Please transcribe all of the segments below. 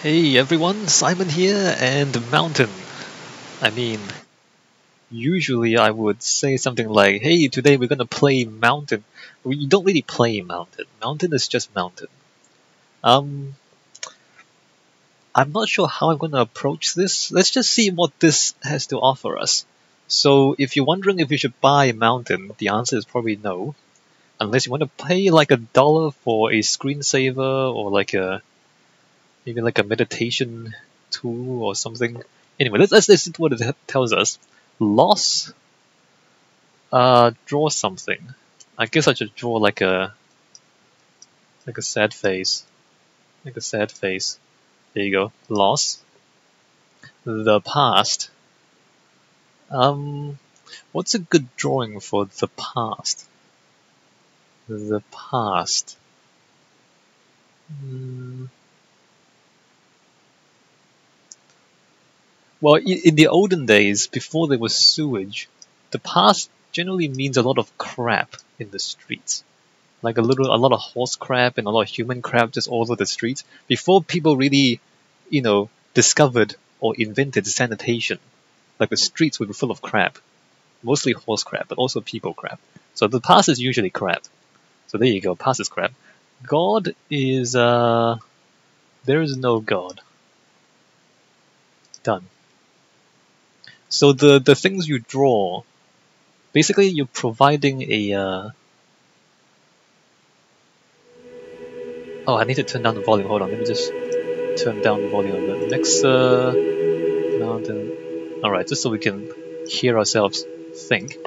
Hey everyone, Simon here and Mountain. I mean, usually I would say something like, hey, today we're gonna play Mountain. We don't really play Mountain. Mountain is just Mountain. Um, I'm not sure how I'm gonna approach this. Let's just see what this has to offer us. So if you're wondering if you should buy Mountain, the answer is probably no. Unless you want to pay like $1 for a screensaver or like a maybe like a meditation tool or something. Anyway, let's listen to what it tells us. Loss. Draw something. I guess I should draw like a sad face. Like a sad face. There you go. Loss. The past. Um, what's a good drawing for the past? The past. Hmm. Well, in the olden days, before there was sewage, the past generally means a lot of crap in the streets. Like a lot of horse crap and a lot of human crap just all over the streets. Before people really, discovered or invented sanitation, like the streets would be full of crap. Mostly horse crap, but also people crap. So the past is usually crap. So there you go, past is crap. God is, there is no God. Done. So the things you draw, basically you're providing a, oh, I need to turn down the volume, hold on, let me just turn down the volume a bit. Next, mountain. Alright, just so we can hear ourselves think.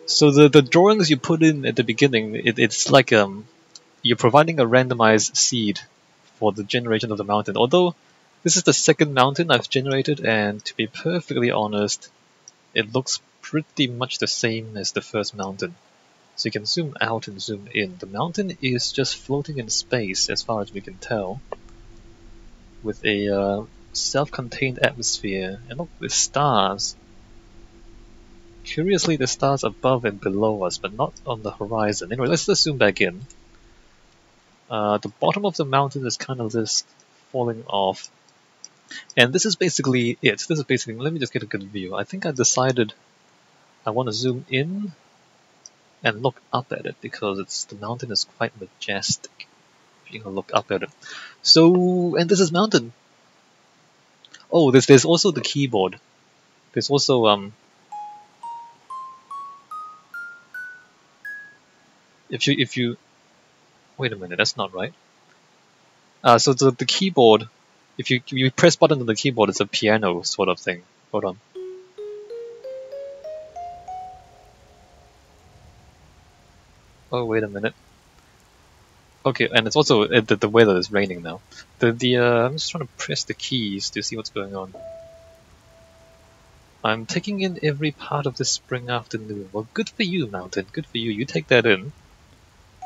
So the drawings you put in at the beginning, it's like you're providing a randomized seed for the generation of the mountain. Although this is the second mountain I've generated, and to be perfectly honest, it looks pretty much the same as the first mountain. So you can zoom out and zoom in. The mountain is just floating in space as far as we can tell, with a self-contained atmosphere, and look, with stars. Curiously, the stars above and below us, but not on the horizon. Anyway, let's zoom back in. The bottom of the mountain is kind of just falling off. And this is basically it. This is basically, let me just get a good view. I think I decided I want to zoom in and look up at it because the mountain is quite majestic. If you can look up at it. So, and this is mountain. Oh, there's also the keyboard. There's also if you wait a minute, that's not right. So the keyboard, if you press button on the keyboard, it's a piano sort of thing. Hold on. Oh, wait a minute. Okay, and it's also the weather is raining now. I'm just trying to press the keys to see what's going on. I'm taking in every part of this spring afternoon. Well, good for you, Mountain. Good for you. You take that in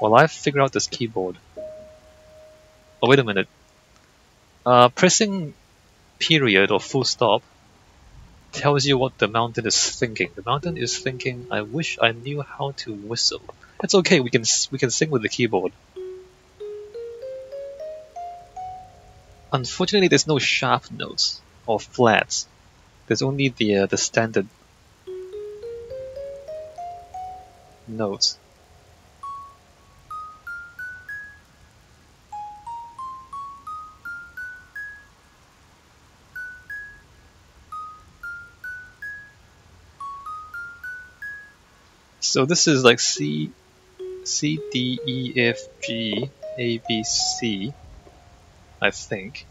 while I figure out this keyboard. Oh, wait a minute. Pressing period or full stop tells you what the mountain is thinking. The mountain is thinking, I wish I knew how to whistle. That's okay, we can sing with the keyboard. Unfortunately, there's no sharp notes or flats. There's only the standard notes. So this is like C, D, E, F, G, A, B, C, I think.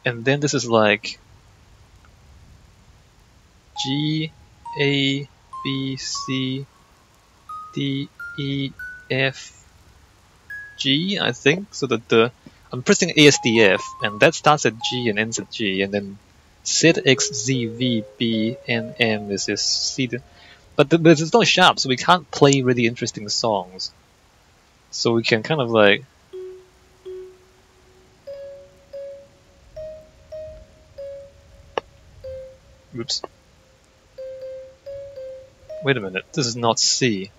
And then this is like G, A, B, C, D, E, F, G, I think. So that I'm pressing ASDF, and that starts at G and ends at G, and then Z, X, Z, V, B, N, M is C. But there's no sharp, so we can't play really interesting songs. So we can kind of like... Oops. Wait a minute, this is not C.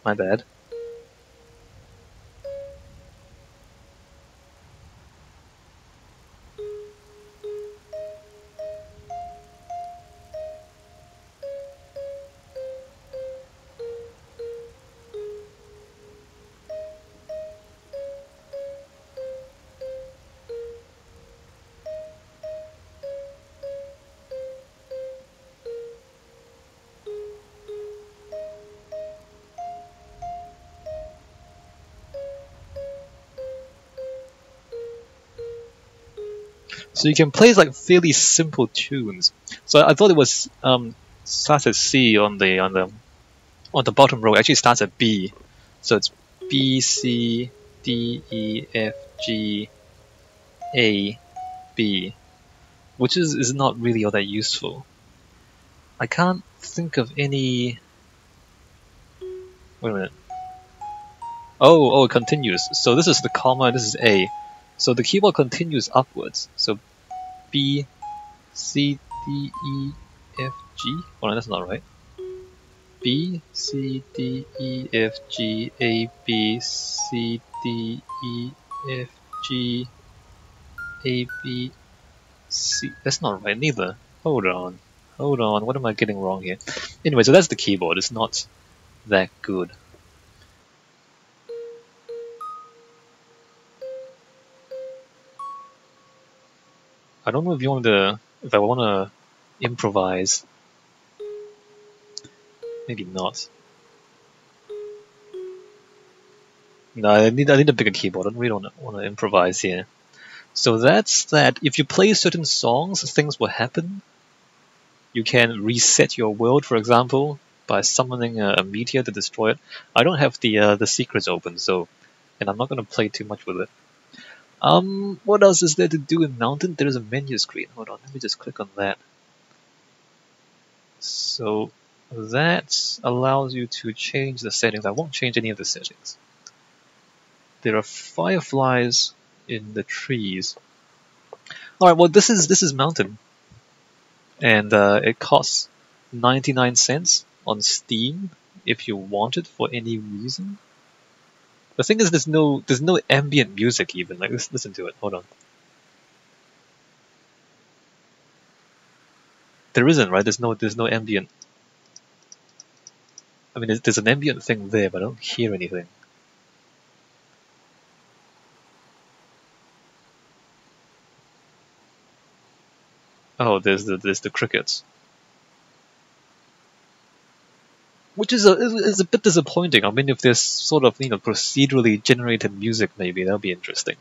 My bad. So you can play like fairly simple tunes. So I thought it was starts at C on the bottom row. It actually starts at B. So it's B, C, D, E, F, G, A, B, which is not really all that useful. I can't think of any. Wait a minute. Oh, it continues. So this is the comma, this is A. So the keyboard continues upwards. So B, C, D, E, F, G. Oh no, that's not right. B, C, D, E, F, G, A, B, C, D, E, F, G, A, B, C. That's not right neither. Hold on. What am I getting wrong here? Anyway, so that's the keyboard. It's not that good. I don't know if I want to improvise. Maybe not. No, I need a bigger keyboard. I don't really want to improvise here. So that's that. If you play certain songs, things will happen. You can reset your world, for example, by summoning a meteor to destroy it. I don't have the secrets open, so, and I'm not going to play too much with it. What else is there to do in Mountain? There is a menu screen. Hold on, let me just click on that. So that allows you to change the settings. I won't change any of the settings. There are fireflies in the trees. All right, well this is Mountain, and it costs 99 cents on Steam if you want it for any reason. The thing is, there's no ambient music even. Like, listen to it. Hold on. There isn't, right? There's no ambient. I mean, there's an ambient thing there, but I don't hear anything. Oh, there's the crickets, which is a bit disappointing. I mean, if there's sort of procedurally generated music, maybe that'll be interesting.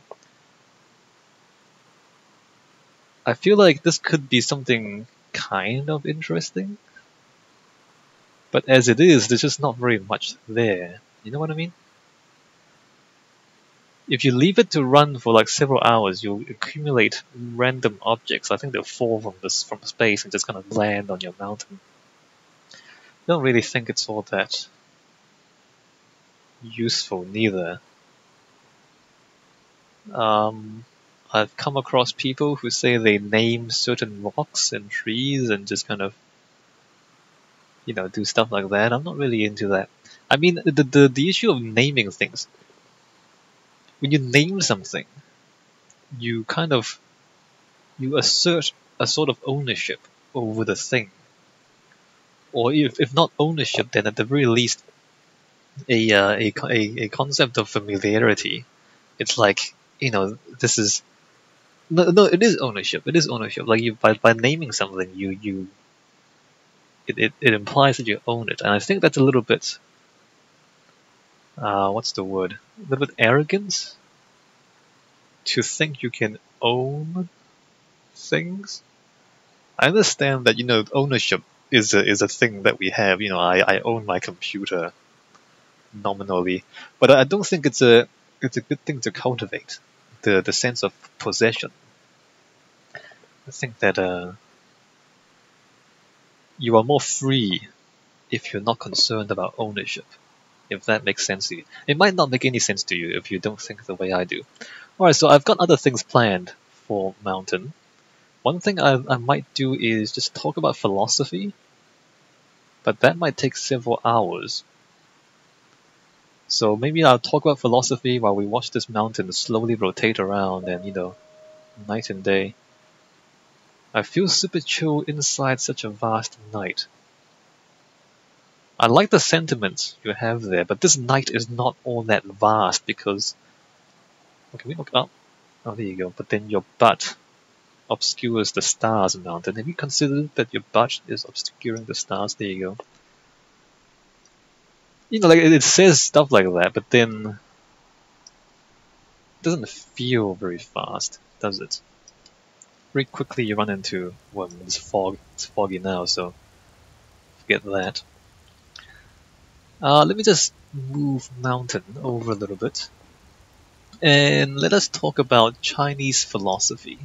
I feel like this could be something kind of interesting, but as it is, there's just not very much there. You know what I mean? If you leave it to run for like several hours, you'll accumulate random objects. I think they'll fall from space and just kind of land on your mountain. I don't really think it's all that useful neither. I've come across people who say they name certain rocks and trees and just kind of do stuff like that. I'm not really into that. I mean, the issue of naming things. When you name something, you assert a sort of ownership over the thing, or if not ownership, then at the very least a concept of familiarity. It's like this is no, it is ownership. It is ownership. Like by naming something, it implies that you own it, and I think that's a little bit what's the word? A little bit arrogance to think you can own things. I understand that ownership is a thing that we have. I own my computer nominally, but I don't think it's a good thing to cultivate the sense of possession. I think that you are more free if you're not concerned about ownership. If that makes sense to you. It might not make any sense to you if you don't think the way I do. Alright, so I've got other things planned for Mountain. One thing I might do is just talk about philosophy, but that might take several hours. So maybe I'll talk about philosophy while we watch this mountain slowly rotate around and, night and day. I feel super chill inside such a vast night. I like the sentiments you have there, but this night is not all that vast because... Can we look up? Oh, there you go. But then your butt obscures the stars, mountain. Have you considered that your butt is obscuring the stars? There you go. Like it says stuff like that, but then it doesn't feel very fast, does it? Very quickly you run into, well, it's fog. It's foggy now, so forget that. Let me just move mountain over a little bit, and let us talk about Chinese philosophy,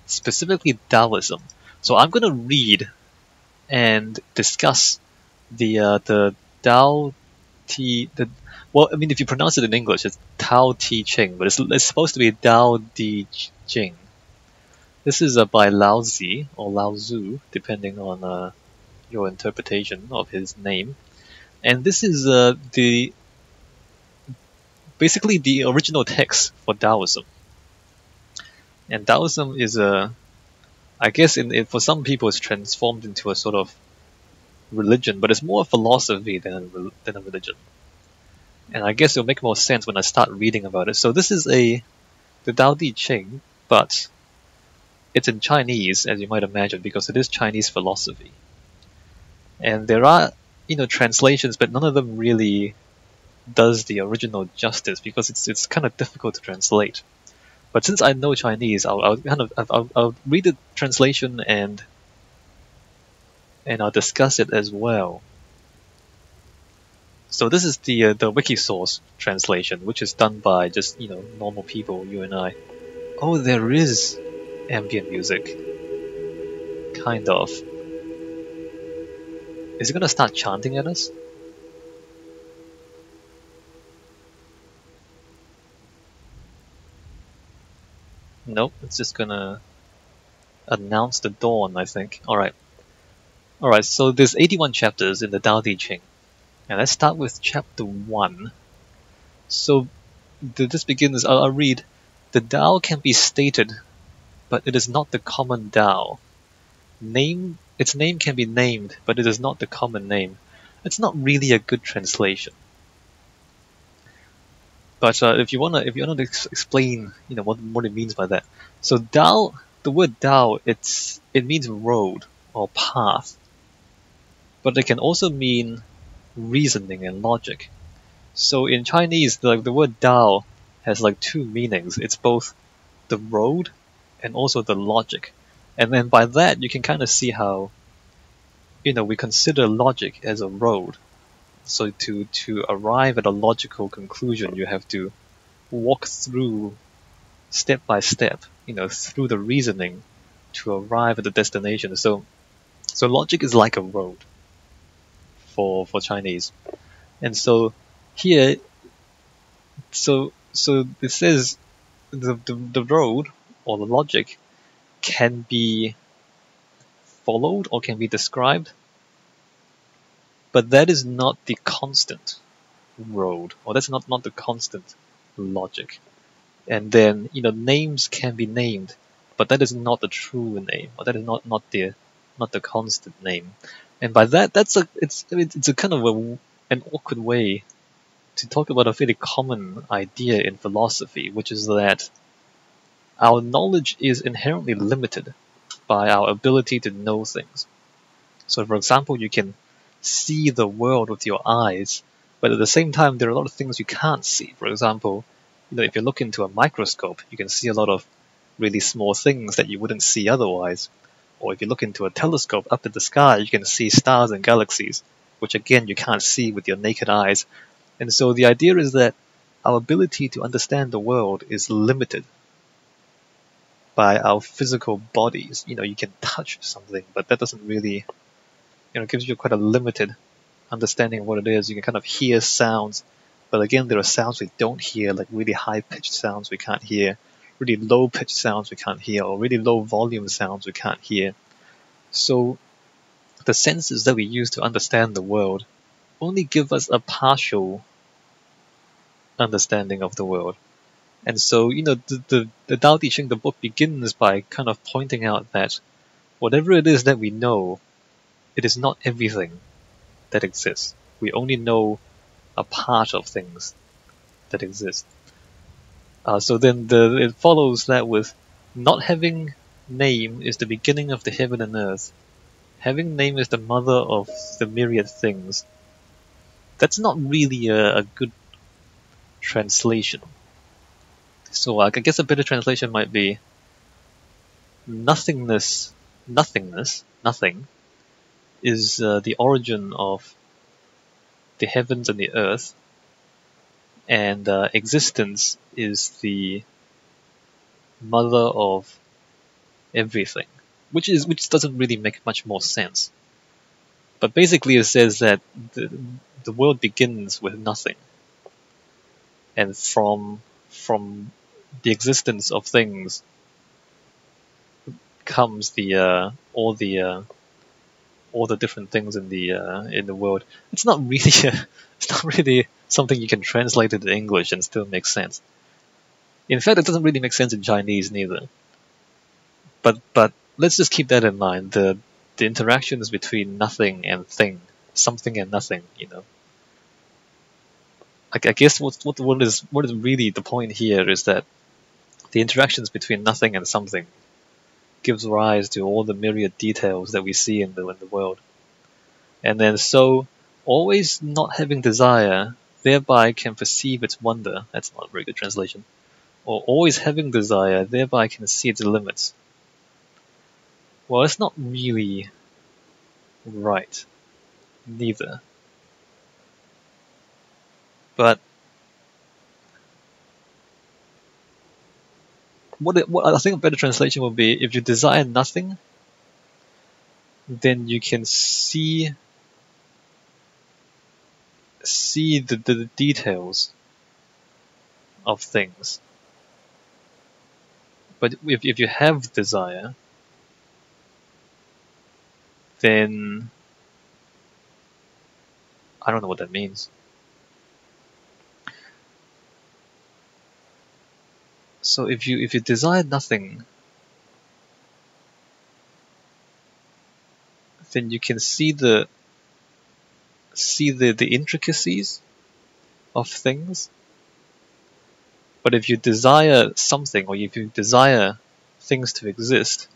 specifically Taoism. So I'm going to read and discuss the Tao Te well, I mean, if you pronounce it in English, it's Tao Te Ching, but it's supposed to be Tao Te Ching. This is by Laozi or Laozi, depending on your interpretation of his name. And this is basically the original text for Taoism. And Taoism is I guess for some people it's transformed into a sort of religion, but it's more a philosophy than a religion. And I guess it'll make more sense when I start reading about it. So this is the Tao Te Ching, but it's in Chinese, as you might imagine, because it is Chinese philosophy. And there are, translations, but none of them really does the original justice because it's kind of difficult to translate. But since I know Chinese, I'll read the translation and I'll discuss it as well. So this is the Wikisource translation, which is done by just normal people, you and I. Oh, there is ambient music, kind of. Is it gonna start chanting at us? Nope, it's just gonna announce the dawn, I think. Alright. Alright, so there's 81 chapters in the Tao Te Ching. And let's start with chapter 1. So this begins, I'll read, "The Tao can be stated, but it is not the common Tao. Its name can be named, but it is not the common name." It's not really a good translation. But if you wanna explain, what it means by that. So Tao, the word Tao, it means road or path, but it can also mean reasoning and logic. So in Chinese, the word Tao has like two meanings. It's both the road and also the logic. And then by that, you can kind of see how, we consider logic as a road. So to arrive at a logical conclusion, you have to walk through step by step, through the reasoning to arrive at the destination. So logic is like a road for Chinese. And so here, so it says the road or the logic can be followed or can be described, but that is not the constant road, or that's not the constant logic. And then names can be named, but that is not the true name, or that is not the constant name. And by that, it's a kind of an awkward way to talk about a fairly common idea in philosophy, which is that our knowledge is inherently limited by our ability to know things. So for example, you can see the world with your eyes, but at the same time there are a lot of things you can't see. For example, if you look into a microscope, you can see a lot of really small things that you wouldn't see otherwise. Or if you look into a telescope up in the sky, you can see stars and galaxies, which again you can't see with your naked eyes. And so the idea is that our ability to understand the world is limited by our physical bodies. You can touch something, but that doesn't really, gives you quite a limited understanding of what it is. You can kind of hear sounds, but again, there are sounds we don't hear, like really high-pitched sounds we can't hear, really low-pitched sounds we can't hear, or really low-volume sounds we can't hear. So the senses that we use to understand the world only give us a partial understanding of the world. And so, the Tao Te Ching, the book, begins by kind of pointing out that whatever it is that we know, it is not everything that exists. We only know a part of things that exist. So then it follows that with not having name is the beginning of the heaven and earth. Having name is the mother of the myriad things. That's not really a good translation. So I guess a better translation might be nothingness, nothing, is the origin of the heavens and the earth, and existence is the mother of everything, which doesn't really make much more sense. But basically, it says that the world begins with nothing, and from the existence of things comes all the different things in the world. It's not really it's not really something you can translate into English and still make sense. In fact, it doesn't really make sense in Chinese neither. But let's just keep that in mind. The interactions between nothing and thing, something and nothing. I guess what is really the point here is that the interactions between nothing and something gives rise to all the myriad details that we see in the world. And then so, always not having desire, thereby can perceive its wonder. That's not a very good translation. Or always having desire, thereby can see its limits. Well, it's not really right, neither. But what I think a better translation would be, if you desire nothing, then you can see the details of things. But if you have desire, then I don't know what that means. So if you desire nothing, then you can see the intricacies of things. But if you desire something, or if you desire things to exist,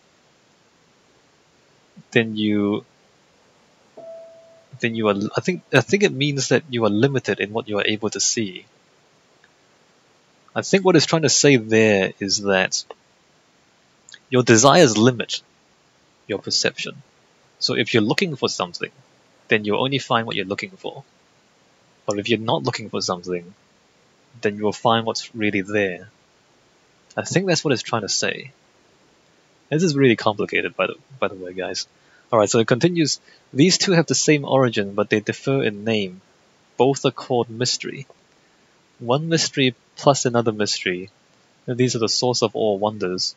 then you are. I think it means that you are limited in what you are able to see. I think what it's trying to say there is that your desires limit your perception. So if you're looking for something, then you'll only find what you're looking for. But if you're not looking for something, then you will find what's really there. I think that's what it's trying to say. This is really complicated, by the way, guys. Alright, so it continues. These two have the same origin, but they differ in name. Both are called mystery. One mystery plus another mystery, and these are the source of all wonders.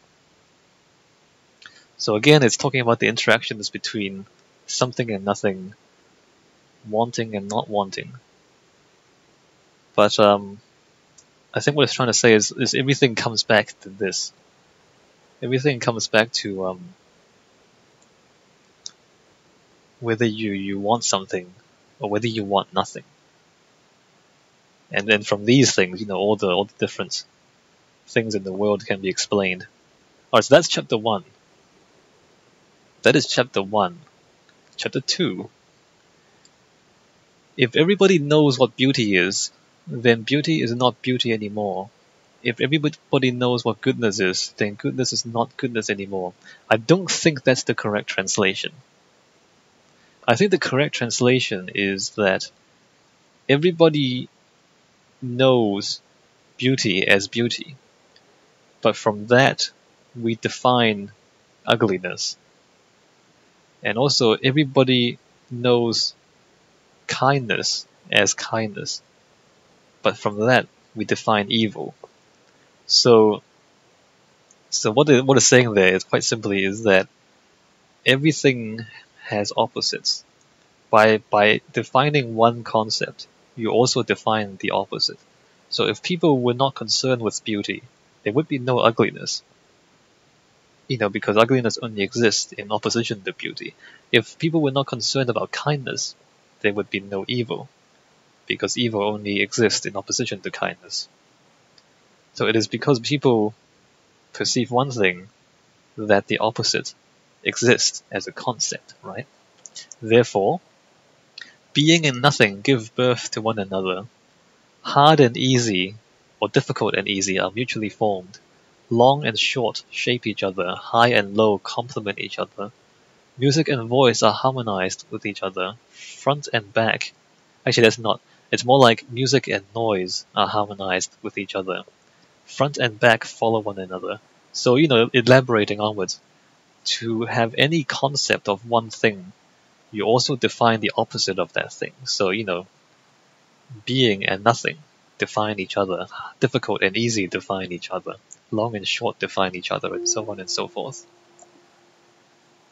So again, it's talking about the interactions between something and nothing, wanting and not wanting. But I think what it's trying to say is everything comes back to this. Everything comes back to whether you want something or whether you want nothing. And then from these things, all the different things in the world can be explained. Alright, so that's chapter 1. That is chapter 1. Chapter 2. If everybody knows what beauty is, then beauty is not beauty anymore. If everybody knows what goodness is, then goodness is not goodness anymore. I don't think that's the correct translation. I think the correct translation is that everybody knows beauty as beauty, but from that we define ugliness. And also everybody knows kindness as kindness, but from that we define evil. So what it's saying there is quite simply is that everything has opposites. By defining one concept, you also define the opposite. So if people were not concerned with beauty, there would be no ugliness. Because ugliness only exists in opposition to beauty. If people were not concerned about kindness, there would be no evil, because evil only exists in opposition to kindness. So it is because people perceive one thing that the opposite exists as a concept, right? Therefore, being and nothing give birth to one another. Hard and easy, or difficult and easy, are mutually formed. Long and short shape each other. High and low complement each other. Music and voice are harmonized with each other. Front and back. Actually, that's not. It's more like music and noise are harmonized with each other. Front and back follow one another. So, elaborating onwards, to have any concept of one thing, you also define the opposite of that thing. So, being and nothing define each other. Difficult and easy define each other. Long and short define each other, and so on and so forth.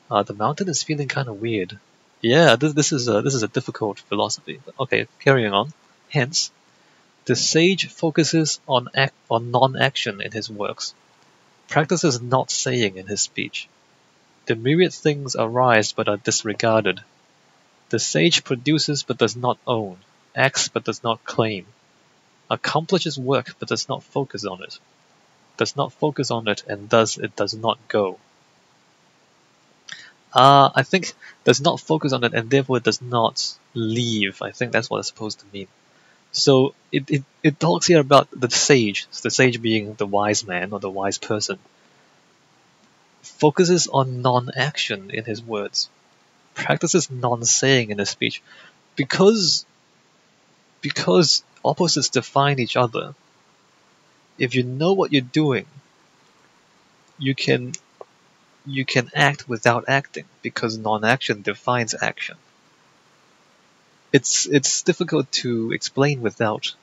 The mountain is feeling kind of weird. Yeah, this is a difficult philosophy. Okay, carrying on. Hence, the sage focuses on non-action in his works, practices not saying in his speech. The myriad things arise but are disregarded. The sage produces but does not own, acts but does not claim, accomplishes work but does not focus on it, and thus it does not go. I think does not focus on it and therefore it does not leave. I think that's what it's supposed to mean. So it talks here about the sage being the wise man or the wise person, focuses on non-action in his words, practices non-saying in his speech, because opposites define each other. If you know what you're doing, you can act without acting, because non-action defines action. It's difficult to explain without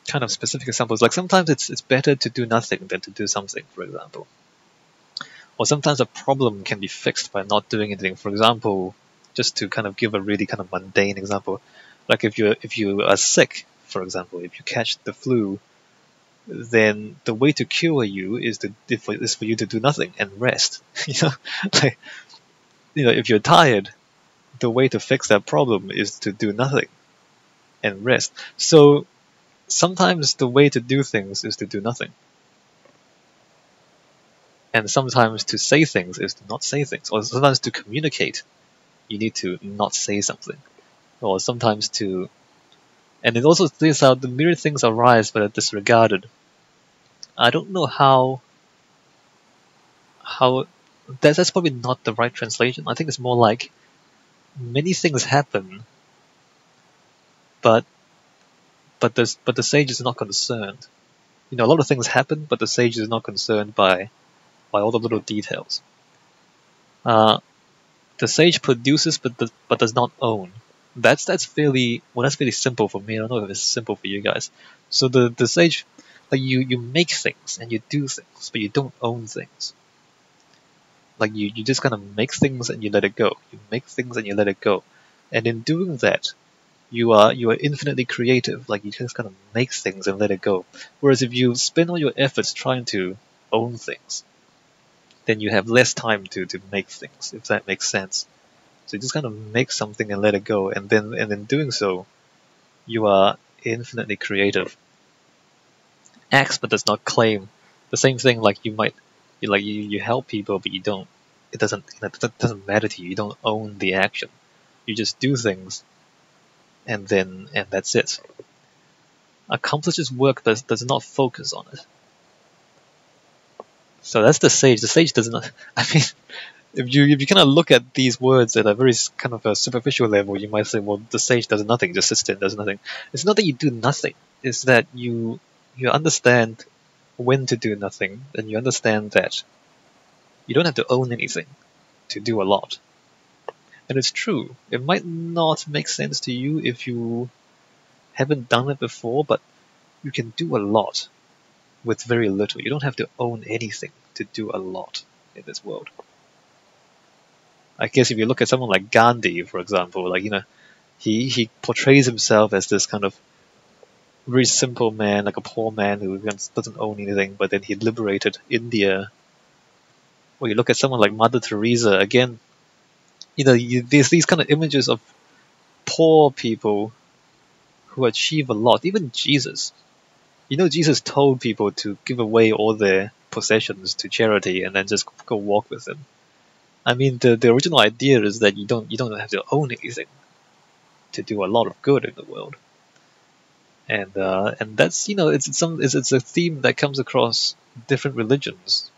kind of specific examples. Like sometimes it's better to do nothing than to do something, for example. Or sometimes a problem can be fixed by not doing anything. For example, just to kind of give a really kind of mundane example, like if you are sick, for example, if you catch the flu, then the way to cure you is for you to do nothing and rest. Like, if you're tired, the way to fix that problem is to do nothing and rest. So sometimes the way to do things is to do nothing. And sometimes to say things is to not say things. Or sometimes to communicate, you need to not say something. Or sometimes to... And it also says how the myriad things arise but are disregarded. I don't know how that's probably not the right translation. I think it's more like many things happen, but the sage is not concerned. A lot of things happen, but the sage is not concerned by all the little details. The sage produces but does not own. That's fairly simple for me. I don't know if it's simple for you guys. So the sage, like you make things and you do things, but you don't own things. Like you just kind of make things and you let it go. You make things and you let it go. And in doing that, you are infinitely creative. Like you just kind of make things and let it go. Whereas if you spend all your efforts trying to own things, then you have less time to make things, if that makes sense. So you just kind of make something and let it go, and then in doing so, you are infinitely creative. Acts but does not claim. The same thing, like you help people, but you don't. It doesn't matter to you. You don't own the action. You just do things, and that's it. Accomplishes work but does not focus on it. So that's the sage. The sage does not. I mean, if you kind of look at these words at a very kind of a superficial level, you might say, well, the sage does nothing, just sits there and does nothing. It's not that you do nothing. It's that you understand when to do nothing, and you understand that you don't have to own anything to do a lot. And it's true. It might not make sense to you if you haven't done it before, but you can do a lot with very little. You don't have to own anything to do a lot in this world. I guess if you look at someone like Gandhi, for example, like He portrays himself as this kind of very simple man, like a poor man who doesn't own anything, but then he liberated India. Or you look at someone like Mother Teresa, again, there's these kind of images of poor people who achieve a lot. Even Jesus. Jesus told people to give away all their possessions to charity and then just go walk with them. I mean, the original idea is that you don't have to own anything to do a lot of good in the world. And that's it's a theme that comes across different religions.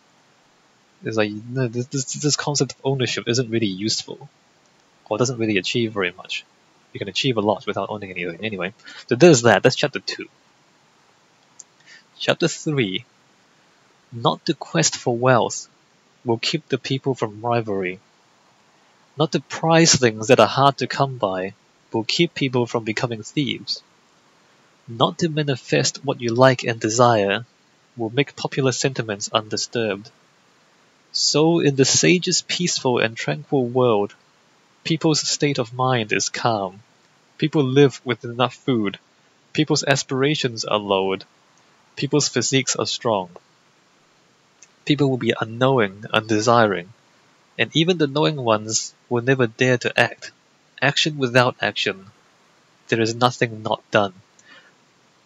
It's like this concept of ownership isn't really useful, or doesn't really achieve very much. You can achieve a lot without owning anything anyway. So there's that. That's chapter 2. Chapter 3. Not to quest for wealth will keep the people from rivalry. Not to prize things that are hard to come by will keep people from becoming thieves. Not to manifest what you like and desire will make popular sentiments undisturbed. So in the sage's peaceful and tranquil world, people's state of mind is calm. People live with enough food. People's aspirations are lowered. People's physiques are strong. People will be unknowing, undesiring, and even the knowing ones will never dare to act. Action without action. There is nothing not done.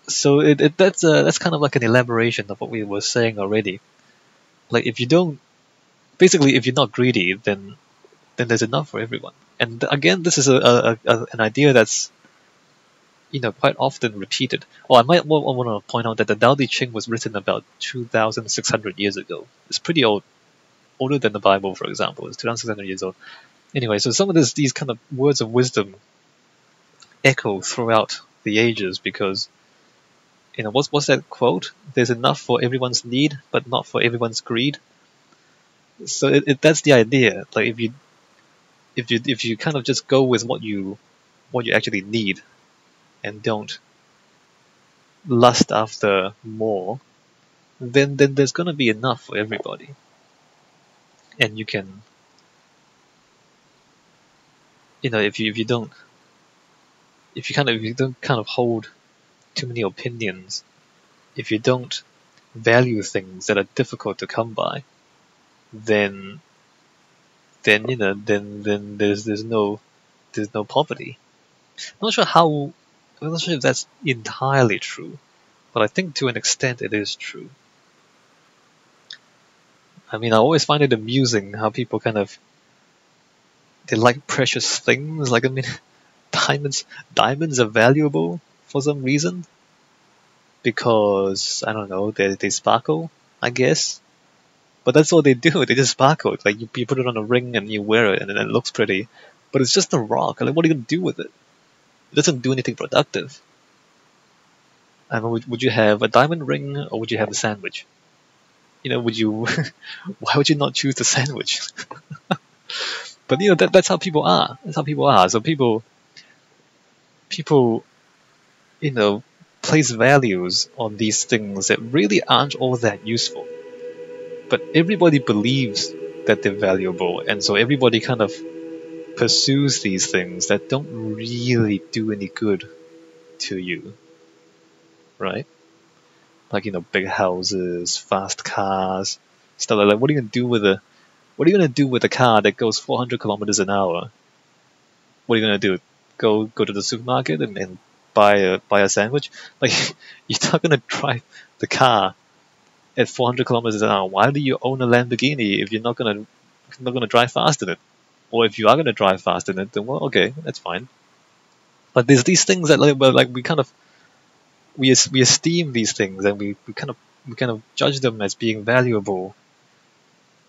So that's kind of like an elaboration of what we were saying already. Like if you're not greedy, then there's enough for everyone. And again, this is an idea that's quite often repeated. I might want to point out that the Tao Te Ching was written about 2,600 years ago. It's pretty old, older than the Bible, for example. It's 2,600 years old. Anyway, so some of these kind of words of wisdom echo throughout the ages because, what's that quote? There's enough for everyone's need, but not for everyone's greed. So that's the idea. Like if you kind of just go with what you actually need, and don't lust after more, then there's gonna be enough for everybody, and you can, if you don't kind of hold too many opinions, if you don't value things that are difficult to come by, then there's no poverty. I'm not sure if that's entirely true, but I think to an extent it is true. I mean, I always find it amusing how people they like precious things. Like, I mean, diamonds are valuable for some reason because, I don't know, they sparkle, I guess. But that's all they do. They just sparkle. It's like you put it on a ring and you wear it and then it looks pretty. But it's just a rock. Like, what are you going to do with it? It doesn't do anything productive. I mean, would you have a diamond ring or would you have a sandwich? Would you? Why would you not choose the sandwich? But that's how people are. That's how people are. So people, place values on these things that really aren't all that useful. But everybody believes that they're valuable, and so everybody kind of pursues these things that don't really do any good to you, right? Like, big houses, fast cars, stuff like that. What are you gonna do with a car that goes 400 kilometers an hour? What are you gonna do? Go to the supermarket and buy a sandwich? Like, you're not gonna drive the car at 400 kilometers an hour. Why do you own a Lamborghini if you're not gonna drive fast in it? Or if you are gonna drive fast in it, then well, okay, that's fine. But there's these things that we esteem these things and we kind of judge them as being valuable.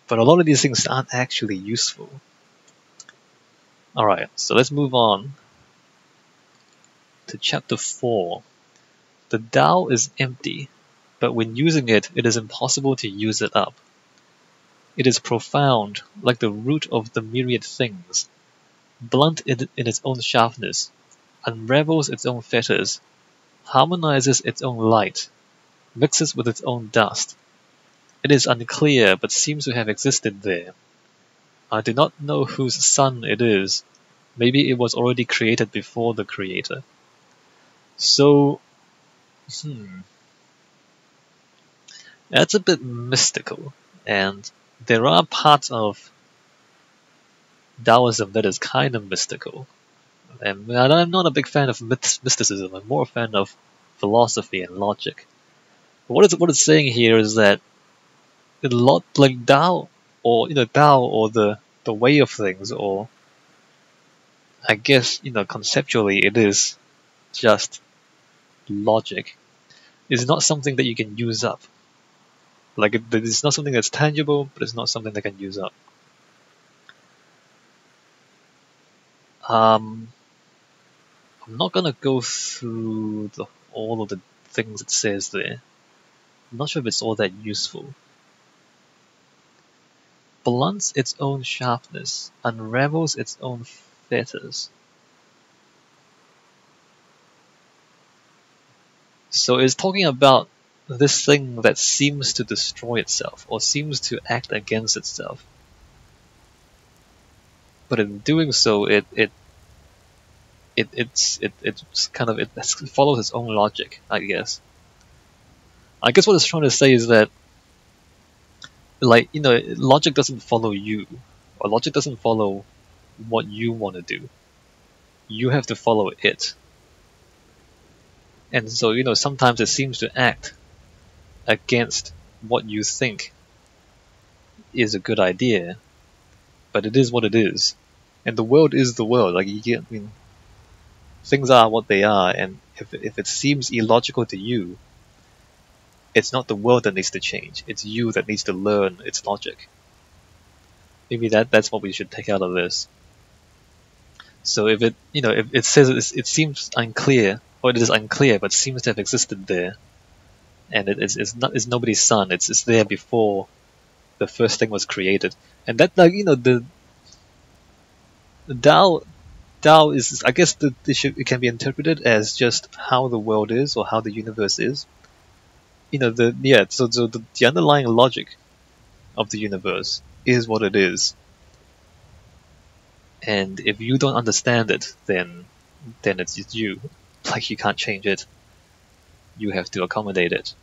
But a lot of these things aren't actually useful. Alright, so let's move on to chapter 4. The Tao is empty, but when using it, it is impossible to use it up. It is profound, like the root of the myriad things, blunt in its own sharpness, unravels its own fetters, harmonizes its own light, mixes with its own dust. It is unclear, but seems to have existed there. I do not know whose son it is, Maybe it was already created before the creator. So, that's a bit mystical. And there are parts of Taoism that is kind of mystical. And I'm not a big fan of mysticism. I'm more a fan of philosophy and logic. What it's saying here is that a lot like Tao, or Tao, or the way of things, or I guess conceptually it is just logic. Is not something that you can use up. Like it's not something that's tangible, but it's not something that can use up. I'm not gonna go through all of the things it says there. I'm not sure if it's all that useful. Blunts its own sharpness, unravels its own fetters. So it's talking about this thing that seems to destroy itself, or seems to act against itself. But in doing so, it follows its own logic, I guess. I guess what it's trying to say is that, like, logic doesn't follow you, or logic doesn't follow what you want to do. You have to follow it. And so, sometimes it seems to act against what you think is a good idea, but it is what it is. And the world is the world. Like, things are what they are, and if it seems illogical to you, it's not the world that needs to change. It's you that needs to learn its logic. Maybe that's what we should take out of this. So if it says it seems unclear, or it is unclear, but seems to have existed there, and it's nobody's son. It's there before the first thing was created, and that the Tao is, I guess, it can be interpreted as just how the world is, or how the universe is. So the underlying logic of the universe is what it is, and if you don't understand it, then it's just you. Like, you can't change it. You have to accommodate it.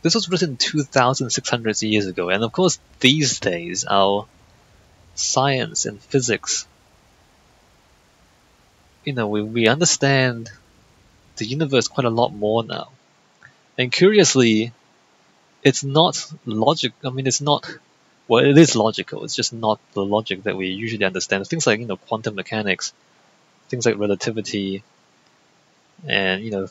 This was written 2,600 years ago, and of course these days our science and physics, we understand the universe quite a lot more now. And curiously, it's not logic. I mean, it's not. Well, it is logical. It's just not the logic that we usually understand. Things like quantum mechanics, things like relativity, and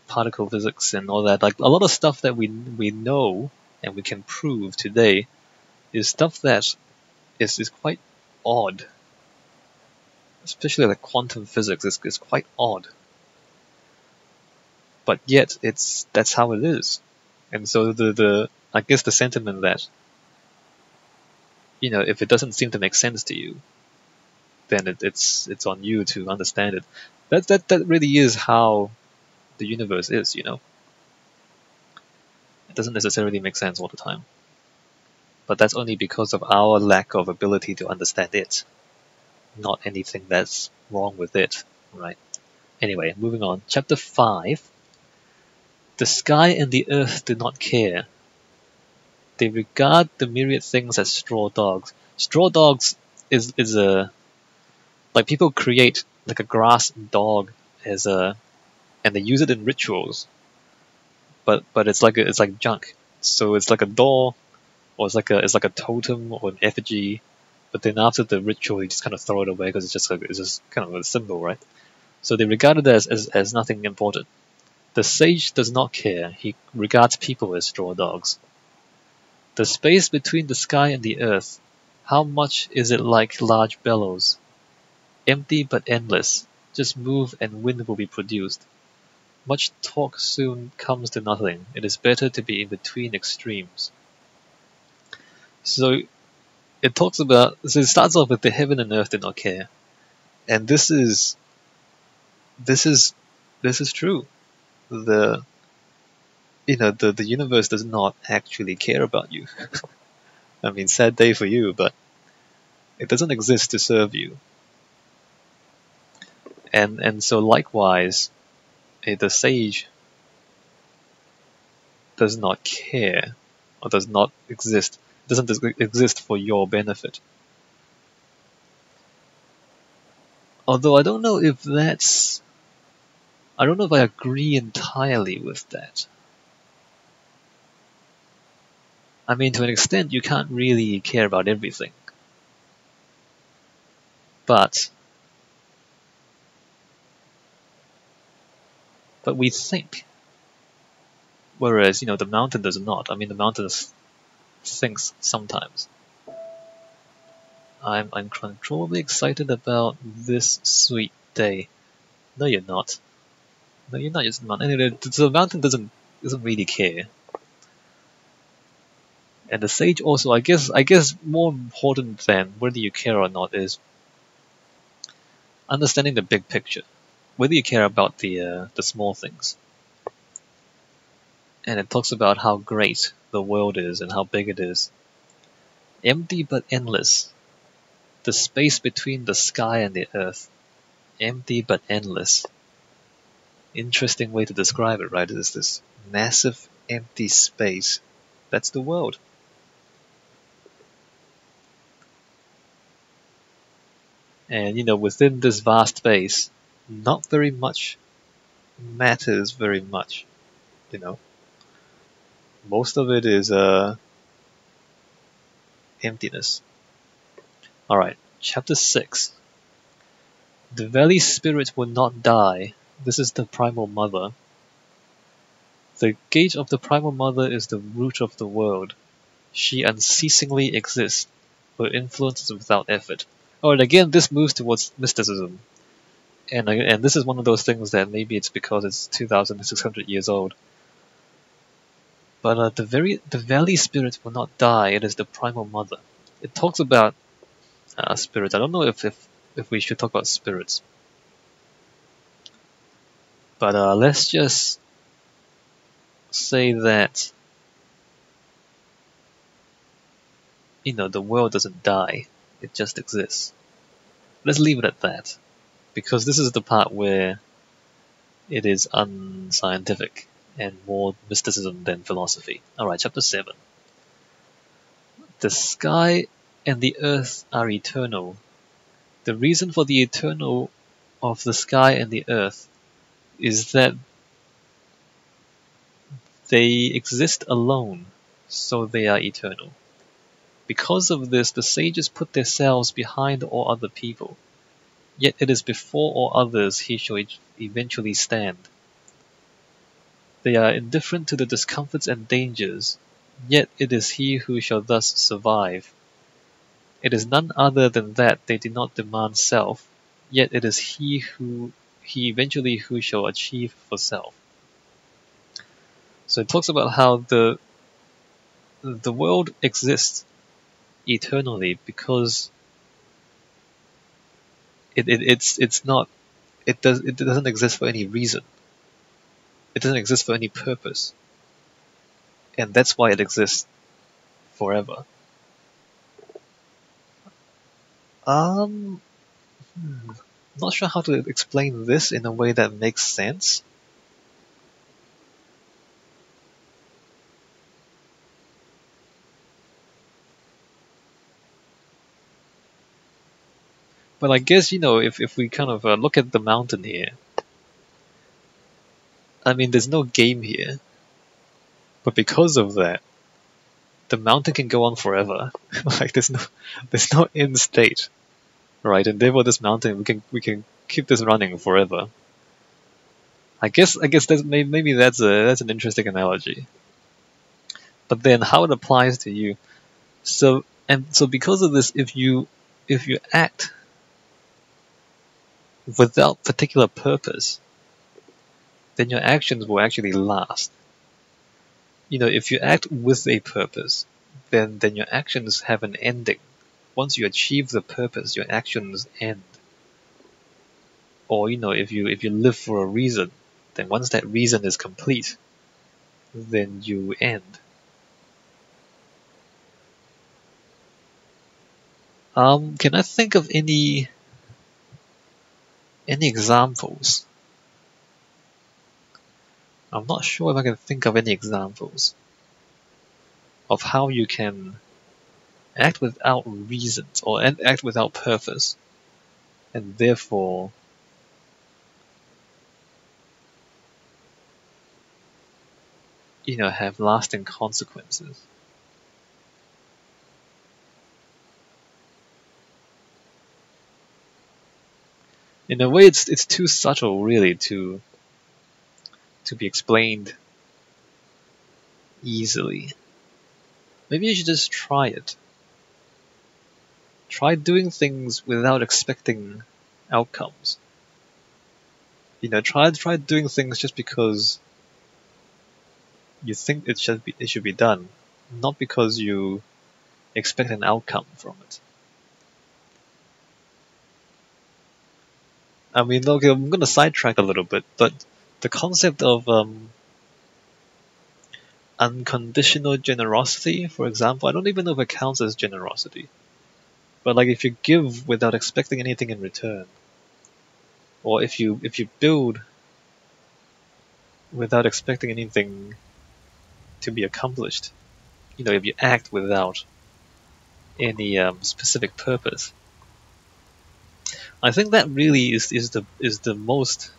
particle physics and all that. Like, a lot of stuff that we know and we can prove today is stuff that is quite odd. Especially like quantum physics is quite odd. But yet that's how it is. And so I guess the sentiment that if it doesn't seem to make sense to you, then it's on you to understand it. That really is how the universe is. It doesn't necessarily make sense all the time, but that's only because of our lack of ability to understand it, not anything that's wrong with it, right? Anyway, moving on. Chapter 5. The sky and the earth do not care. They regard the myriad things as straw dogs. Straw dogs is like, people create like a grass dog and they use it in rituals. But it's like junk. So it's like a door, or it's like a totem or an effigy. But then after the ritual, you just kind of throw it away because it's just kind of a symbol, right? So they regard it as nothing important. The sage does not care. He regards people as straw dogs. The space between the sky and the earth, how much is it like large bellows? Empty but endless. Just move and wind will be produced. Much talk soon comes to nothing. It is better to be in between extremes. So it starts off with the heaven and earth do not care. And this is true. The universe does not actually care about you. I mean, sad day for you, but it doesn't exist to serve you. And so likewise, the sage does not care, or does not exist, doesn't exist for your benefit. Although I don't know if I agree entirely with that. I mean, to an extent, you can't really care about everything. But we think. Whereas, the mountain does not. I mean, the mountain thinks sometimes. I'm uncontrollably excited about this sweet day. No, you're not. No, you're not. Anyway, the mountain doesn't really care. And the sage also, I guess, more important than whether you care or not is understanding the big picture. Whether you care about the small things. And it talks about how great the world is and how big it is. Empty but endless. The space between the sky and the earth. Empty but endless. Interesting way to describe it, right? It is this massive empty space. That's the world. And within this vast space, not very much matters very much. Most of it is emptiness. Alright, chapter 6. The valley spirit will not die. This is the primal mother. The gate of the primal mother is the root of the world. She unceasingly exists. Her influence is without effort. Alright, again, this moves towards mysticism. And this is one of those things that maybe it's because it's 2,600 years old. But the valley spirit will not die. It is the primal mother. It talks about spirits. I don't know if we should talk about spirits. But let's just say that the world doesn't die. It just exists. Let's leave it at that. Because this is the part where it is unscientific and more mysticism than philosophy. Alright, chapter 7. The sky and the earth are eternal. The reason for the eternal of the sky and the earth is that they exist alone, so they are eternal. Because of this, the sages put themselves behind all other people. Yet it is before all others he shall eventually stand. They are indifferent to the discomforts and dangers, yet it is he who shall thus survive. It is none other than that they do not demand self, yet it is he eventually who shall achieve for self. So it talks about how the world exists eternally because it doesn't exist for any reason. It doesn't exist for any purpose. And that's why it exists forever. Not sure how to explain this in a way that makes sense. But I guess, if we kind of look at the mountain here, I mean, there's no game here. But because of that, the mountain can go on forever. Like there's no end state, right? And therefore, this mountain we can keep this running forever. I guess maybe that's an interesting analogy. But then how it applies to you. So because of this, if you act without particular purpose, then your actions will actually last. If you act with a purpose, then your actions have an ending. Once you achieve the purpose, your actions end. Or if you live for a reason, then once that reason is complete, then you end. Can I think of any examples? I'm not sure if I can think of any examples of how you can act without reasons or act without purpose, and therefore have lasting consequences. In a way, it's too subtle, really, to be explained easily. Maybe you should just try it. Try doing things without expecting outcomes. Try doing things just because you think it should be done, not because you expect an outcome from it. I mean, okay, I'm going to sidetrack a little bit, but the concept of unconditional generosity, for example, I don't even know if it counts as generosity. But like if you give without expecting anything in return, or if you build without expecting anything to be accomplished, if you act without any specific purpose, I think that really is the most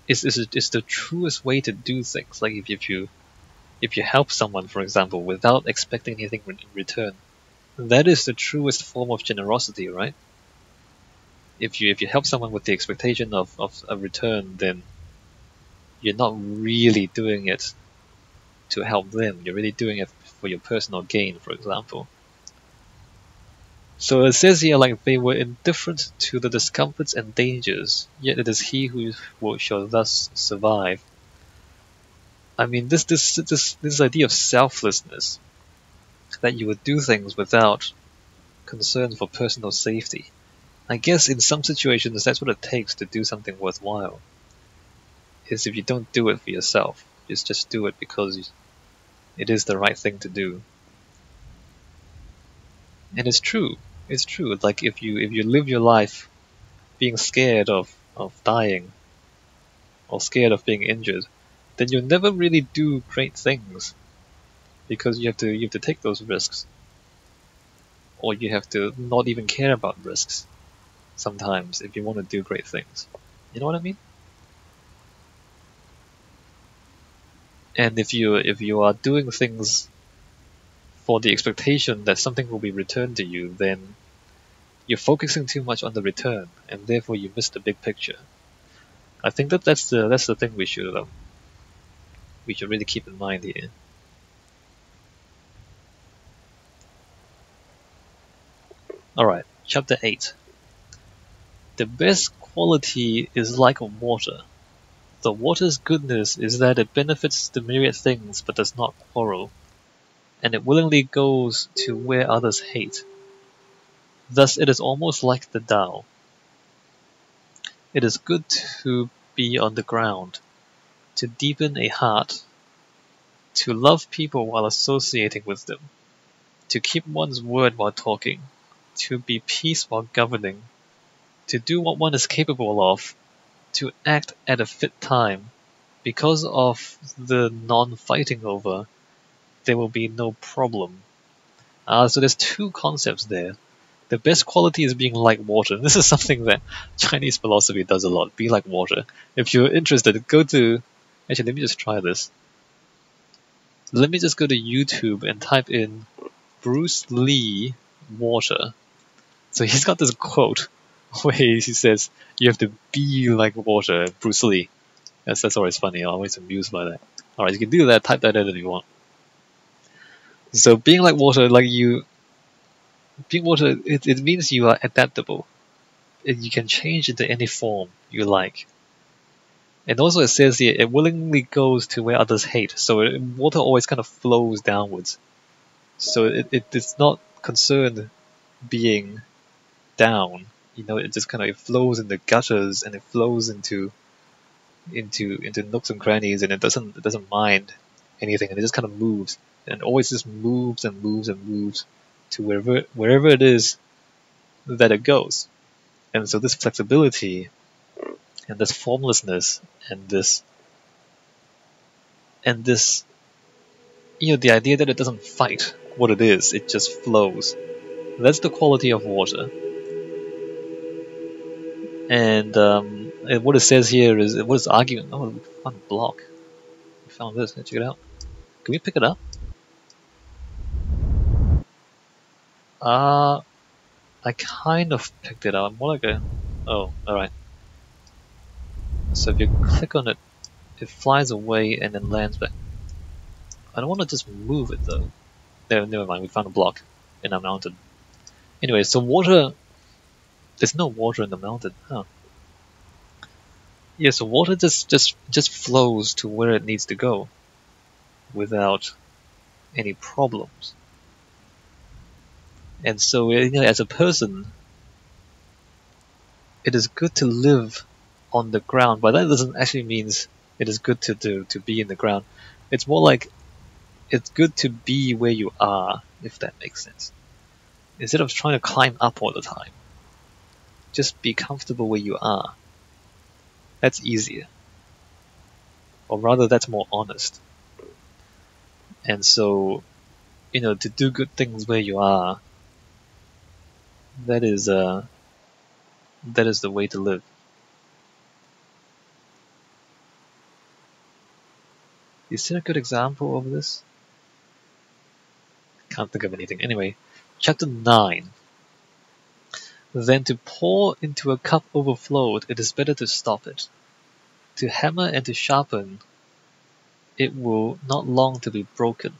is the truest way to do things. Like if you help someone, for example, without expecting anything in return, that is the truest form of generosity, right? If you help someone with the expectation of a return, then you're not really doing it to help them. You're really doing it for your personal gain, for example. So it says here, like, they were indifferent to the discomforts and dangers, yet it is he who shall thus survive. I mean, this idea of selflessness, that you would do things without concern for personal safety. I guess in some situations that's what it takes to do something worthwhile. Is if you don't do it for yourself, just do it because it is the right thing to do. And it's true. It's true. Like if you live your life being scared of dying or scared of being injured, then you'll never really do great things because you have to take those risks, or you have to not even care about risks sometimes if you want to do great things. You know what I mean? And if you are doing things for the expectation that something will be returned to you, then you're focusing too much on the return, and therefore you miss the big picture. I think that's the thing we should really keep in mind here. All right, chapter 8. The best quality is like water. The water's goodness is that it benefits the myriad things but does not quarrel, and it willingly goes to where others hate. Thus it is almost like the Tao. It is good to be on the ground, to deepen a heart, to love people while associating with them, to keep one's word while talking, to be peace while governing, to do what one is capable of, to act at a fit time. Because of the non-fighting over, there will be no problem. So there's two concepts there. The best quality is being like water. This is something that Chinese philosophy does a lot. Be like water. If you're interested, go to... Actually, let me just try this. Let me just go to YouTube and type in Bruce Lee water. So he's got this quote where he says, you have to be like water, Bruce Lee. That's always funny. I'm always amused by that. Alright, you can do that. Type that in if you want. So being like water, being water, it means you are adaptable. You can change into any form you like. And also it says here, it willingly goes to where others hate. So water always kind of flows downwards. So it's not concerned being down. It just kind of it flows in the gutters and it flows into nooks and crannies, and it doesn't mind anything, and it just kind of moves and always just moves and moves and moves to wherever it is that it goes. And so this flexibility and this formlessness and this the idea that it doesn't fight what it is, it just flows. That's the quality of water. And what it says here is, what it's arguing. Oh, we found a block. We found this. Let's check it out. Can we pick it up? I kind of picked it up. More like a. Oh, alright. So if you click on it, it flies away and then lands back. I don't want to just move it though. Never mind. We found a block in our mountain. Anyway, so water. There's no water in the mountain, huh? Yeah, so water just flows to where it needs to go without any problems. And so, as a person, it is good to live on the ground, but that doesn't actually mean it is good to be in the ground. It's more like it's good to be where you are, if that makes sense. Instead of trying to climb up all the time, just be comfortable where you are. That's easier. Or rather, that's more honest. And so, to do good things where you are, that is the way to live. Is there a good example of this? Can't think of anything. Anyway, chapter 9. Then to pour into a cup overflowed, it is better to stop it. To hammer and to sharpen, it will not long to be broken.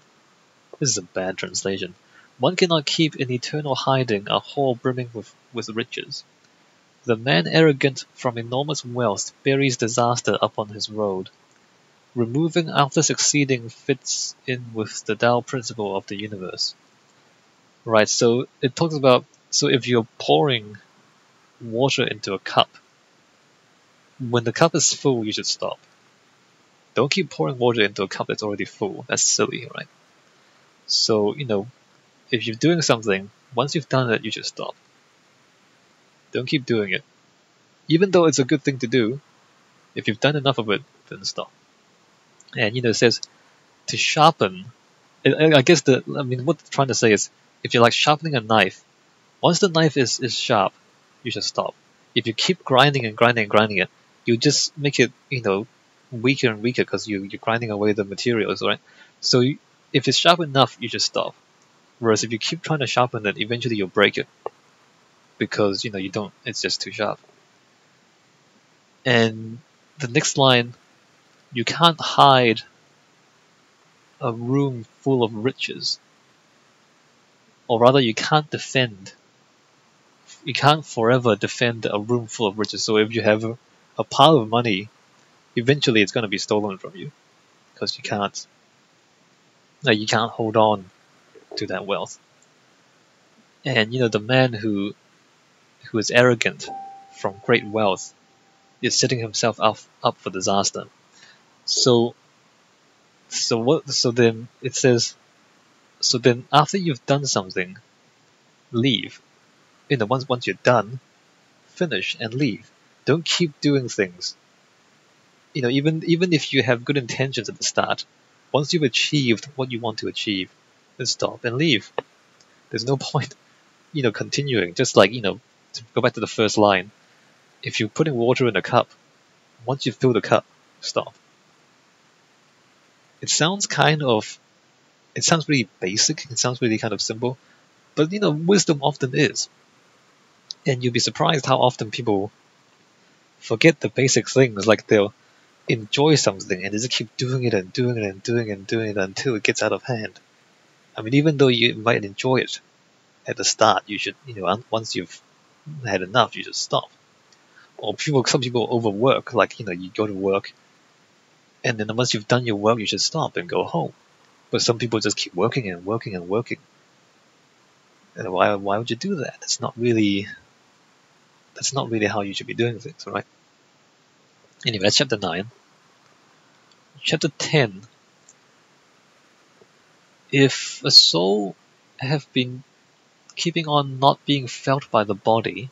This is a bad translation. One cannot keep in eternal hiding a hall brimming with riches. The man arrogant from enormous wealth buries disaster upon his road. Removing after succeeding fits in with the Tao principle of the universe. Right, so it talks about, so if you're pouring water into a cup, when the cup is full, you should stop. Don't keep pouring water into a cup that's already full. That's silly, right? So, if you're doing something, once you've done it, you should stop. Don't keep doing it. Even though it's a good thing to do, if you've done enough of it, then stop. And, it says to sharpen. I guess what it's trying to say is, if you're like sharpening a knife, once the knife is sharp, you should stop. If you keep grinding and grinding and grinding it, you just make it, weaker and weaker because you're grinding away the materials, right? So if it's sharp enough, you just stop. Whereas if you keep trying to sharpen it, eventually you'll break it because you don't. It's just too sharp. And the next line, you can't hide a room full of riches, or rather, you can't defend. You can't forever defend a room full of riches. So if you have a pile of money, eventually it's going to be stolen from you because you can't hold on to that wealth. And the man who is arrogant from great wealth is setting himself up for disaster. So then it says, so then after you've done something, leave. Once you're done, finish and leave. Don't keep doing things. Even if you have good intentions at the start, once you've achieved what you want to achieve, then stop and leave. There's no point, continuing. Just like, to go back to the first line, if you're putting water in a cup, once you fill the cup, stop. It sounds really basic. It sounds really kind of simple, but wisdom often is. And you'll be surprised how often people forget the basic things. Like they'll enjoy something and they just keep doing it and doing it and doing it and doing it until it gets out of hand. I mean, even though you might enjoy it at the start, you should, once you've had enough, you should stop. Or some people overwork, like, you go to work and then once you've done your work, you should stop and go home. But some people just keep working and working and working. And why would you do that? That's not really how you should be doing things, right? Anyway, that's chapter 9. Chapter 10. If a soul have been keeping on not being felt by the body,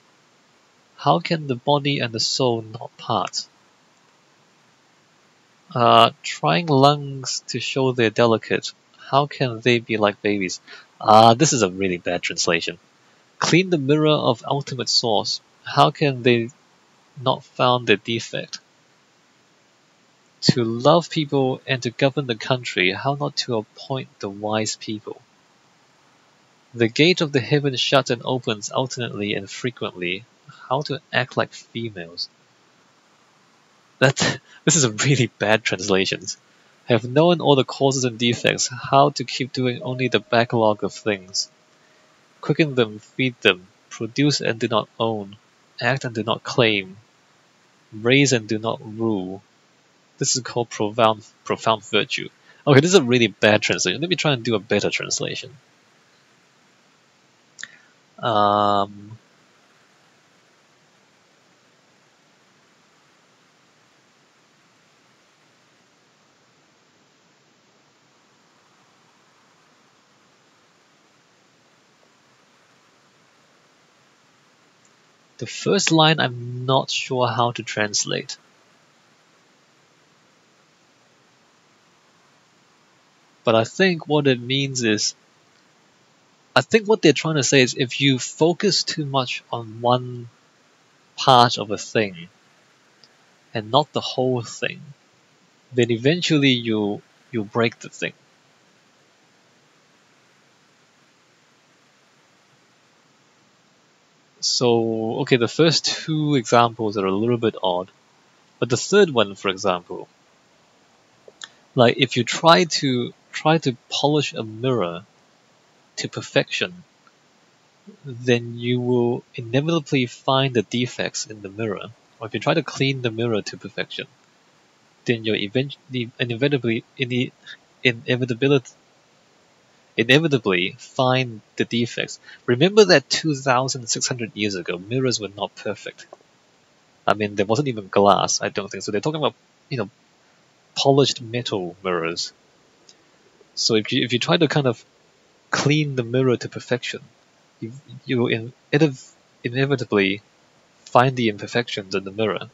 how can the body and the soul not part? Trying lungs to show they're delicate, how can they be like babies? This is a really bad translation. Clean the mirror of ultimate source, how can they not found their defect? To love people and to govern the country, how not to appoint the wise people? The gate of the heaven shuts and opens alternately and frequently, how to act like females? This is a really bad translation. Have known all the causes and defects, how to keep doing only the backlog of things. Quicken them, feed them, produce and do not own, act and do not claim, raise and do not rule. This is called profound virtue. Okay, this is a really bad translation. Let me try and do a better translation. The first line I'm not sure how to translate. But I think what it means is, I think what they're trying to say is if you focus too much on one part of a thing and not the whole thing, then eventually you'll break the thing. So, okay, the first two examples are a little bit odd, but the third one, for example, like if you try to polish a mirror to perfection, then you will inevitably find the defects in the mirror. Or if you try to clean the mirror to perfection, then you'll inevitably find the defects. Remember that 2,600 years ago, mirrors were not perfect. I mean, there wasn't even glass, I don't think. So they're talking about, polished metal mirrors. So if you try to kind of clean the mirror to perfection, you will inevitably find the imperfections in the mirror.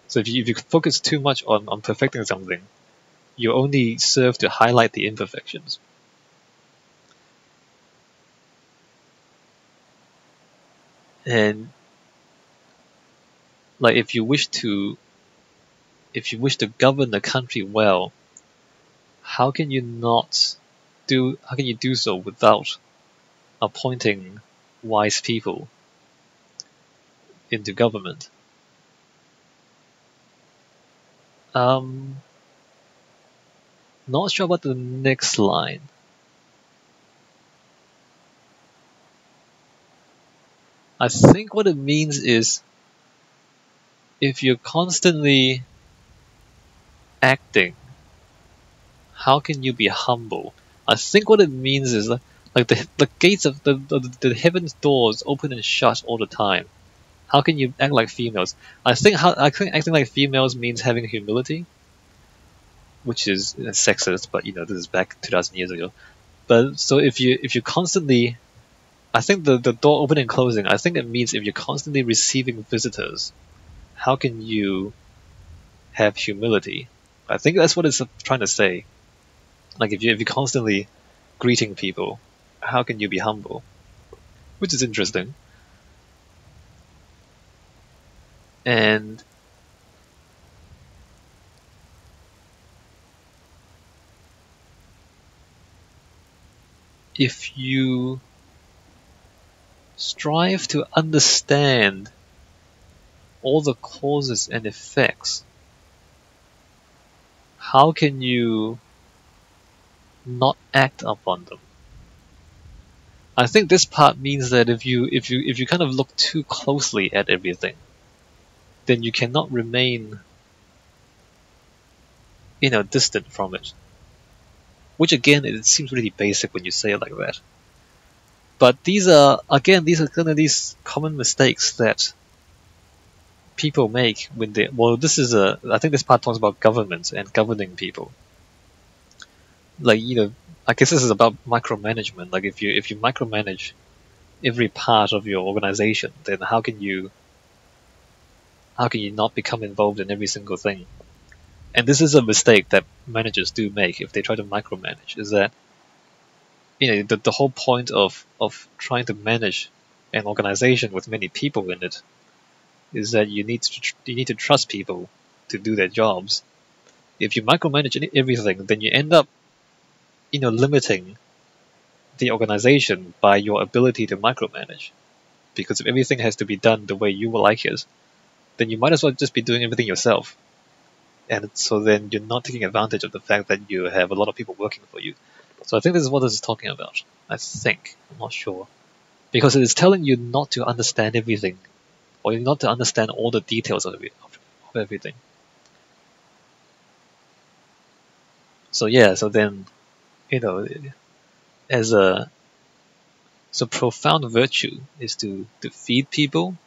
So if you focus too much on perfecting something, you only serve to highlight the imperfections. And like if you wish to govern the country well, how can you do so without appointing wise people into government? Not sure about the next line. I think what it means is if you're constantly acting, how can you be humble? I think what it means is like the gates of the heaven's doors open and shut all the time. How can you act like females? I think acting like females means having humility, which is sexist, but this is back 2,000 years ago. But so if you constantly, I think the door opening and closing, I think it means if you're constantly receiving visitors, how can you have humility? I think that's what it's trying to say. Like if you're constantly greeting people, how can you be humble? Which is interesting. And if you strive to understand all the causes and effects, how can you not act upon them? I think this part means that if you kind of look too closely at everything, then you cannot remain distant from it. Which again, it seems really basic when you say it like that. But these are kind of these common mistakes that people make when they, I think this part talks about governments and governing people. Like, I guess this is about micromanagement. Like if you micromanage every part of your organization, then how can you not become involved in every single thing? And this is a mistake that managers do make if they try to micromanage, is that the whole point of trying to manage an organization with many people in it is that you need to trust people to do their jobs. If you micromanage everything, then you end up limiting the organization by your ability to micromanage. Because if everything has to be done the way you will like it, then you might as well just be doing everything yourself. And so then you're not taking advantage of the fact that you have a lot of people working for you. So I think this is what this is talking about. I think. I'm not sure. Because it is telling you not to understand everything, or not to understand all the details of everything. So yeah, so then, as a so profound virtue is to feed people,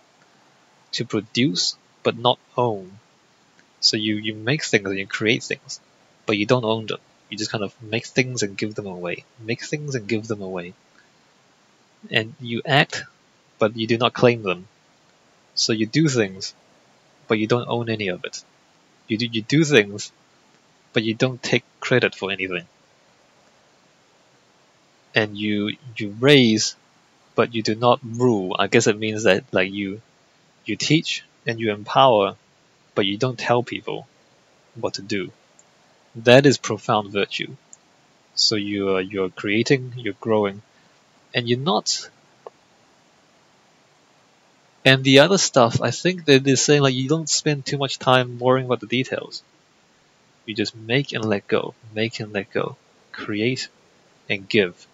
to produce but not own. So you make things and you create things, but you don't own them. You just kind of make things and give them away. Make things and give them away. And you act, but you do not claim them. So you do things, but you don't own any of it. You do things, but you don't take credit for anything. And you raise, but you do not rule. I guess it means that like you teach and you empower, but you don't tell people what to do. That is profound virtue. So you're creating, you're growing, and you're not. And the other stuff, I think that they're saying like you don't spend too much time worrying about the details. You just make and let go, create and give.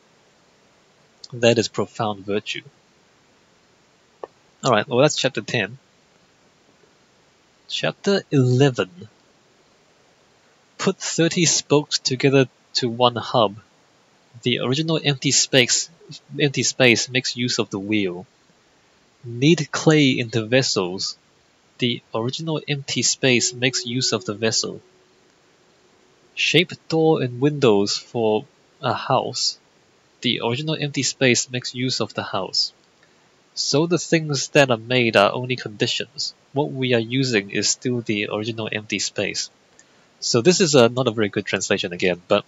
That is profound virtue. Alright, well that's chapter 10. Chapter 11. Put 30 spokes together to one hub. The original empty space makes use of the wheel. Knead clay into vessels. The original empty space makes use of the vessel. Shape door and windows for a house. The original empty space makes use of the house. So the things that are made are only conditions. What we are using is still the original empty space. So this is not a very good translation again, but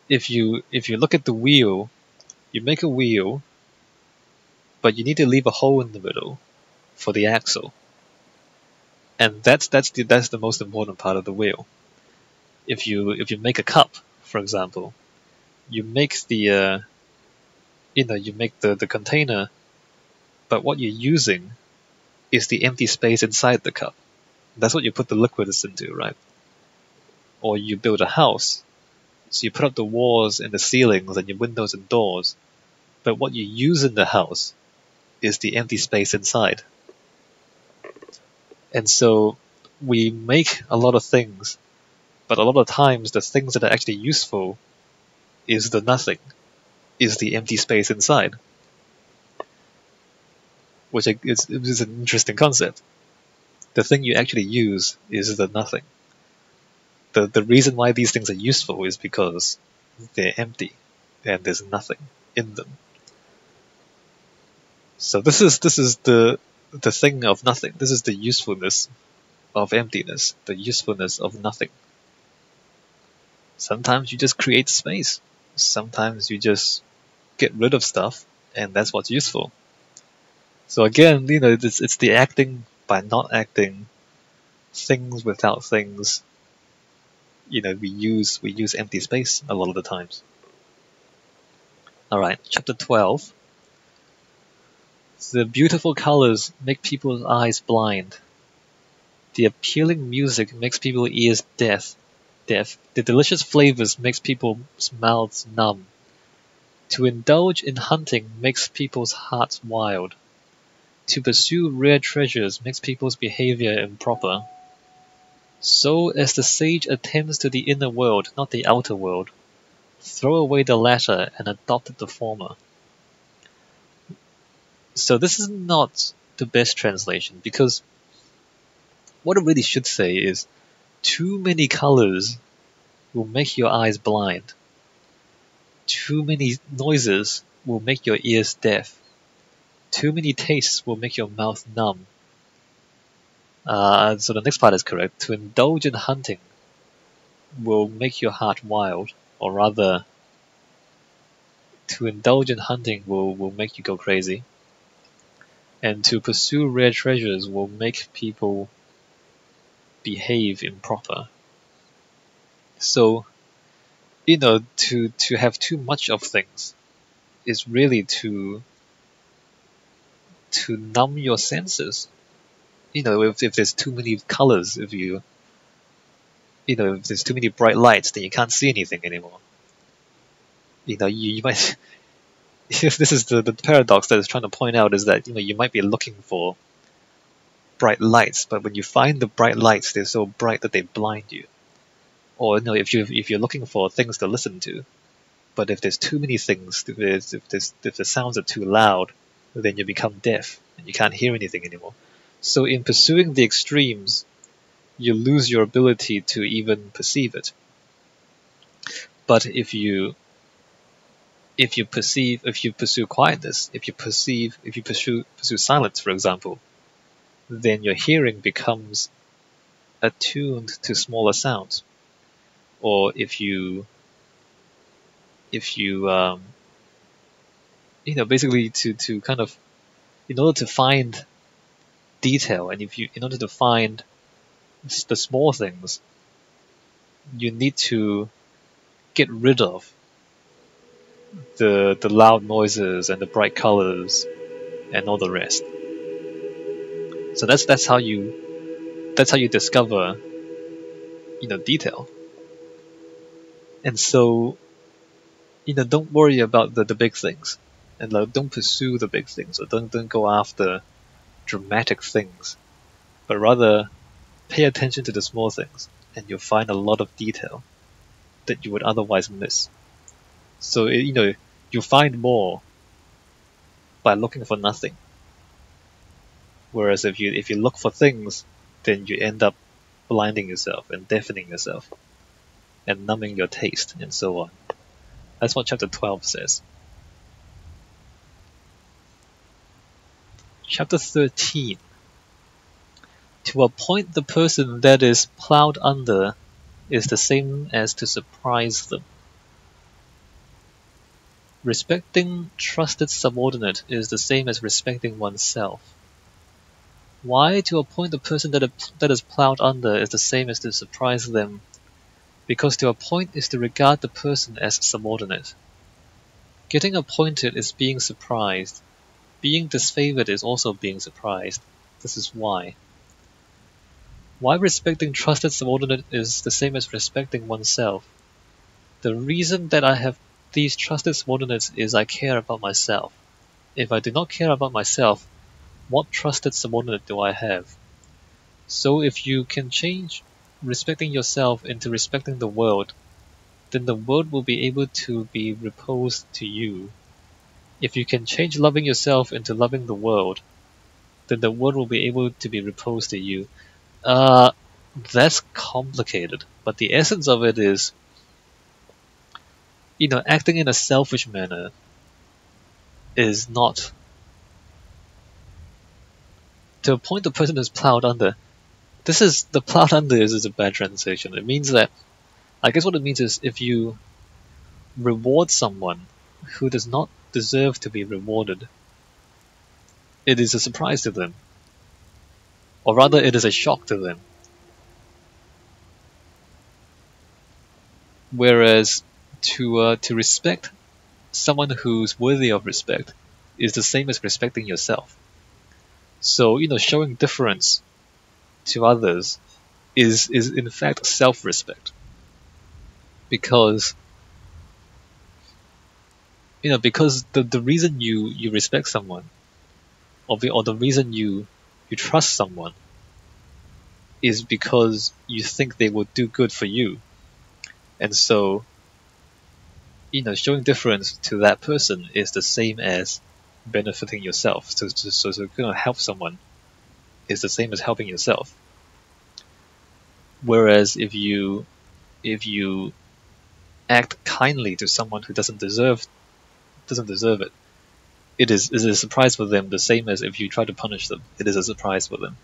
if you look at the wheel, you make a wheel, but you need to leave a hole in the middle for the axle. And that's the most important part of the wheel. If you make a cup, for example, you make the container, but what you're using is the empty space inside the cup. That's what you put the liquids into, right? Or you build a house, so you put up the walls and the ceilings and your windows and doors, but what you use in the house is the empty space inside. And so we make a lot of things, but a lot of times the things that are actually useful is the nothing, is the empty space inside. Which is an interesting concept. The thing you actually use is the nothing. The reason why these things are useful is because they're empty and there's nothing in them. So this is the thing of nothing. This is the usefulness of emptiness, the usefulness of nothing. Sometimes you just create space. Sometimes you just get rid of stuff, and that's what's useful. So again, it's the acting by not acting, things without things. We use empty space a lot of the times. Alright, chapter 12. The beautiful colors make people's eyes blind. The appealing music makes people's ears deaf. The delicious flavors makes people's mouths numb. To indulge in hunting makes people's hearts wild. To pursue rare treasures makes people's behavior improper. So as the sage attends to the inner world, not the outer world, throw away the latter and adopt the former. So this is not the best translation, because what it really should say is too many colors will make your eyes blind. Too many noises will make your ears deaf. Too many tastes will make your mouth numb. So the next part is correct. To indulge in hunting will make your heart wild, or rather, to indulge in hunting will make you go crazy. And to pursue rare treasures will make people behave improper. So, to have too much of things is really to numb your senses. If there's too many colors, if there's too many bright lights, then you can't see anything anymore. You might. This is the paradox that it's trying to point out, is that you might be looking for bright lights, but when you find the bright lights, they're so bright that they blind you. Or if you're looking for things to listen to, but if there's too many things, if the sounds are too loud, then you become deaf and you can't hear anything anymore. So in pursuing the extremes, you lose your ability to even perceive it. But if you pursue quietness, if you pursue silence, for example, then your hearing becomes attuned to smaller sounds. Or if you basically to kind of, in order to find detail, and in order to find the small things, you need to get rid of the loud noises and the bright colors and all the rest. So that's how you discover detail. And so don't worry about the big things, and don't pursue the big things, or don't go after dramatic things, but rather pay attention to the small things, and you'll find a lot of detail that you would otherwise miss. So you find more by looking for nothing. Whereas if you look for things, then you end up blinding yourself and deafening yourself and numbing your taste and so on. That's what chapter 12 says. Chapter 13. To appoint the person that is plowed under is the same as to surprise them. Respecting trusted subordinate is the same as respecting oneself. Why to appoint the person that is plowed under is the same as to surprise them? Because to appoint is to regard the person as subordinate. Getting appointed is being surprised. Being disfavored is also being surprised. This is why. Why respecting trusted subordinate is the same as respecting oneself. The reason that I have these trusted subordinates is I care about myself. If I do not care about myself, what trusted subordinate do I have? So if you can change respecting yourself into respecting the world, then the world will be able to be reposed to you. If you can change loving yourself into loving the world, then the world will be able to be reposed to you. That's complicated, but the essence of it is, acting in a selfish manner is not. To appoint the person who's plowed under, the plowed under is a bad translation. It means that, I guess what it means is, if you reward someone who does not deserve to be rewarded, it is a surprise to them. Or rather, it is a shock to them. Whereas to respect someone who's worthy of respect is the same as respecting yourself. So, showing difference to others is in fact self-respect. Because the reason you respect someone, or the reason you trust someone, is because you think they will do good for you. And so, showing difference to that person is the same as benefiting yourself. So help someone is the same as helping yourself. Whereas if you act kindly to someone who doesn't deserve doesn't deserve it. It is a surprise for them, the same as if you try to punish them. It is a surprise for them.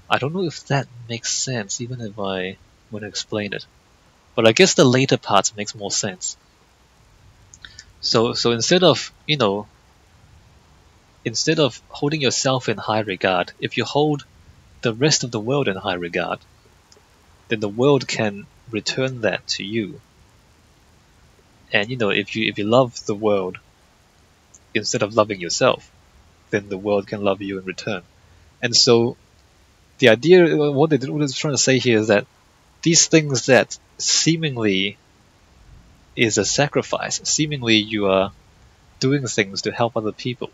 I don't know if that makes sense, even if I want to explain it. But I guess the later part makes more sense. So instead of, instead of holding yourself in high regard, if you hold the rest of the world in high regard, then the world can return that to you. And if you love the world instead of loving yourself, then the world can love you in return. And so the idea, what they're trying to say here is that these things that seemingly is a sacrifice, seemingly you are doing things to help other people,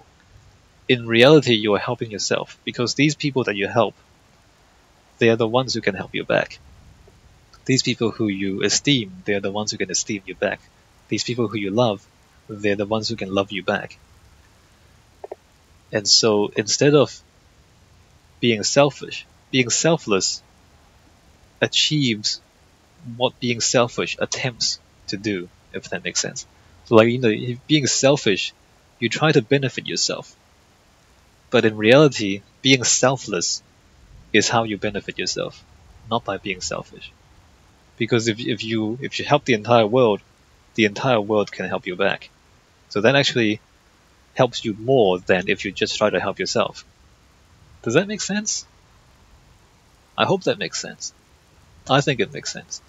in reality you are helping yourself, because these people that you help, they are the ones who can help you back. These people who you esteem, they are the ones who can esteem you back. These people who you love, they're the ones who can love you back. And so instead of being selfish, being selfless achieves what being selfish attempts to do, if that makes sense. So like, if being selfish, you try to benefit yourself. But in reality, being selfless is how you benefit yourself, not by being selfish. Because if you help the entire world can help you back. So that actually helps you more than if you just try to help yourself. Does that make sense? I hope that makes sense. I think it makes sense.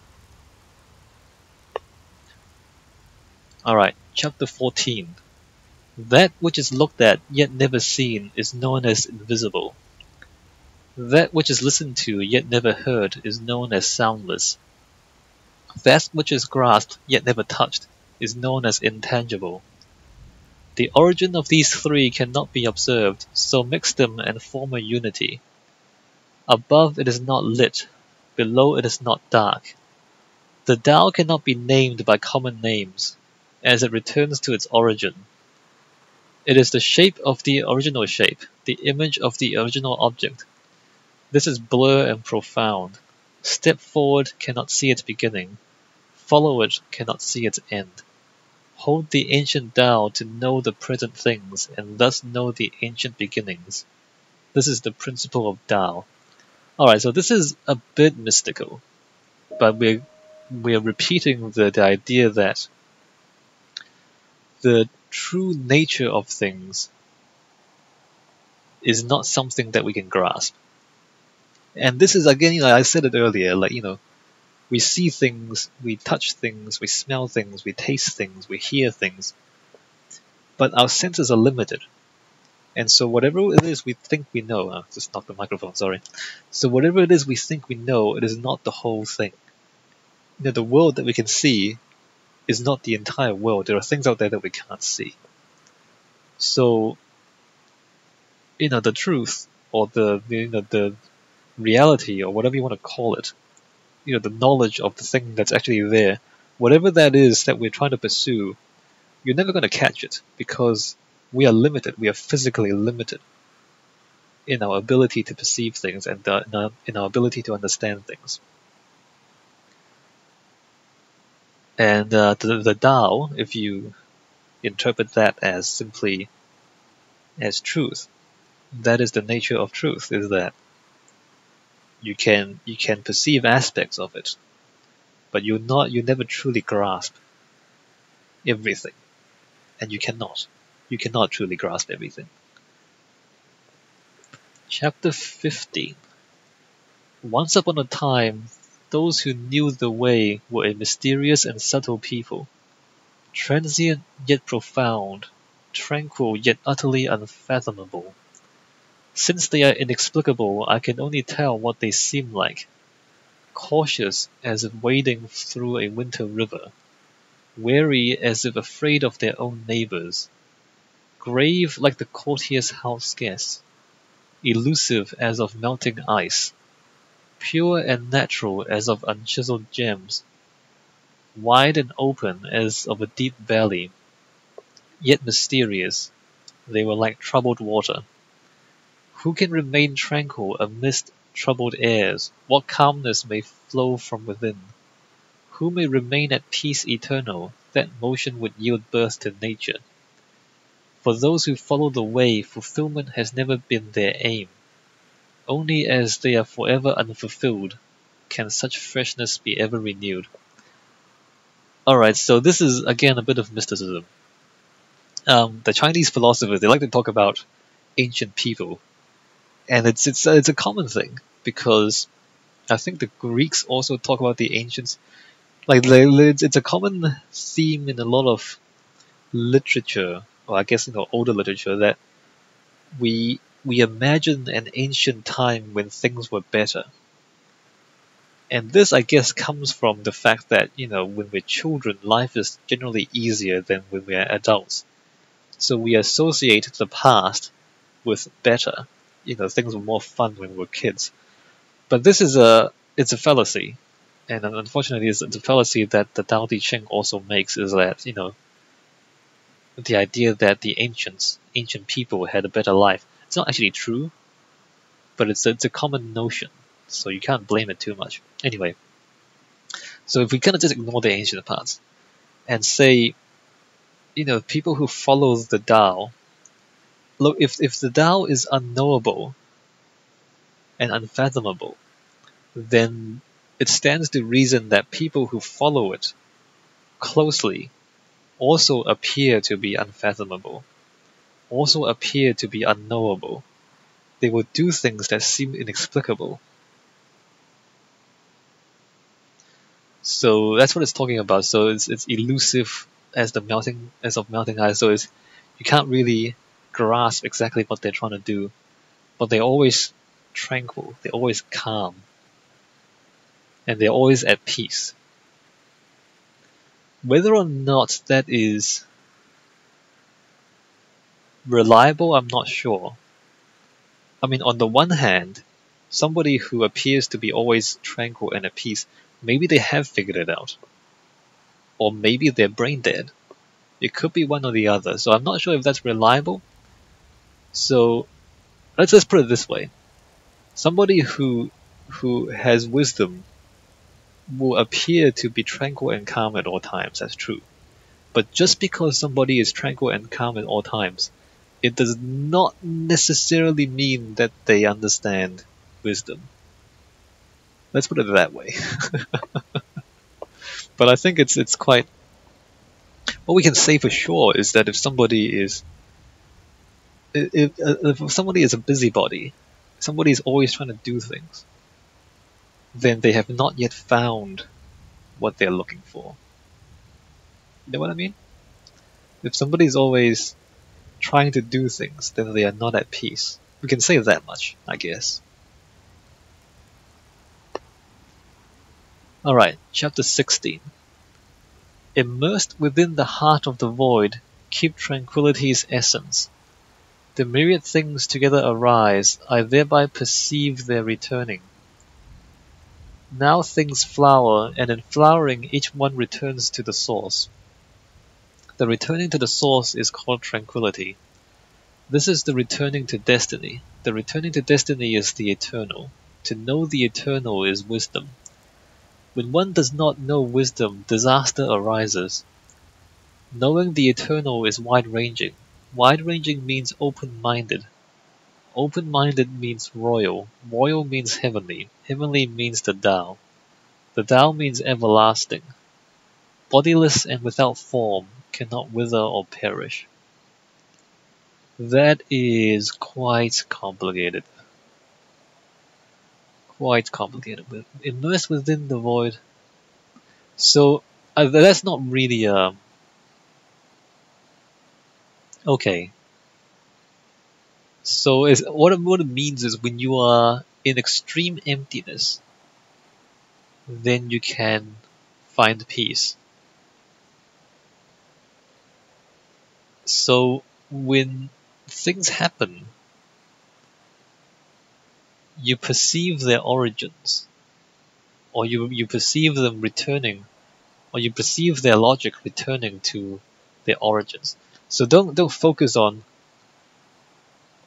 Alright, chapter 14. That which is looked at yet never seen is known as invisible. That which is listened to yet never heard is known as soundless. That which is grasped yet never touched is known as intangible. The origin of these three cannot be observed, so mix them and form a unity. Above it is not lit, below it is not dark. The Tao cannot be named by common names, as it returns to its origin. It is the shape of the original shape, the image of the original object. This is blur and profound. Step forward, cannot see its beginning. Follow it, cannot see its end. Hold the ancient Tao to know the present things, and thus know the ancient beginnings. This is the principle of Tao. Alright, so this is a bit mystical, but we're repeating the idea that the true nature of things is not something that we can grasp. And this is, again, I said it earlier, we see things, we touch things, we smell things, we taste things, we hear things, but our senses are limited. And so whatever it is we think we know, just knocked the microphone, sorry. So whatever it is we think we know, it is not the whole thing. The world that we can see is not the entire world. There are things out there that we can't see. So, the truth, or the reality, or whatever you want to call it, the knowledge of the thing that's actually there, whatever that is that we're trying to pursue, you're never going to catch it, because we are limited, we are physically limited in our ability to perceive things and in our ability to understand things. And the Tao, if you interpret that as simply as truth, that is the nature of truth, is that you can perceive aspects of it, but you never truly grasp everything. And you cannot truly grasp everything. Chapter 15. Once upon a time, those who knew the way were a mysterious and subtle people, transient yet profound, tranquil yet utterly unfathomable. Since they are inexplicable, I can only tell what they seem like. Cautious as if wading through a winter river, wary as if afraid of their own neighbors, grave like the courtier's house guest, elusive as of melting ice, pure and natural as of unchiseled gems, wide and open as of a deep valley, yet mysterious, they were like troubled water. Who can remain tranquil amidst troubled airs? What calmness may flow from within? Who may remain at peace eternal, that motion would yield birth to nature. For those who follow the way, fulfillment has never been their aim. Only as they are forever unfulfilled can such freshness be ever renewed. Alright, so this is again a bit of mysticism. The Chinese philosophers, they like to talk about ancient people, and it's a common thing because I think the Greeks also talk about the ancients. Like it's a common theme in a lot of literature, or I guess older literature, that we imagine an ancient time when things were better. And this, I guess, comes from the fact that, when we're children, life is generally easier than when we're adults. So we associate the past with better. Things were more fun when we were kids. But this is it's a fallacy. And unfortunately, it's a fallacy that the Tao Te Ching also makes, is that, the idea that the ancient people had a better life. It's not actually true, but it's a common notion. So you can't blame it too much. Anyway, so if we kind of just ignore the ancient parts and say, people who follow the Tao, look, if the Tao is unknowable and unfathomable, then it stands to reason that people who follow it closely also appear to be unfathomable, also appear to be unknowable. They will do things that seem inexplicable. So that's what it's talking about. So it's elusive as of melting ice. So you can't really grasp exactly what they're trying to do, but they're always tranquil, they're always calm, and they're always at peace. Whether or not that is reliable, I'm not sure. I mean, on the one hand, somebody who appears to be always tranquil and at peace, maybe they have figured it out. Or maybe they're brain dead. It could be one or the other, so I'm not sure if that's reliable. So let's just put it this way. Somebody who has wisdom will appear to be tranquil and calm at all times, that's true. But just because somebody is tranquil and calm at all times, it does not necessarily mean that they understand wisdom. Let's put it that way. But I think it's quite... What we can say for sure is that if somebody is a busybody, somebody is always trying to do things, then they have not yet found what they're looking for. You know what I mean? If somebody is always trying to do things, then they are not at peace. We can say that much, I guess. Alright, chapter 16. Immersed within the heart of the void, keep tranquillity's essence. The myriad things together arise, I thereby perceive their returning. Now things flower, and in flowering each one returns to the source. The returning to the source is called tranquility. This is the returning to destiny. The returning to destiny is the eternal. To know the eternal is wisdom. When one does not know wisdom, disaster arises. Knowing the eternal is wide-ranging. Wide-ranging means open-minded. Open-minded means royal. Royal means heavenly. Heavenly means the Tao. The Tao means everlasting. Bodiless and without form, cannot wither or perish. That is quite complicated. Quite complicated. Immersed within the void. So that's not really okay. So what it means is when you are in extreme emptiness, then you can find peace. So when things happen, you perceive their origins, or you perceive them returning, or you perceive their logic returning to their origins. So don't focus on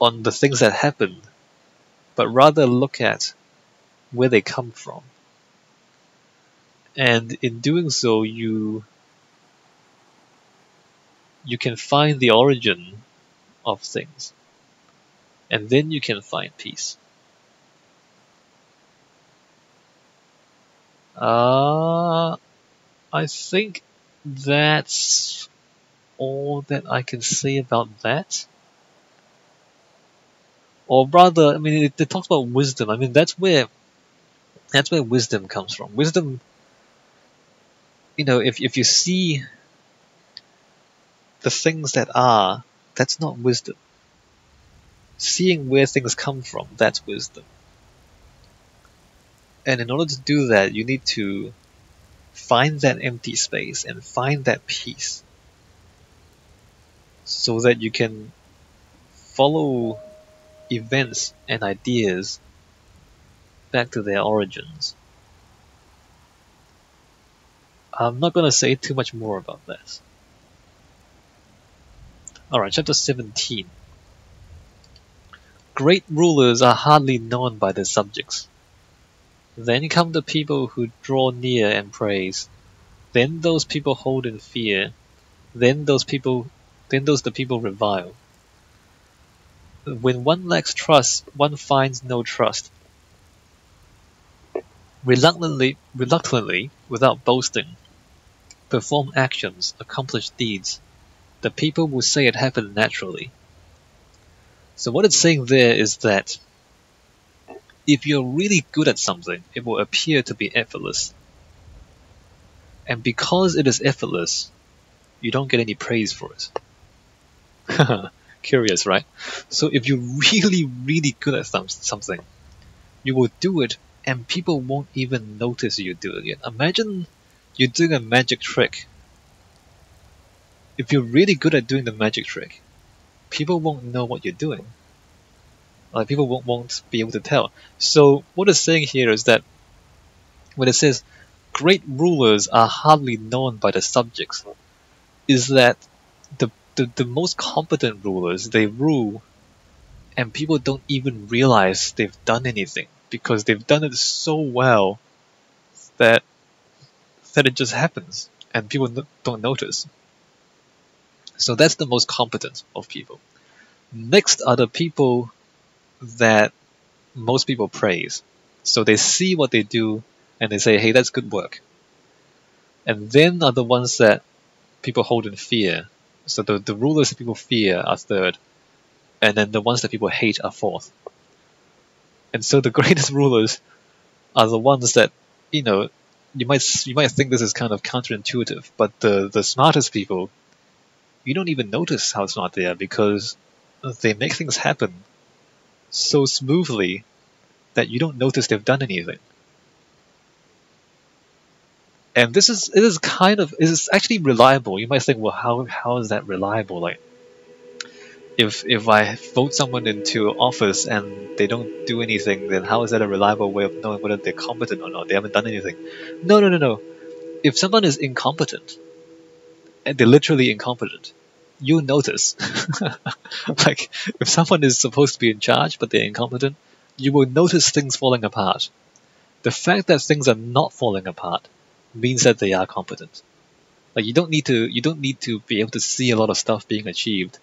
the things that happen, but rather look at where they come from. And in doing so, you you can find the origin of things, and then you can find peace. I think that's all that I can say about that. Or rather, I mean, it talks about wisdom. I mean, that's where wisdom comes from. Wisdom, if you see the things that are, that's not wisdom. Seeing where things come from, that's wisdom. And in order to do that, you need to find that empty space and find that peace so that you can follow events and ideas back to their origins. I'm not going to say too much more about that. Alright, chapter 17. Great rulers are hardly known by their subjects. Then come the people who draw near and praise. Then those people hold in fear. Then those the people revile. When one lacks trust, one finds no trust. Reluctantly, without boasting, perform actions, accomplish deeds. The people will say it happened naturally. So what it's saying there is that if you're really good at something, it will appear to be effortless. And because it is effortless, you don't get any praise for it. Curious, right? So if you're really, really good at something, you will do it and people won't even notice you doing it. Imagine you're doing a magic trick. If you're really good at doing the magic trick, people won't know what you're doing. Like people won't be able to tell. So what it's saying here is that when it says great rulers are hardly known by the subjects, is that the most competent rulers, they rule and people don't even realize they've done anything because they've done it so well that it just happens and people don't notice. So that's the most competent of people. Next are the people that most people praise. So they see what they do and they say, hey, that's good work. And then are the ones that people hold in fear. So the rulers that people fear are third. And then the ones that people hate are fourth. And so the greatest rulers are the ones that, you might think this is kind of counterintuitive, but the smartest people, you don't even notice how smart they are because they make things happen so smoothly that you don't notice they've done anything. And it is actually reliable. You might think, well, how is that reliable? Like, if I vote someone into office and they don't do anything, then how is that a reliable way of knowing whether they're competent or not? They haven't done anything. No. If someone is incompetent, and they're literally incompetent, you notice. Like, if someone is supposed to be in charge but they're incompetent, you will notice things falling apart. The fact that things are not falling apart means that they are competent. Like, you don't need to be able to see a lot of stuff being achieved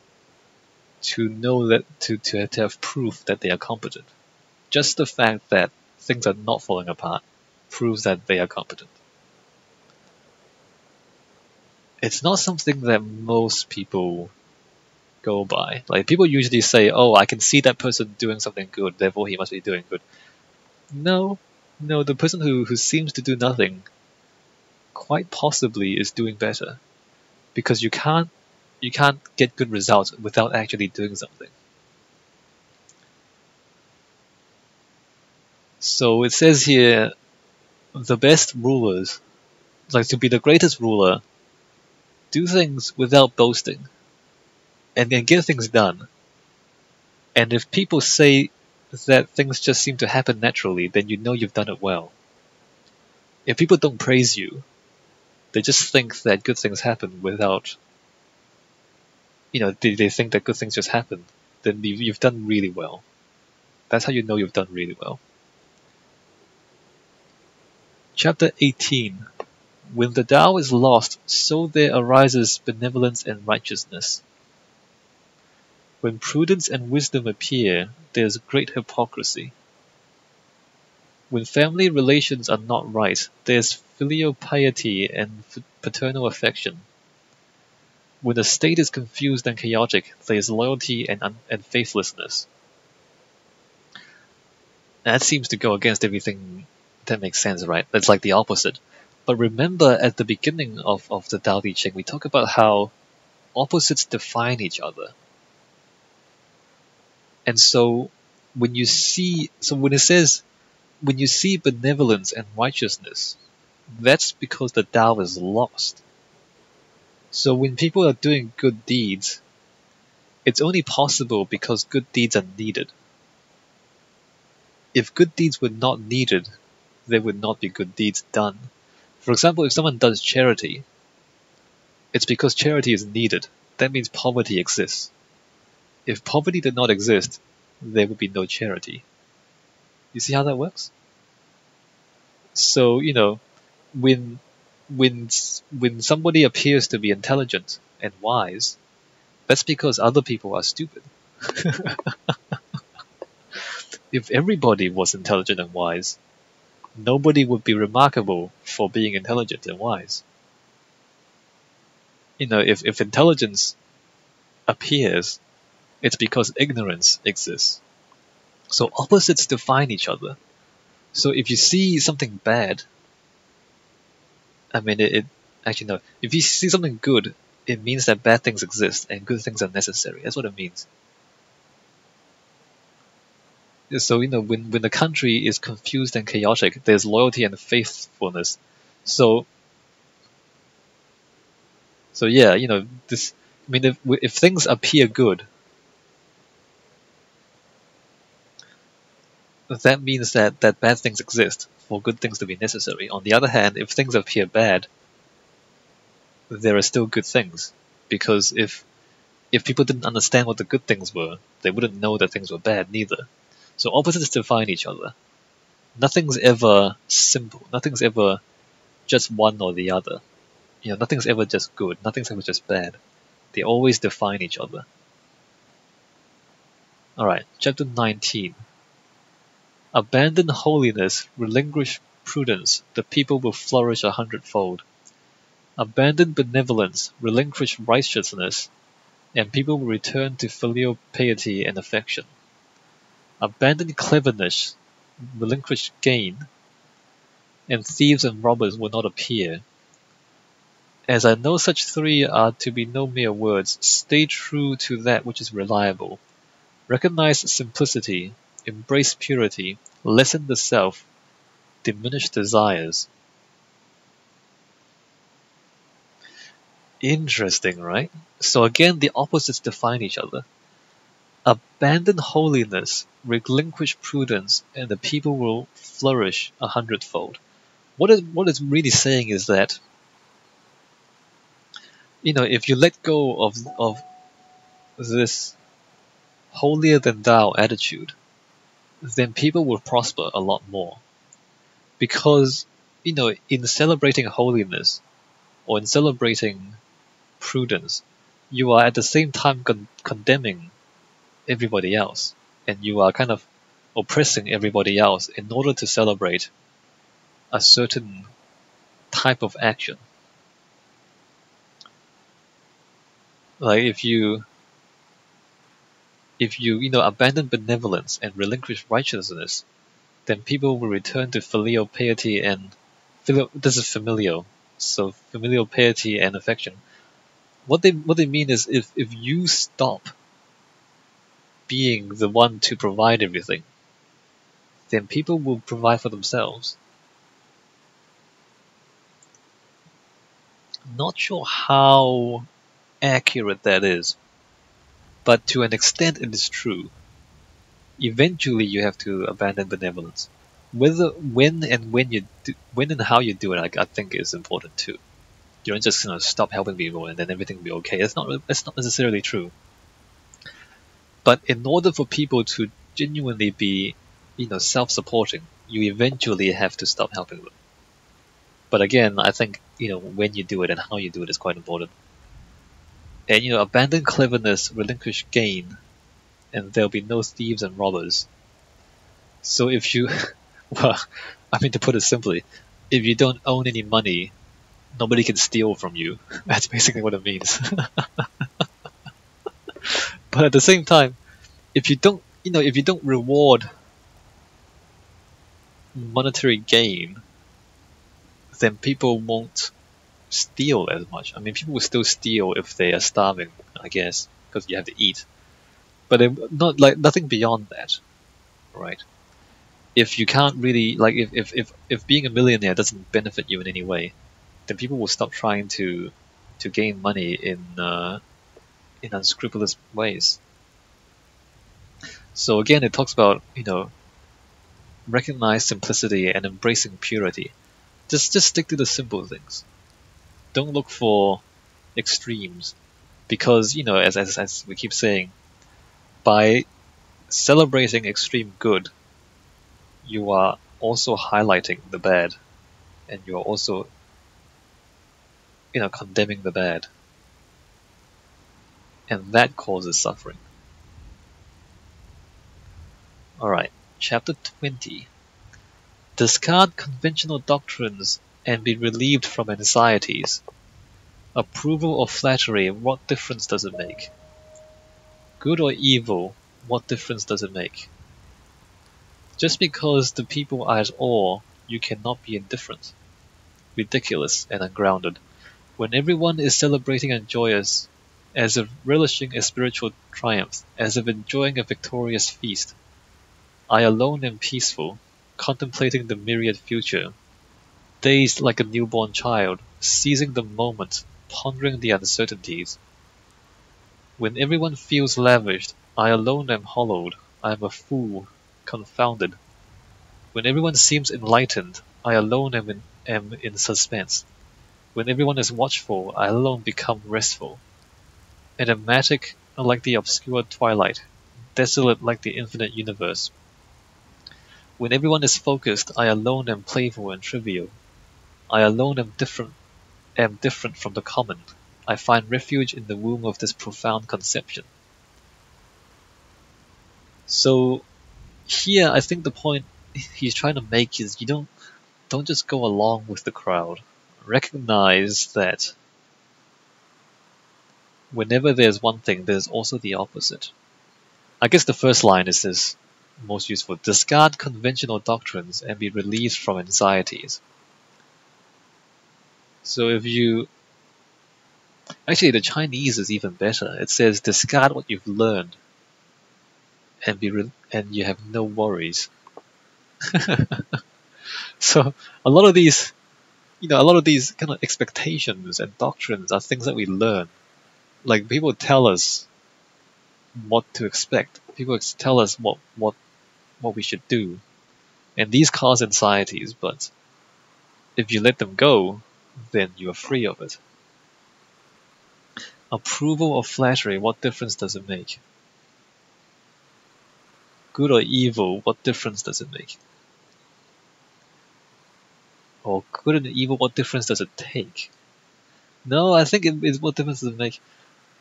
to know that to have proof that they are competent. Just the fact that things are not falling apart proves that they are competent. It's not something that most people go by. Like, people usually say, oh, I can see that person doing something good, therefore he must be doing good. No, the person who seems to do nothing quite possibly is doing better. Because you can't get good results without actually doing something. So it says here, the best rulers, like to be the greatest ruler, do things without boasting, and then get things done. And if people say that things just seem to happen naturally, then you know you've done it well. If people don't praise you, they just think that good things happen without, they think that good things just happen, then you've done really well. That's how you know you've done really well. Chapter 18. When the Tao is lost, so there arises benevolence and righteousness. When prudence and wisdom appear, there is great hypocrisy. When family relations are not right, there is filial piety and paternal affection. When the state is confused and chaotic, there is loyalty and faithlessness. That seems to go against everything that makes sense, right? That's like the opposite. But remember, at the beginning of the Tao Te Ching, we talk about how opposites define each other. And so when you see, so when it says, when you see benevolence and righteousness, that's because the Tao is lost. So when people are doing good deeds, it's only possible because good deeds are needed. If good deeds were not needed, there would not be good deeds done. For example, if someone does charity, it's because charity is needed. That means poverty exists. If poverty did not exist, there would be no charity. You see how that works? So, when when somebody appears to be intelligent and wise, that's because other people are stupid. If everybody was intelligent and wise, nobody would be remarkable for being intelligent and wise. If intelligence appears, it's because ignorance exists. So opposites define each other. So if you see something bad, I mean, actually no. If you see something good, it means that bad things exist and good things are necessary. That's what it means. So when the country is confused and chaotic, there's loyalty and faithfulness. So yeah, this. I mean, if things appear good, that means that bad things exist for good things to be necessary. On the other hand, if things appear bad, there are still good things, because if people didn't understand what the good things were, they wouldn't know that things were bad neither. So opposites define each other. Nothing's ever simple. Nothing's ever just one or the other. Nothing's ever just good. Nothing's ever just bad. They always define each other. Alright, chapter 19. Abandon holiness, relinquish prudence, the people will flourish 100-fold. Abandon benevolence, relinquish righteousness, and people will return to filial piety and affection. Abandon cleverness, relinquish gain, and thieves and robbers will not appear. As I know such three are to be no mere words, stay true to that which is reliable. Recognize simplicity, embrace purity, lessen the self, diminish desires. Interesting, right? So again, the opposites define each other. Abandon holiness, relinquish prudence, and the people will flourish 100-fold. What it's really saying is that, if you let go of this holier than thou attitude, then people will prosper a lot more. Because, in celebrating holiness or in celebrating prudence, you are at the same time condemning everybody else, and you are kind of oppressing everybody else in order to celebrate a certain type of action. Like if you abandon benevolence and relinquish righteousness, then people will return to filial piety and this is familial, so filial piety and affection. What they mean is if you stop being the one to provide everything, then people will provide for themselves. Not sure how accurate that is, but to an extent it is true. Eventually you have to abandon benevolence. When and how you do it, I think is important too. You don't just stop helping people and then everything will be okay. That's not necessarily true. But in order for people to genuinely be, self-supporting, you eventually have to stop helping them. But again, I think, when you do it and how you do it is quite important. And, abandon cleverness, relinquish gain, and there'll be no thieves and robbers. So if you, well, I mean, to put it simply, if you don't own any money, nobody can steal from you. That's basically what it means. But at the same time, if you don't reward monetary gain, then people won't steal as much. I mean, people will still steal if they are starving, I guess, because you have to eat. But not like nothing beyond that, right? If you can't really like, if being a millionaire doesn't benefit you in any way, then people will stop trying to gain money in unscrupulous ways. So again, it talks about recognize simplicity and embracing purity. Just stick to the simple things. Don't look for extremes, because as we keep saying, by celebrating extreme good, you are also highlighting the bad, and you are also condemning the bad, and that causes suffering. All right, chapter 20. Discard conventional doctrines and be relieved from anxieties. Approval or flattery, what difference does it make? Good or evil, what difference does it make? Just because the people are at awe, you cannot be indifferent. Ridiculous and ungrounded. When everyone is celebrating and joyous, as if relishing a spiritual triumph, as if enjoying a victorious feast, I alone am peaceful, contemplating the myriad future, dazed like a newborn child, seizing the moment, pondering the uncertainties. When everyone feels lavished, I alone am hollowed, I am a fool, confounded. When everyone seems enlightened, I alone am in suspense. When everyone is watchful, I alone become restful. Enigmatic like the obscure twilight, desolate like the infinite universe. When everyone is focused, I alone am playful and trivial. I alone am different from the common. I find refuge in the womb of this profound conception. So here, I think the point he's trying to make is you don't just go along with the crowd. Recognize that whenever there's one thing, there's also the opposite. I guess the first line is this most useful. Discard conventional doctrines and be relieved from anxieties. So if you... Actually, the Chinese is even better. It says discard what you've learned and and you have no worries. So a lot of these kind of expectations and doctrines are things that we learn. Like people tell us what to expect. People tell us what we should do, and these cause anxieties. But if you let them go, then you are free of it. Approval or flattery, what difference does it make? Good or evil, what difference does it make? Or good and evil, what difference does it take? No, I think it is what difference does it make.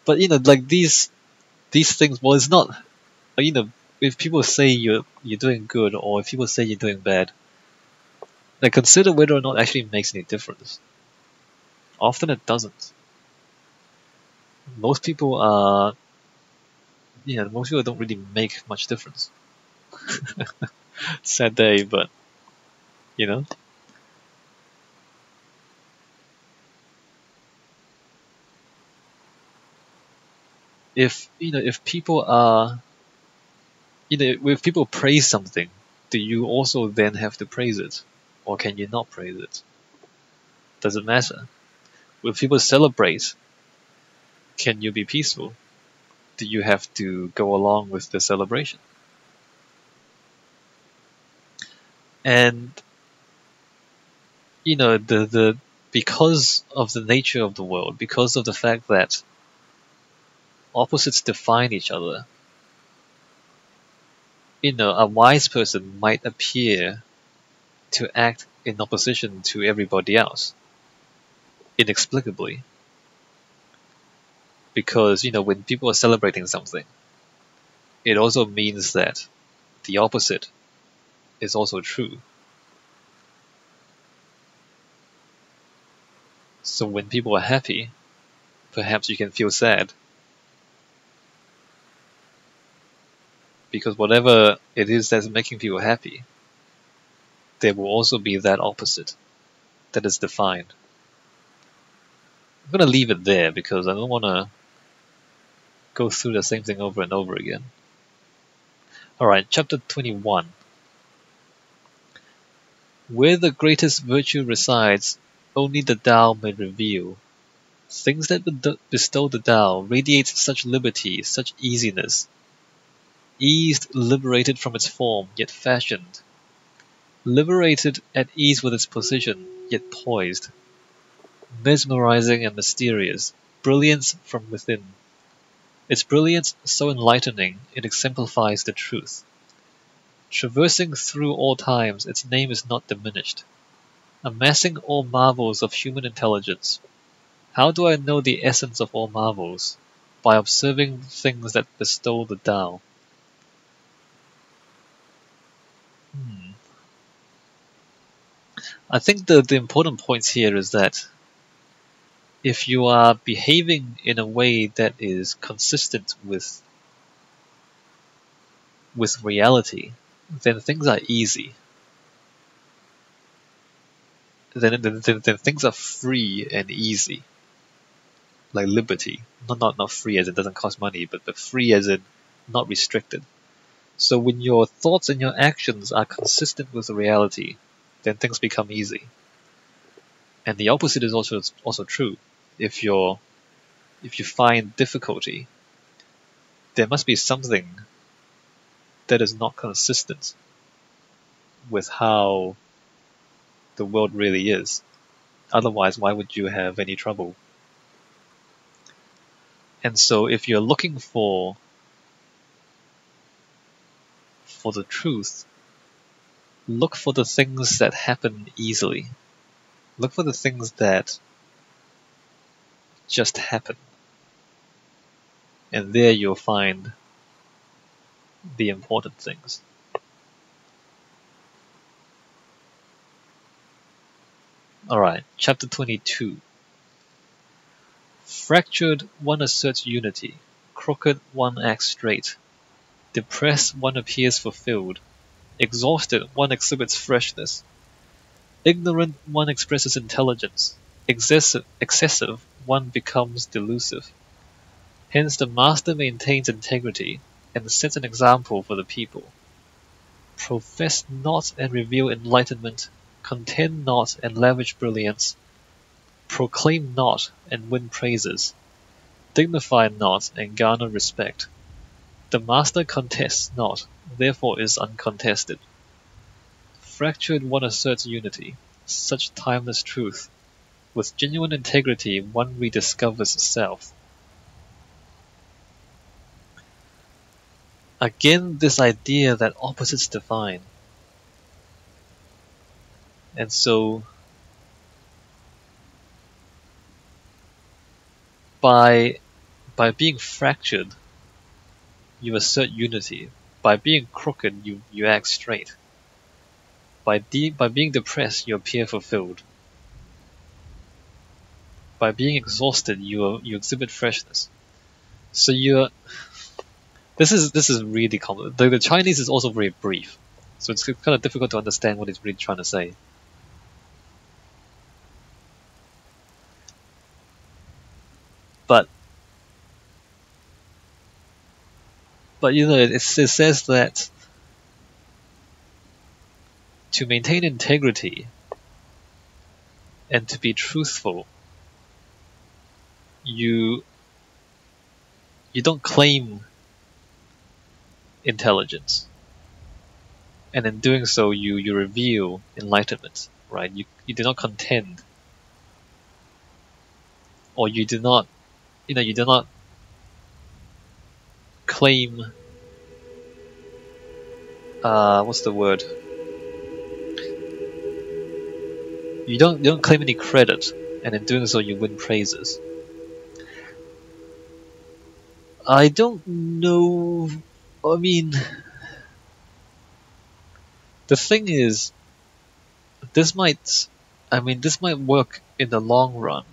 But like these things, well, it's not. If people say you're doing good, or if people say you're doing bad, then consider whether or not it actually makes any difference. Often it doesn't. Most people don't really make much difference. Sad day, but you know. If people are, if people praise something, do you also then have to praise it, or can you not praise it? Does it matter? When people celebrate, can you be peaceful? Do you have to go along with the celebration? And the because of the nature of the world, because of the fact that opposites define each other, a wise person might appear to act in opposition to everybody else, inexplicably. Because, when people are celebrating something, it also means that the opposite is also true. So when people are happy, perhaps you can feel sad. Because whatever it is that's making people happy, there will also be that opposite that is defined. I'm going to leave it there because I don't want to go through the same thing over and over again. Alright, chapter 21. Where the greatest virtue resides, only the Tao may reveal. Things that bestow the Tao radiate such liberty, such easiness. Eased, liberated from its form, yet fashioned. Liberated, at ease with its position, yet poised. Mesmerizing and mysterious, brilliance from within. Its brilliance so enlightening, it exemplifies the truth. Traversing through all times, its name is not diminished. Amassing all marvels of human intelligence. How do I know the essence of all marvels? By observing things that bestow the Tao. I think the important point here is that if you are behaving in a way that is consistent with reality, then things are easy. Then things are free and easy. Like liberty. Not free as it doesn't cost money, but free as in not restricted. So when your thoughts and your actions are consistent with reality, then things become easy. And the opposite is also true. If you find difficulty, there must be something that is not consistent with how the world really is. Otherwise, why would you have any trouble? And so if you're looking for the truth, look for the things that happen easily. Look for the things that just happen. And there you'll find the important things. Alright, chapter 22. Fractured, one asserts unity. Crooked, one acts straight. Depressed, one appears fulfilled. Exhausted, one exhibits freshness. Ignorant, one expresses intelligence. Excessive, one becomes delusive. Hence the master maintains integrity and sets an example for the people. Profess not and reveal enlightenment. Contend not and lavish brilliance. Proclaim not and win praises. Dignify not and garner respect. The master contests not, therefore is uncontested. Fractured, one asserts unity, such timeless truth. With genuine integrity, one rediscovers self. Again, this idea that opposites define. And so, by being fractured, you assert unity. By being crooked, you act straight. By being depressed, you appear fulfilled. By being exhausted, you exhibit freshness. So this is really common. The Chinese is also very brief, so it's kind of difficult to understand what it's really trying to say. But it says that to maintain integrity and to be truthful, you don't claim intelligence, and in doing so you reveal enlightenment, right? You do not contend, or you do not claim what's the word? You don't claim any credit, and in doing so you win praises. I don't know. I mean, the thing is, this might. I mean, this might work in the long run,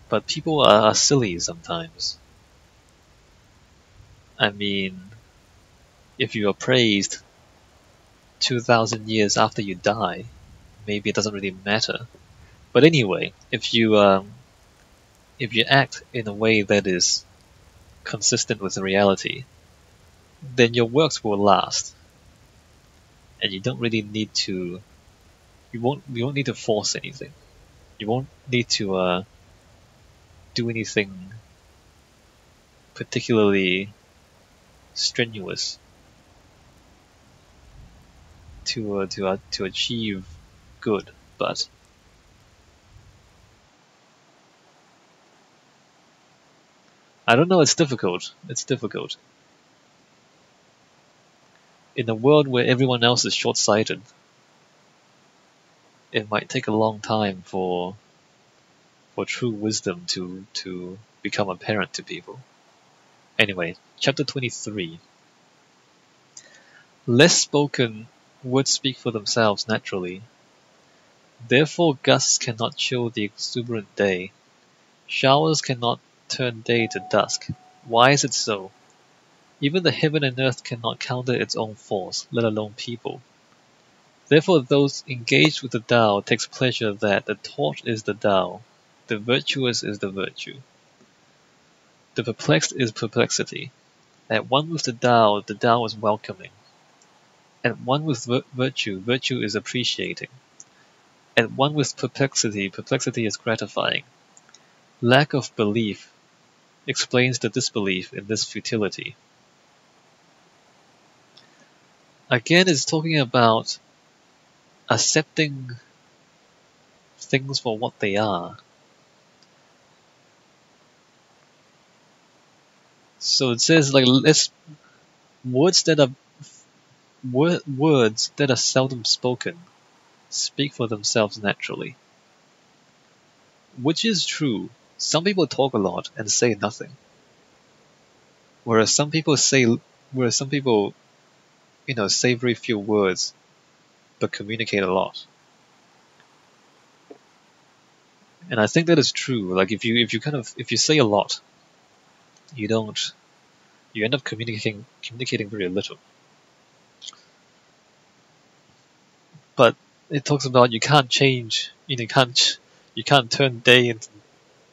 but people are silly sometimes. I mean, if you are praised 2,000 years after you die, maybe it doesn't really matter. But anyway, if you act in a way that is consistent with reality, then your works will last, and you don't really need to. You won't need to force anything. You won't need to do anything particularly strenuous to achieve good. But I don't know. It's difficult. It's difficult in a world where everyone else is short-sighted. It might take a long time for true wisdom to become apparent to people. Anyway, chapter 23. Less spoken words speak for themselves naturally. Therefore gusts cannot chill the exuberant day. Showers cannot turn day to dusk. Why is it so? Even the heaven and earth cannot counter its own force, let alone people. Therefore those engaged with the Tao takes pleasure that the taught is the Tao, the virtuous is the virtue. The perplexed is perplexity. At one with the Tao is welcoming. At one with virtue, virtue is appreciating. At one with perplexity, perplexity is gratifying. Lack of belief explains the disbelief in this futility. Again, it's talking about accepting things for what they are. So it says like let's words that are words that are seldom spoken speak for themselves naturally. Which is true. Some people talk a lot and say nothing. Whereas some people say very few words but communicate a lot. And I think that is true. Like if you say a lot, you end up communicating very little. But it talks about you can't change, you can't turn day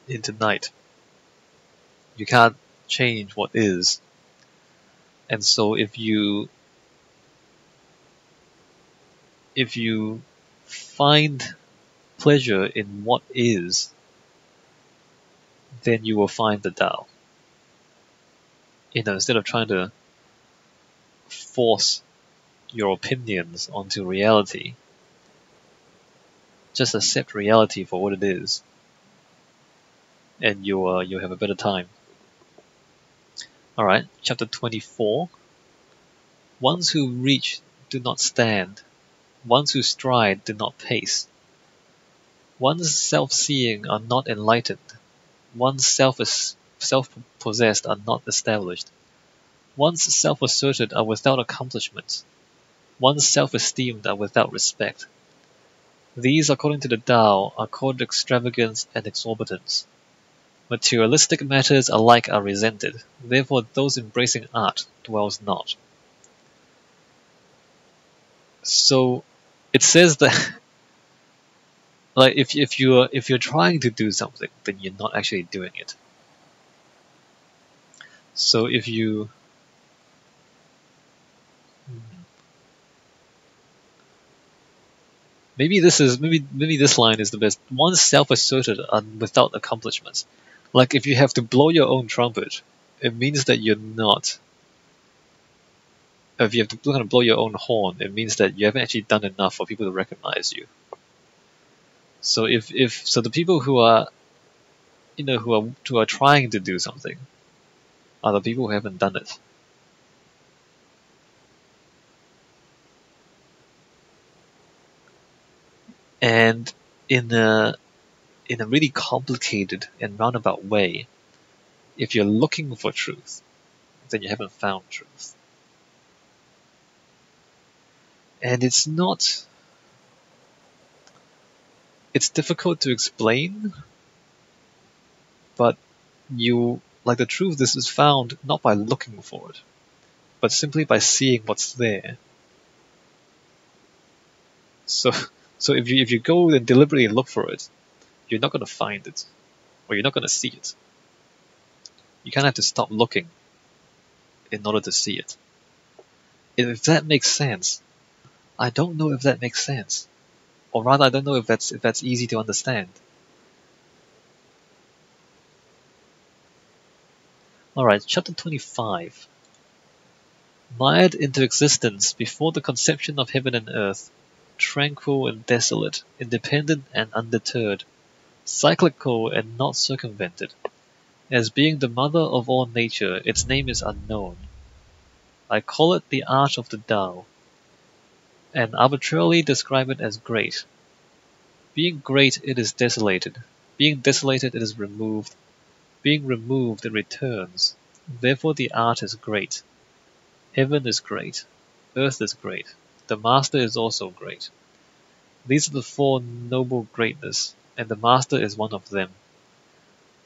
into night. You can't change what is. And so if you find pleasure in what is, then you will find the Tao. Instead of trying to force your opinions onto reality, just accept reality for what it is, and you'll have a better time. Alright, chapter 24. Ones who reach do not stand. Ones who stride do not pace. One's self-seeing are not enlightened. One's self-possessed are not established. One's self-asserted are without accomplishments. One's self-esteemed are without respect. These, according to the Tao, are called extravagance and exorbitance. Materialistic matters alike are resented. Therefore, those embracing art dwells not. So, it says that, like, if you're trying to do something, then you're not actually doing it. So if you maybe this line is the best. One's self-asserted and without accomplishments. Like if you have to blow your own trumpet, it means that you're not. If you have to kind of blow your own horn, it means that you haven't actually done enough for people to recognize you. So so the people who are who are trying to do something are the people who haven't done it. And in a really complicated and roundabout way, if you're looking for truth, then you haven't found truth. And it's difficult to explain, but the truth, this is found not by looking for it, but simply by seeing what's there. So if you go and deliberately look for it, you're not going to find it, or you're not going to see it. You kind of have to stop looking in order to see it. If that makes sense, I don't know if that makes sense, or rather, I don't know if that's easy to understand. All right, chapter 25. Mired into existence before the conception of heaven and earth, tranquil and desolate, independent and undeterred, cyclical and not circumvented. As being the mother of all nature, its name is unknown. I call it the art of the Tao, and arbitrarily describe it as great. Being great, it is desolated. Being desolated, it is removed. Being removed, it returns. Therefore the art is great. Heaven is great. Earth is great. The Master is also great. These are the four noble greatness, and the Master is one of them.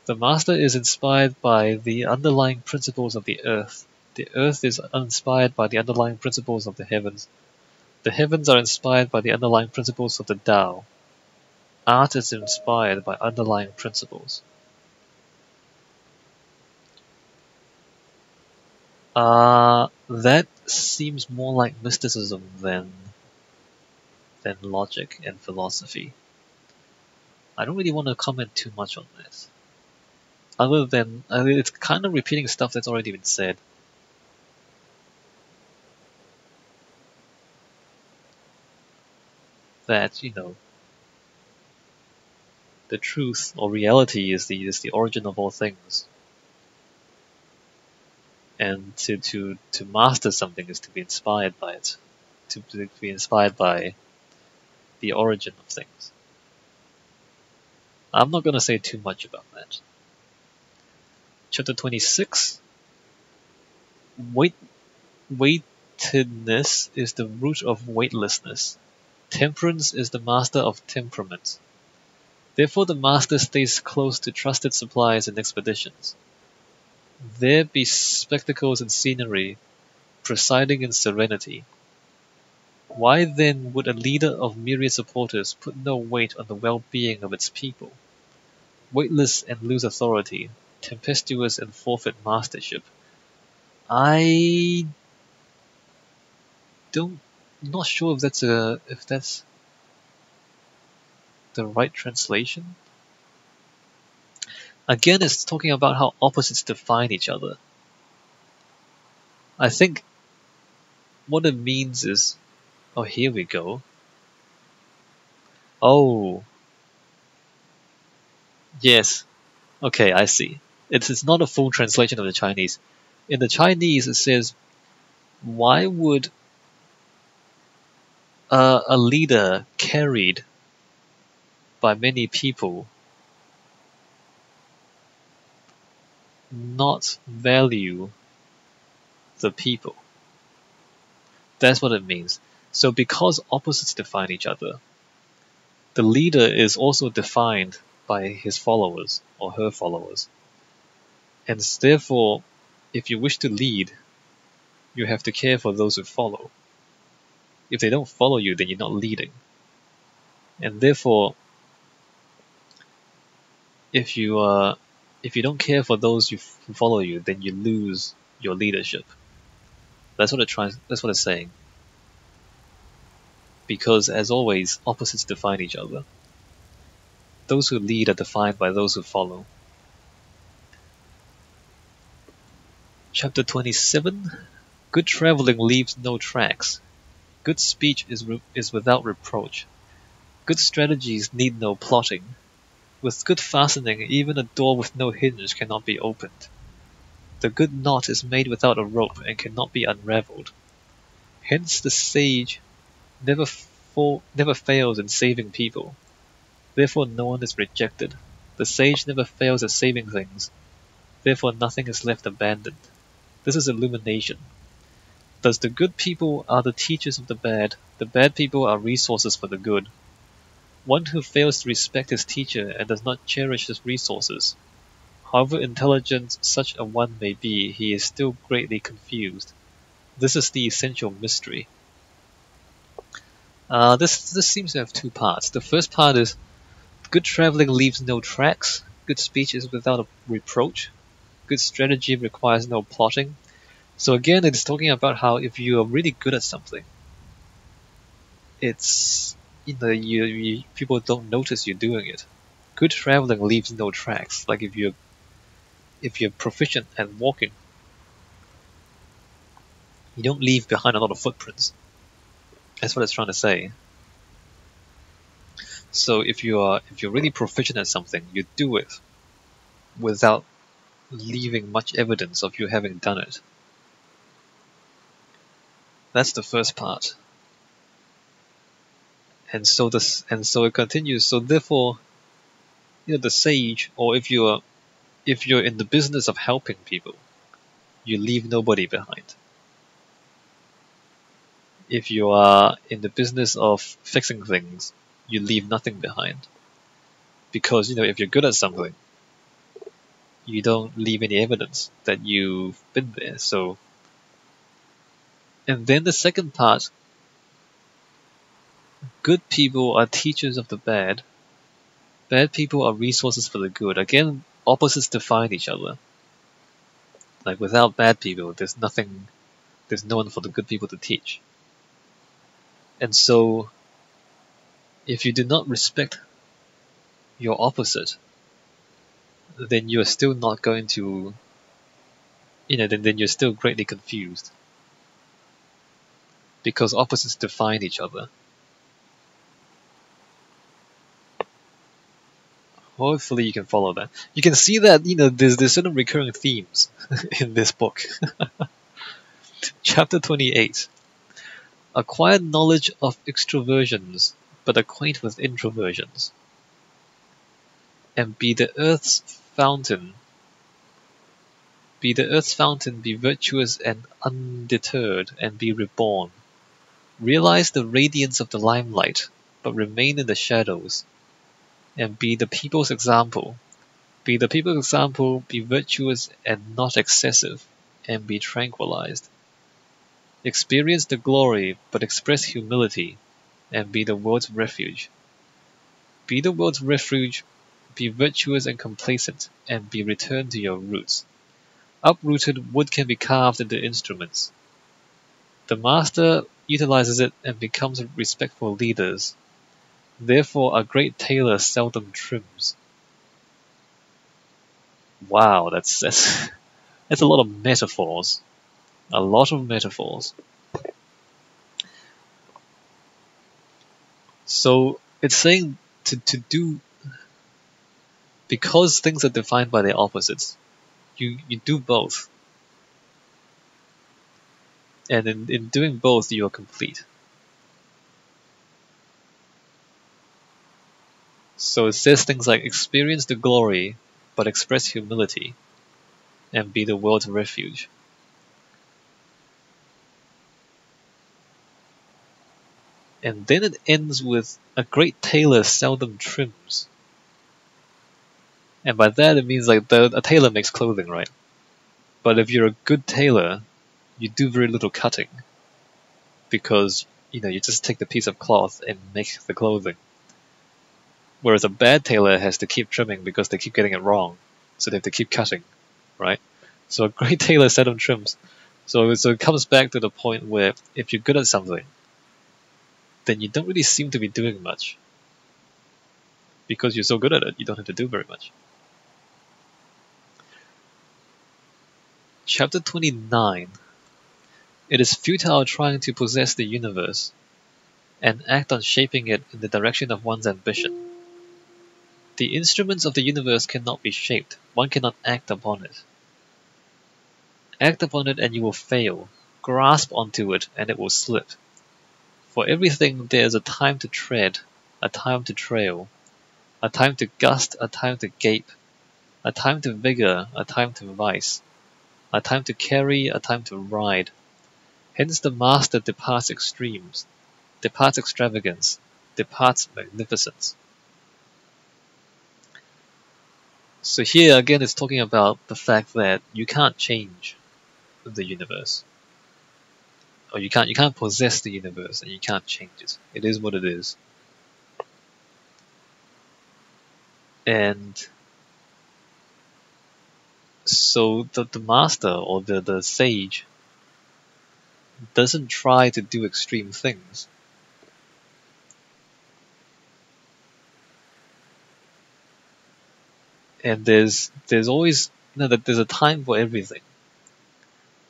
The Master is inspired by the underlying principles of the earth. The earth is inspired by the underlying principles of the heavens. The heavens are inspired by the underlying principles of the Tao. Art is inspired by underlying principles. That seems more like mysticism than logic and philosophy. I don't really want to comment too much on this. Other than, it's kind of repeating stuff that's already been said. That, the truth or reality is the origin of all things. And to master something is to be inspired by it. To be inspired by the origin of things. I'm not going to say too much about that. Chapter 26. Weightedness is the root of weightlessness. Temperance is the master of temperament. Therefore the master stays close to trusted supplies and expeditions. There be spectacles and scenery, presiding in serenity. Why then would a leader of myriad supporters put no weight on the well-being of its people? Weightless and lose authority, tempestuous and forfeit mastership. I'm not sure if that's the right translation. Again, it's talking about how opposites define each other. I think what it means is, oh, here we go. Oh, yes. Okay, I see. It's not a full translation of the Chinese. In the Chinese, it says, why would a leader carried by many people not value the people? That's what it means. So because opposites define each other, the leader is also defined by his followers or her followers. And therefore, if you wish to lead, you have to care for those who follow. If they don't follow you, then you're not leading. And therefore, if you don't care for those who follow you, then you lose your leadership. That's what it's saying. Because as always, opposites define each other. Those who lead are defined by those who follow. Chapter 27. Good traveling leaves no tracks. Good speech is without reproach. Good strategies need no plotting. With good fastening, even a door with no hinge cannot be opened. The good knot is made without a rope and cannot be unraveled. Hence the sage never never fails in saving people. Therefore no one is rejected. The sage never fails at saving things. Therefore nothing is left abandoned. This is illumination. Thus the good people are the teachers of the bad people are resources for the good. One who fails to respect his teacher and does not cherish his resources, however intelligent such a one may be, he is still greatly confused. This is the essential mystery. This seems to have two parts. The first part is, good traveling leaves no tracks, good speech is without a reproach, good strategy requires no plotting. So again, it's talking about how if you are really good at something, it's, people don't notice you doing it. Good traveling leaves no tracks. Like if you're proficient at walking, you don't leave behind a lot of footprints. That's what it's trying to say. So if you're really proficient at something, you do it without leaving much evidence of you having done it. That's the first part. And so it continues. So therefore, the sage, or if you're in the business of helping people, you leave nobody behind. If you are in the business of fixing things, you leave nothing behind. Because if you're good at something, you don't leave any evidence that you've been there. So, and then the second part, good people are teachers of the bad people are resources for the good. Again, opposites define each other. Like without bad people, there's no one for the good people to teach. And so, if you do not respect your opposite, then you are still not going to, then you're still greatly confused. Because opposites define each other. Hopefully you can follow that. You can see that, there's certain recurring themes in this book. Chapter 28. Acquire knowledge of extroversions, but acquaint with introversions. And be the earth's fountain. Be the earth's fountain, be virtuous and undeterred, and be reborn. Realize the radiance of the limelight, but remain in the shadows. And be the people's example. Be the people's example, be virtuous and not excessive, and be tranquilized. Experience the glory, but express humility, and be the world's refuge. Be the world's refuge, be virtuous and complacent, and be returned to your roots. Uprooted wood can be carved into instruments. The master utilizes it and becomes respectful leaders. Therefore, a great tailor seldom trims. Wow, that's a lot of metaphors. A lot of metaphors. So it's saying to do, because things are defined by their opposites, you do both. And in doing both, you are complete. So it says things like experience the glory, but express humility, and be the world's refuge. And then it ends with a great tailor seldom trims. And by that it means like a tailor makes clothing, right? But if you're a good tailor, you do very little cutting. Because, you just take the piece of cloth and make the clothing. Whereas a bad tailor has to keep trimming because they keep getting it wrong. So they have to keep cutting, right? So a great tailor seldom trims. So it comes back to the point where if you're good at something, then you don't really seem to be doing much. Because you're so good at it, you don't have to do very much. Chapter 29. It is futile trying to possess the universe and act on shaping it in the direction of one's ambition. The instruments of the universe cannot be shaped. One cannot act upon it. Act upon it and you will fail. Grasp onto it and it will slip. For everything there's a time to tread, a time to trail, a time to gust, a time to gape, a time to vigor, a time to vice, a time to carry, a time to ride. Hence the master departs extremes, departs extravagance, departs magnificence. So here again it's talking about the fact that you can't change the universe. Or you can't possess the universe and you can't change it. It is what it is. And so the master or the sage doesn't try to do extreme things. And there's always there's a time for everything.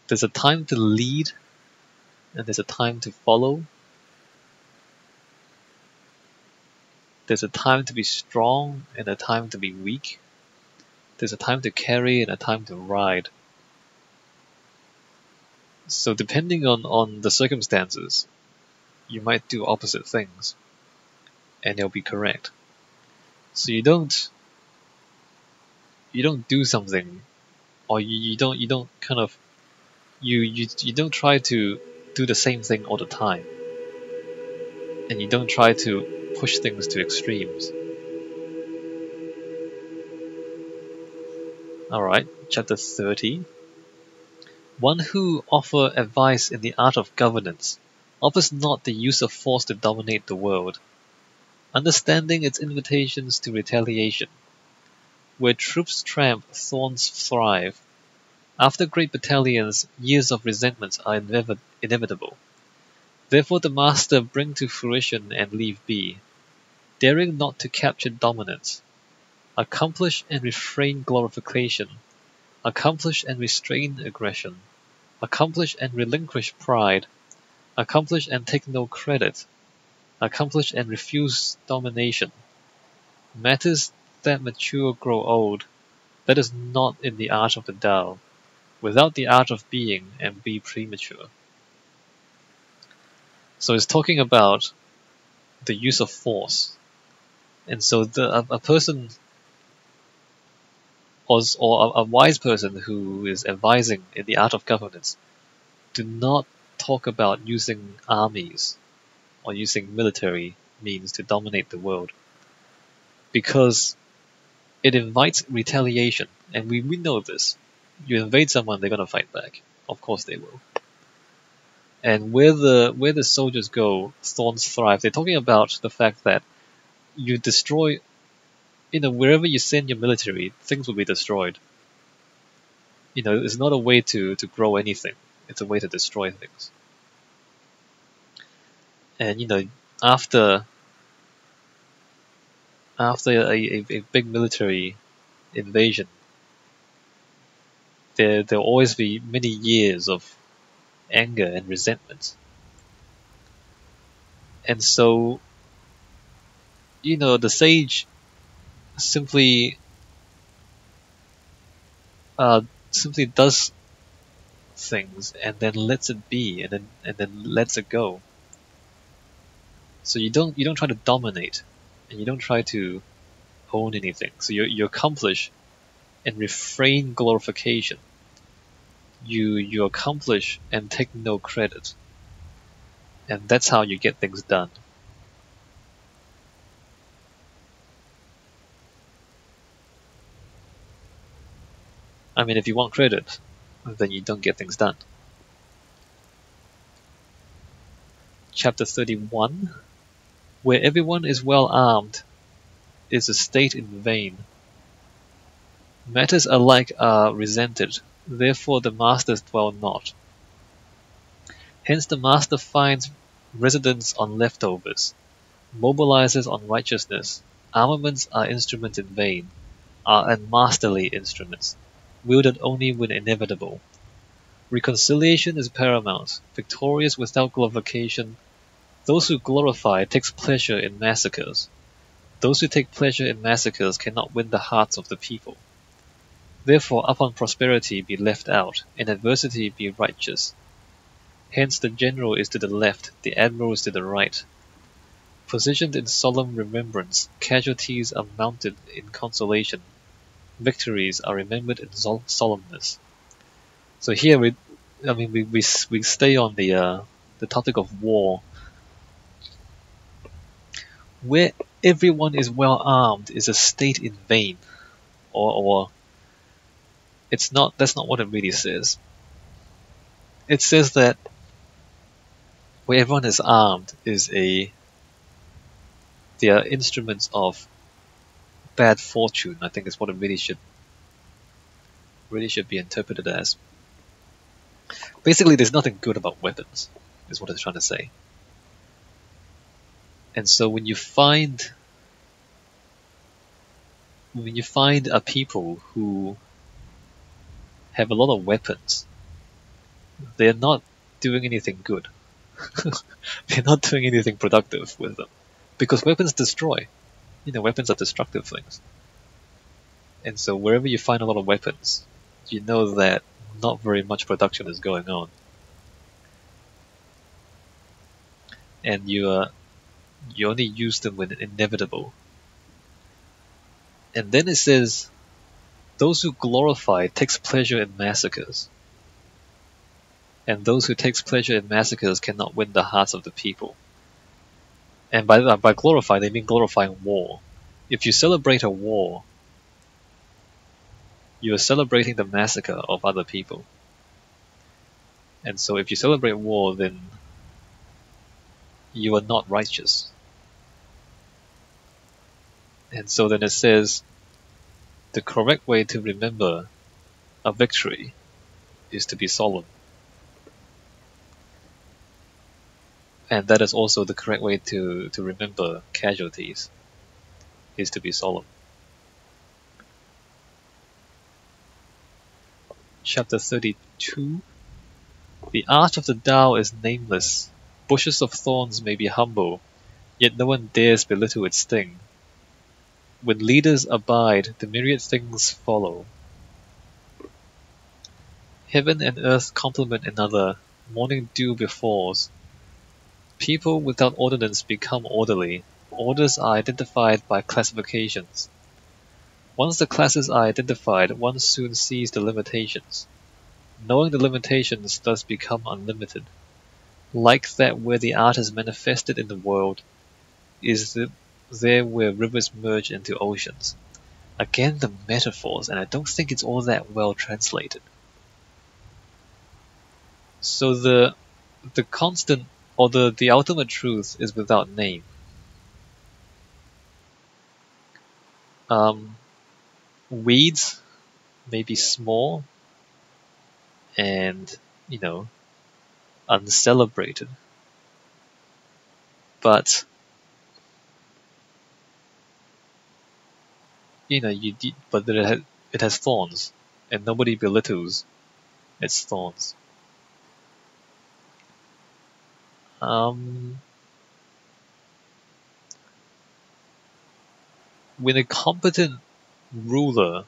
There's a time to lead and there's a time to follow. There's a time to be strong and a time to be weak. There's a time to carry and a time to ride. So depending on the circumstances, you might do opposite things and they'll be correct. So you don't do something, or you don't kind of you don't try to do the same thing all the time, and you don't try to push things to extremes. Alright, chapter 30. One who offer advice in the art of governance offers not the use of force to dominate the world, understanding its invitations to retaliation. Where troops tramp, thorns thrive. After great battalions, years of resentment are inevitable. Therefore the master bring to fruition and leave be, daring not to capture dominance. Accomplish and refrain glorification. Accomplish and restrain aggression. Accomplish and relinquish pride. Accomplish and take no credit. Accomplish and refuse domination. Matters that mature grow old. That is not in the art of the Tao, without the art of being and be premature. So it's talking about the use of force. And so a person or a wise person who is advising in the art of governance do not talk about using armies or using military means to dominate the world, because it invites retaliation, and we know this. You invade someone, they're gonna fight back. Of course they will. And where the soldiers go, thorns thrive. They're talking about the fact that you destroy, wherever you send your military, things will be destroyed. It's not a way to grow anything. It's a way to destroy things. And after a big military invasion, there'll always be many years of anger and resentment. And so, the sage simply does things and then lets it be, and then lets it go. So you don't try to dominate, and you don't try to own anything. So you accomplish and refrain glorification. You accomplish and take no credit. And that's how you get things done. I mean, if you want credit, then you don't get things done. Chapter 31. Where everyone is well armed is a state in vain. Matters alike are resented, therefore the masters dwell not. Hence the master finds residence on leftovers, mobilizes on righteousness. Armaments are instruments in vain, are unmasterly instruments, wielded only when inevitable. Reconciliation is paramount, victorious without glorification. Those who glorify takes pleasure in massacres. Those who take pleasure in massacres cannot win the hearts of the people. Therefore upon prosperity be left out, in adversity be righteous. Hence the general is to the left, the admiral is to the right. Positioned in solemn remembrance, casualties are mounted in consolation, victories are remembered in solemnness. So here we stay on the topic of war, where everyone is well armed is a state in vain, or it's not. That's not what it really says. It says that where everyone is armed is they are instruments of bad fortune. I think is what it really should be interpreted as. Basically, there's nothing good about weapons, is what it's trying to say. And so when you find a people who have a lot of weapons, they're not doing anything good. They're not doing anything productive with them. Because weapons destroy. Weapons are destructive things. And so wherever you find a lot of weapons, you know that not very much production is going on. And you only use them when inevitable. And then it says, those who glorify takes pleasure in massacres. And those who takes pleasure in massacres cannot win the hearts of the people. And by glorify, they mean glorifying war. If you celebrate a war, you are celebrating the massacre of other people. And so if you celebrate war, then you are not righteous. And so then it says, the correct way to remember a victory is to be solemn. And that is also the correct way to remember casualties, is to be solemn. Chapter 32. The art of the Tao is nameless. Bushes of thorns may be humble, yet no one dares belittle its sting. When leaders abide, the myriad things follow. Heaven and earth complement another, morning dew befalls. People without ordinance become orderly. Orders are identified by classifications. Once the classes are identified, one soon sees the limitations. Knowing the limitations thus become unlimited. Like that where the art is manifested in the world, is there where rivers merge into oceans. Again the metaphors, and I don't think it's all that well translated. So the constant, or the ultimate truth, is without name. Weeds may be small and, uncelebrated, but but it has thorns, and nobody belittles its thorns. When a competent ruler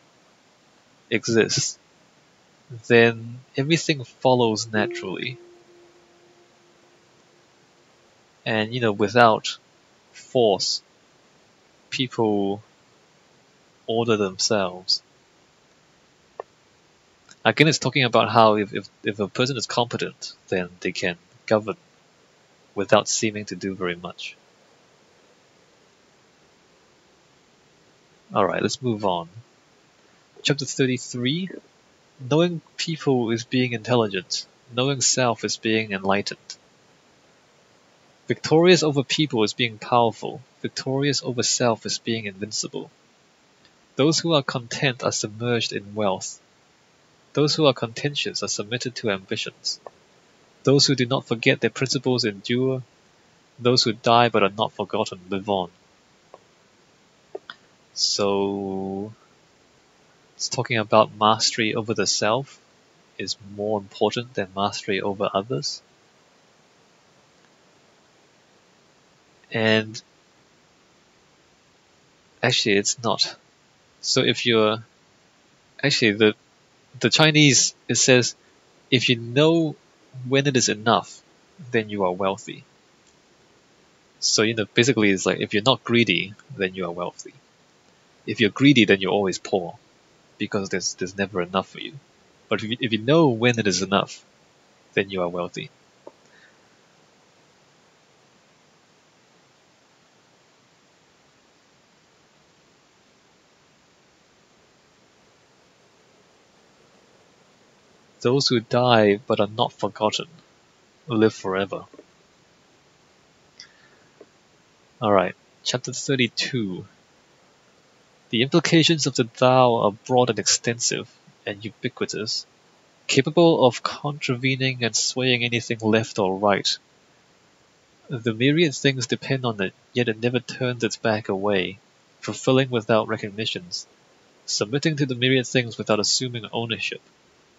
exists, then everything follows naturally. And, without force, people order themselves. Again, it's talking about how if a person is competent, then they can govern without seeming to do very much. Alright, let's move on. Chapter 33. Knowing people is being intelligent. Knowing self is being enlightened. Victorious over people is being powerful. Victorious over self is being invincible. Those who are content are submerged in wealth. Those who are contentious are submitted to ambitions. Those who do not forget their principles endure. Those who die but are not forgotten live on. So it's talking about mastery over the self is more important than mastery over others. And actually it's not. So if you're actually the Chinese, it says if you know when it is enough, then you are wealthy. So, basically it's like if you're not greedy, then you are wealthy. If you're greedy, then you're always poor, because there's never enough for you. But if you know when it is enough, then you are wealthy. Those who die but are not forgotten live forever. Alright, chapter 32. The implications of the Tao are broad and extensive, and ubiquitous, capable of contravening and swaying anything left or right. The myriad things depend on it, yet it never turns its back away, fulfilling without recognitions, submitting to the myriad things without assuming ownership,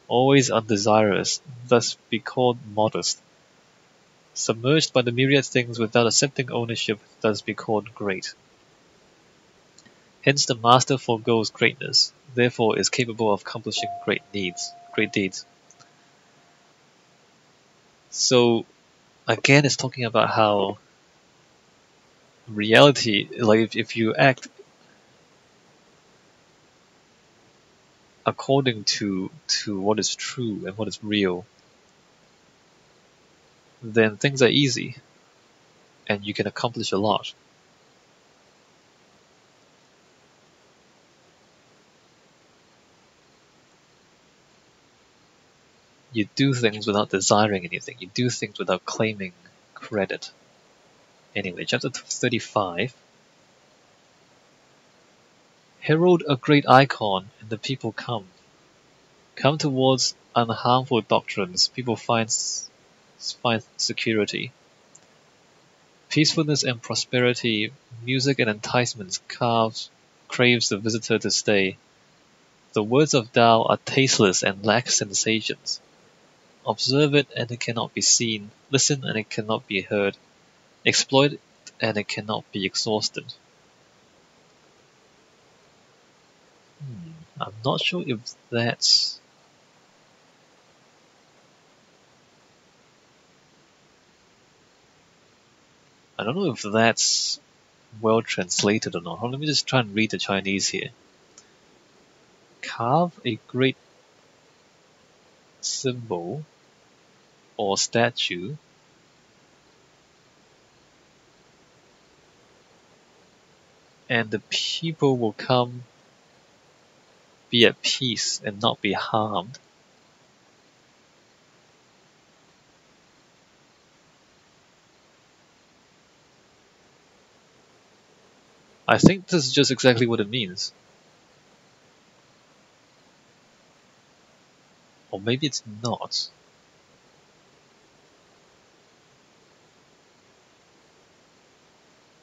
always undesirous, thus be called modest, submerged by the myriad things without accepting ownership, thus be called great. Hence the master forgoes greatness, therefore is capable of accomplishing great deeds. So again, it's talking about how reality, like if you act according to what is true and what is real, then things are easy and you can accomplish a lot. You do things without desiring anything. You do things without claiming credit. Anyway, chapter 35. Herald a great icon, and the people come. Come towards unharmful doctrines, people find security. Peacefulness and prosperity, music and enticements craves the visitor to stay. The words of Tao are tasteless and lack sensations. Observe it and it cannot be seen, listen and it cannot be heard, exploit it and it cannot be exhausted. I'm not sure if that's... I don't know if that's well translated or not. Let me just try and read the Chinese here. Carve a great symbol or statue and the people will come, be at peace and not be harmed. I think this is just exactly what it means. Or maybe it's not.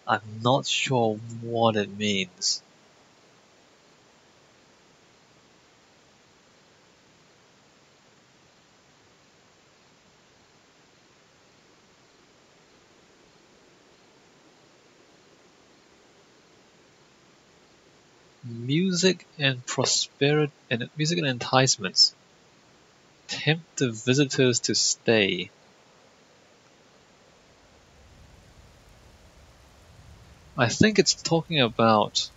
I'm not sure what it means. Music and prosperity and music and enticements tempt the visitors to stay. I think it's talking about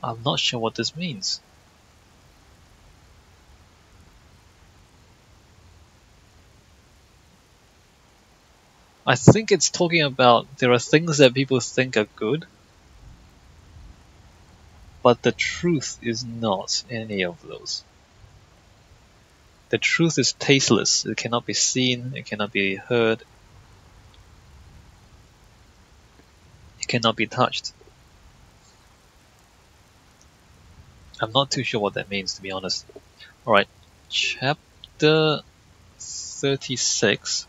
I'm not sure what this means. I think it's talking about there are things that people think are good, but the truth is not any of those. The truth is tasteless. It cannot be seen, it cannot be heard, it cannot be touched. I'm not too sure what that means, to be honest. Alright, chapter 36.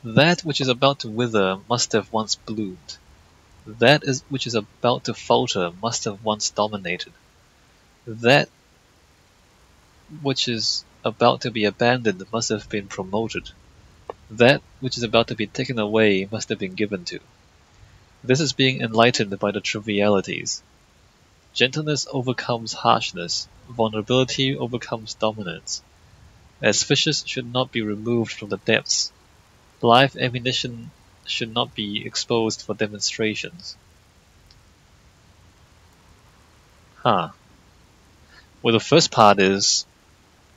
That which is about to wither must have once bloomed. That which is about to falter must have once dominated. That which is about to be abandoned must have been promoted. That which is about to be taken away must have been given to. This is being enlightened by the trivialities. Gentleness overcomes harshness, vulnerability overcomes dominance. As fishes should not be removed from the depths, live ammunition should not be exposed for demonstrations. Huh. Well, the first part is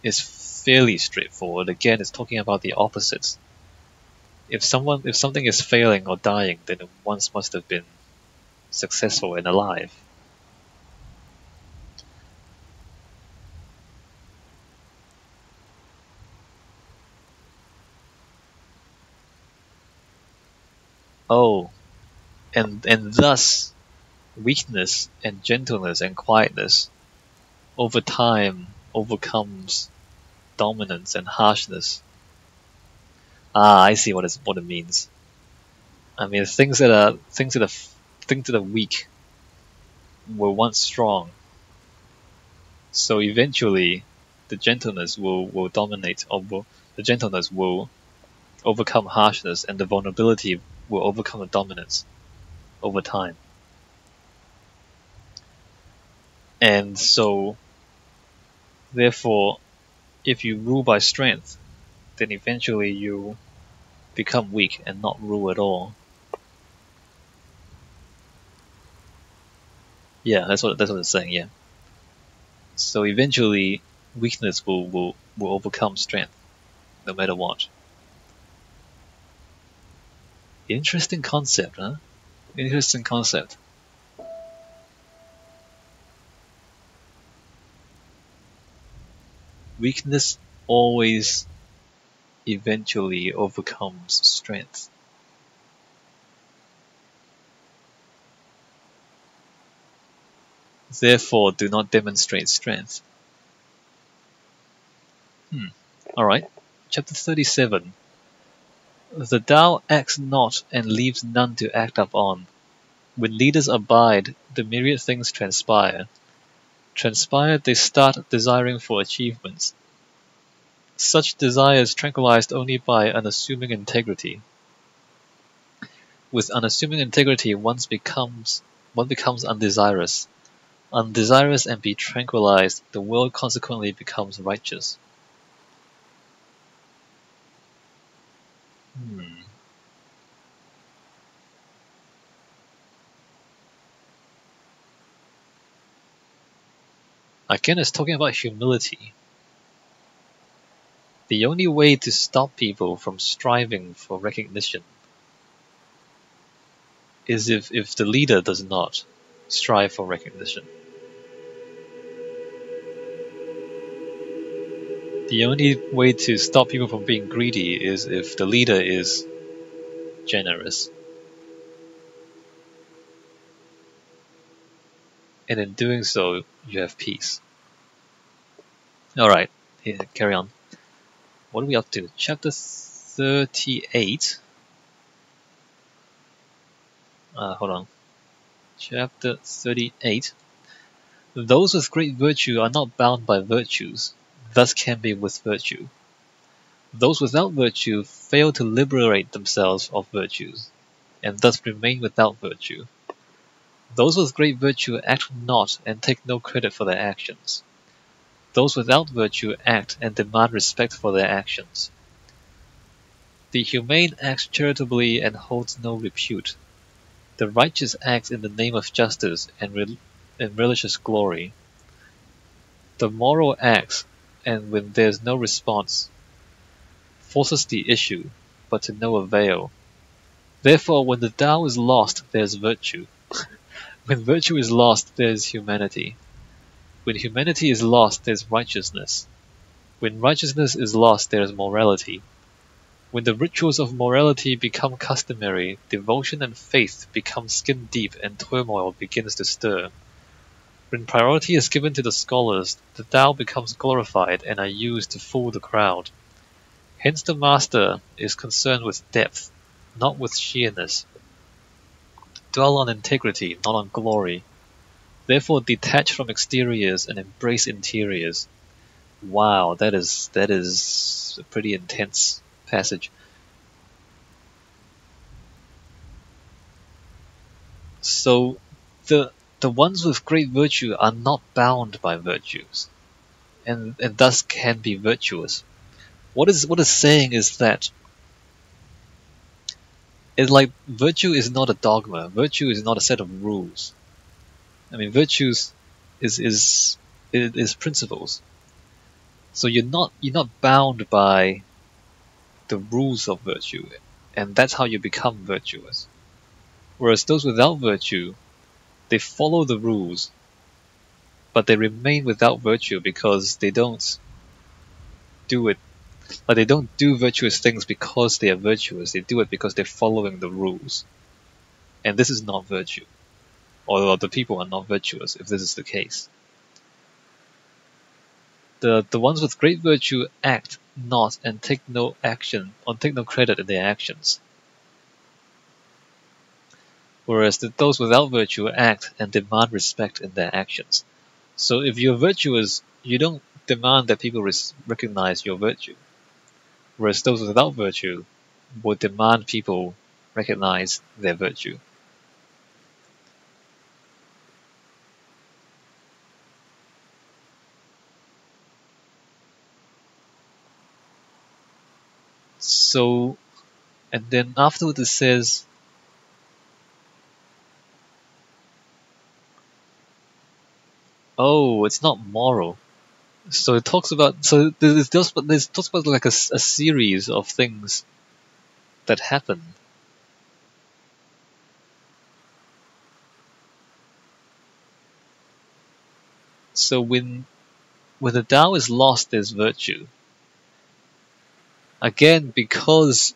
fairly straightforward. Again, it's talking about the opposites. If something is failing or dying, then it once must have been successful and alive. Oh, and thus weakness and gentleness and quietness over time overcomes dominance and harshness. Ah, I see what it means. I mean, things that are weak were once strong, so eventually the gentleness will dominate, the gentleness will overcome harshness, and the vulnerability will overcome the dominance over time. And so, therefore, if you rule by strength, then eventually you become weak and not rule at all. Yeah, that's what it's saying. Yeah. So eventually, weakness will overcome strength, no matter what. Interesting concept, huh? Interesting concept. Weakness always eventually overcomes strength. Therefore, do not demonstrate strength. Alright. Chapter 37. The Tao acts not and leaves none to act upon. When leaders abide, the myriad things transpire. Transpired, they start desiring for achievements. Such desire is tranquilized only by unassuming integrity. With unassuming integrity, one becomes undesirous. Undesirous and be tranquilized, the world consequently becomes righteous. Again, it's talking about humility. The only way to stop people from striving for recognition is if the leader does not strive for recognition. The only way to stop people from being greedy is if the leader is generous. And in doing so, you have peace. Alright, carry on. What are we up to? Chapter 38. Hold on. Chapter 38. Those with great virtue are not bound by virtues, thus can be with virtue. Those without virtue fail to liberate themselves of virtues, and thus remain without virtue. Those with great virtue act not and take no credit for their actions. Those without virtue act and demand respect for their actions. The humane acts charitably and holds no repute. The righteous acts in the name of justice and relishes glory. The moral acts, and when there is no response, forces the issue, but to no avail. Therefore, when the Tao is lost, there is virtue. When virtue is lost, there is humanity. When humanity is lost, there is righteousness. When righteousness is lost, there is morality. When the rituals of morality become customary, devotion and faith become skin deep and turmoil begins to stir. When priority is given to the scholars, the Tao becomes glorified and are used to fool the crowd. Hence the master is concerned with depth, not with sheerness. Dwell on integrity, not on glory. Therefore detach from exteriors and embrace interiors. Wow, that is a pretty intense passage. So the ones with great virtue are not bound by virtues, and thus can be virtuous. What is saying is that it's like virtue is not a dogma. Virtue is not a set of rules. I mean, virtues is principles. So you're not bound by the rules of virtue, and that's how you become virtuous. Whereas those without virtue, they follow the rules, but they remain without virtue because they don't do it. Like they don't do virtuous things because they are virtuous. They do it because they're following the rules, and this is not virtue. Or the people are not virtuous if this is the case. The ones with great virtue act not and take no action or take no credit in their actions. Whereas those without virtue act and demand respect in their actions. So if you're virtuous, you don't demand that people recognize your virtue. Whereas those without virtue would demand people recognize their virtue. So, and then afterwards it says, oh, it's not moral. So it talks about, so there's talks about like a series of things that happen. So when the Tao is lost, there's virtue. Again, because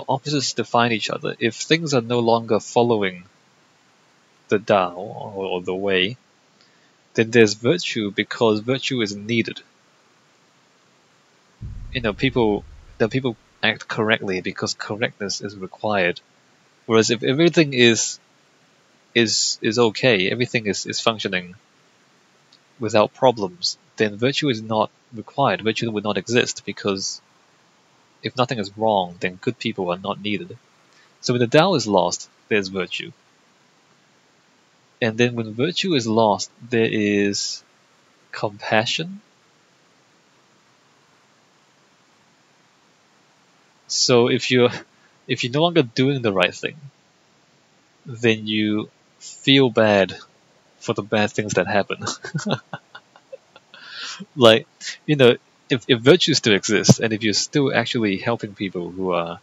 opposites define each other. If things are no longer following the Tao or the way, then there's virtue because virtue is needed. People act correctly because correctness is required. Whereas if everything is okay, everything is functioning without problems, then virtue is not required. Virtue would not exist because if nothing is wrong, then good people are not needed. So when the Tao is lost, there's virtue. And then when virtue is lost, there is compassion. So if you're no longer doing the right thing, then you feel bad for the bad things that happen. Like, if virtue still exists, and if you're still actually helping people who are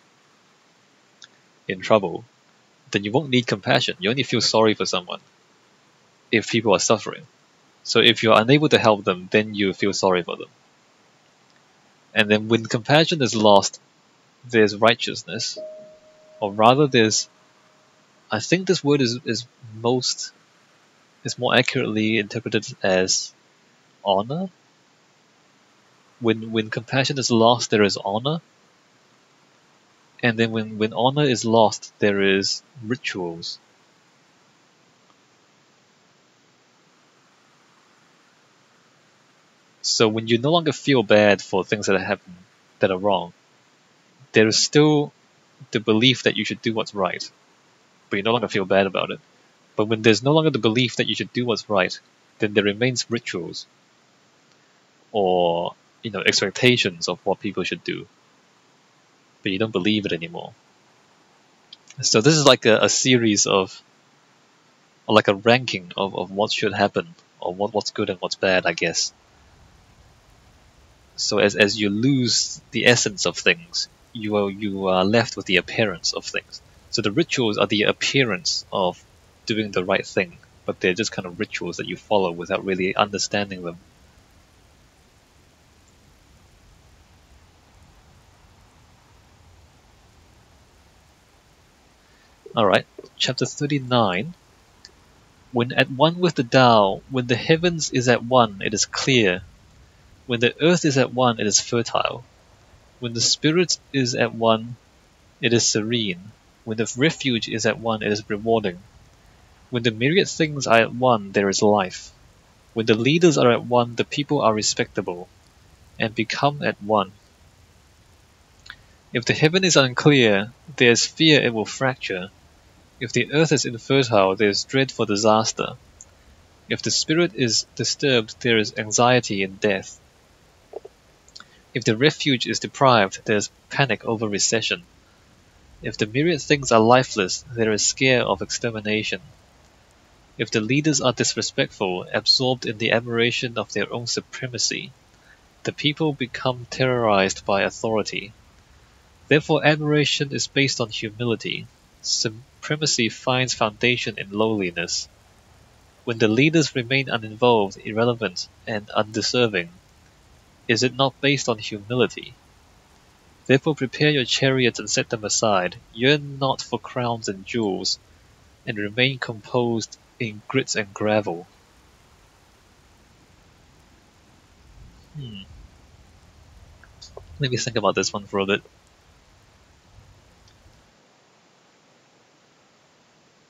in trouble, then you won't need compassion. You only feel sorry for someone if people are suffering. So if you're unable to help them, then you feel sorry for them. And then when compassion is lost, there's righteousness. Or rather I think this word is more accurately interpreted as honor. When compassion is lost, there is honor. And then when honor is lost, there is rituals. So when you no longer feel bad for things that happen that are wrong, there is still the belief that you should do what's right, but you no longer feel bad about it. But when there's no longer the belief that you should do what's right, then there remains rituals or expectations of what people should do, but you don't believe it anymore. So this is like a series of, or like a ranking of what should happen, or what's good and what's bad, I guess. So as you lose the essence of things, you are left with the appearance of things. So the rituals are the appearance of doing the right thing, but they're just kind of rituals that you follow without really understanding them. Alright, chapter 39. When at one with the Tao, when the heavens is at one, it is clear. When the earth is at one, it is fertile. When the spirit is at one, it is serene. When the refuge is at one, it is rewarding. When the myriad things are at one, there is life. When the leaders are at one, the people are respectable, and become at one. If the heaven is unclear, there is fear it will fracture. If the earth is infertile, there is dread for disaster. If the spirit is disturbed, there is anxiety and death. If the refuge is deprived, there is panic over recession. If the myriad things are lifeless, there is scare of extermination. If the leaders are disrespectful, absorbed in the admiration of their own supremacy, the people become terrorized by authority. Therefore, admiration is based on humility. Supremacy finds foundation in lowliness. When the leaders remain uninvolved, irrelevant, and undeserving, is it not based on humility? Therefore prepare your chariots and set them aside. Yearn not for crowns and jewels, and remain composed in grit and gravel. Let me think about this one for a bit.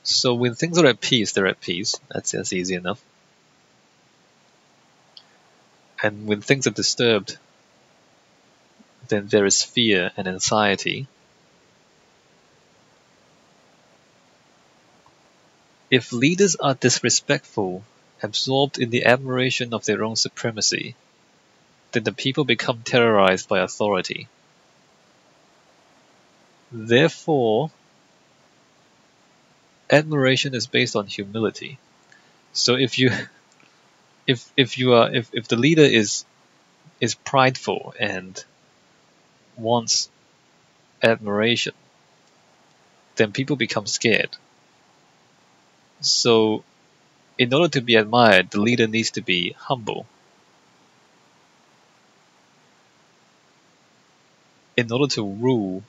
So when things are at peace, they're at peace. That's easy enough. And when things are disturbed, then there is fear and anxiety. If leaders are disrespectful, absorbed in the admiration of their own supremacy, then the people become terrorized by authority. Therefore, admiration is based on humility. So if the leader is prideful and wants admiration, then people become scared. So in order to be admired, the leader needs to be humble. In order to rule,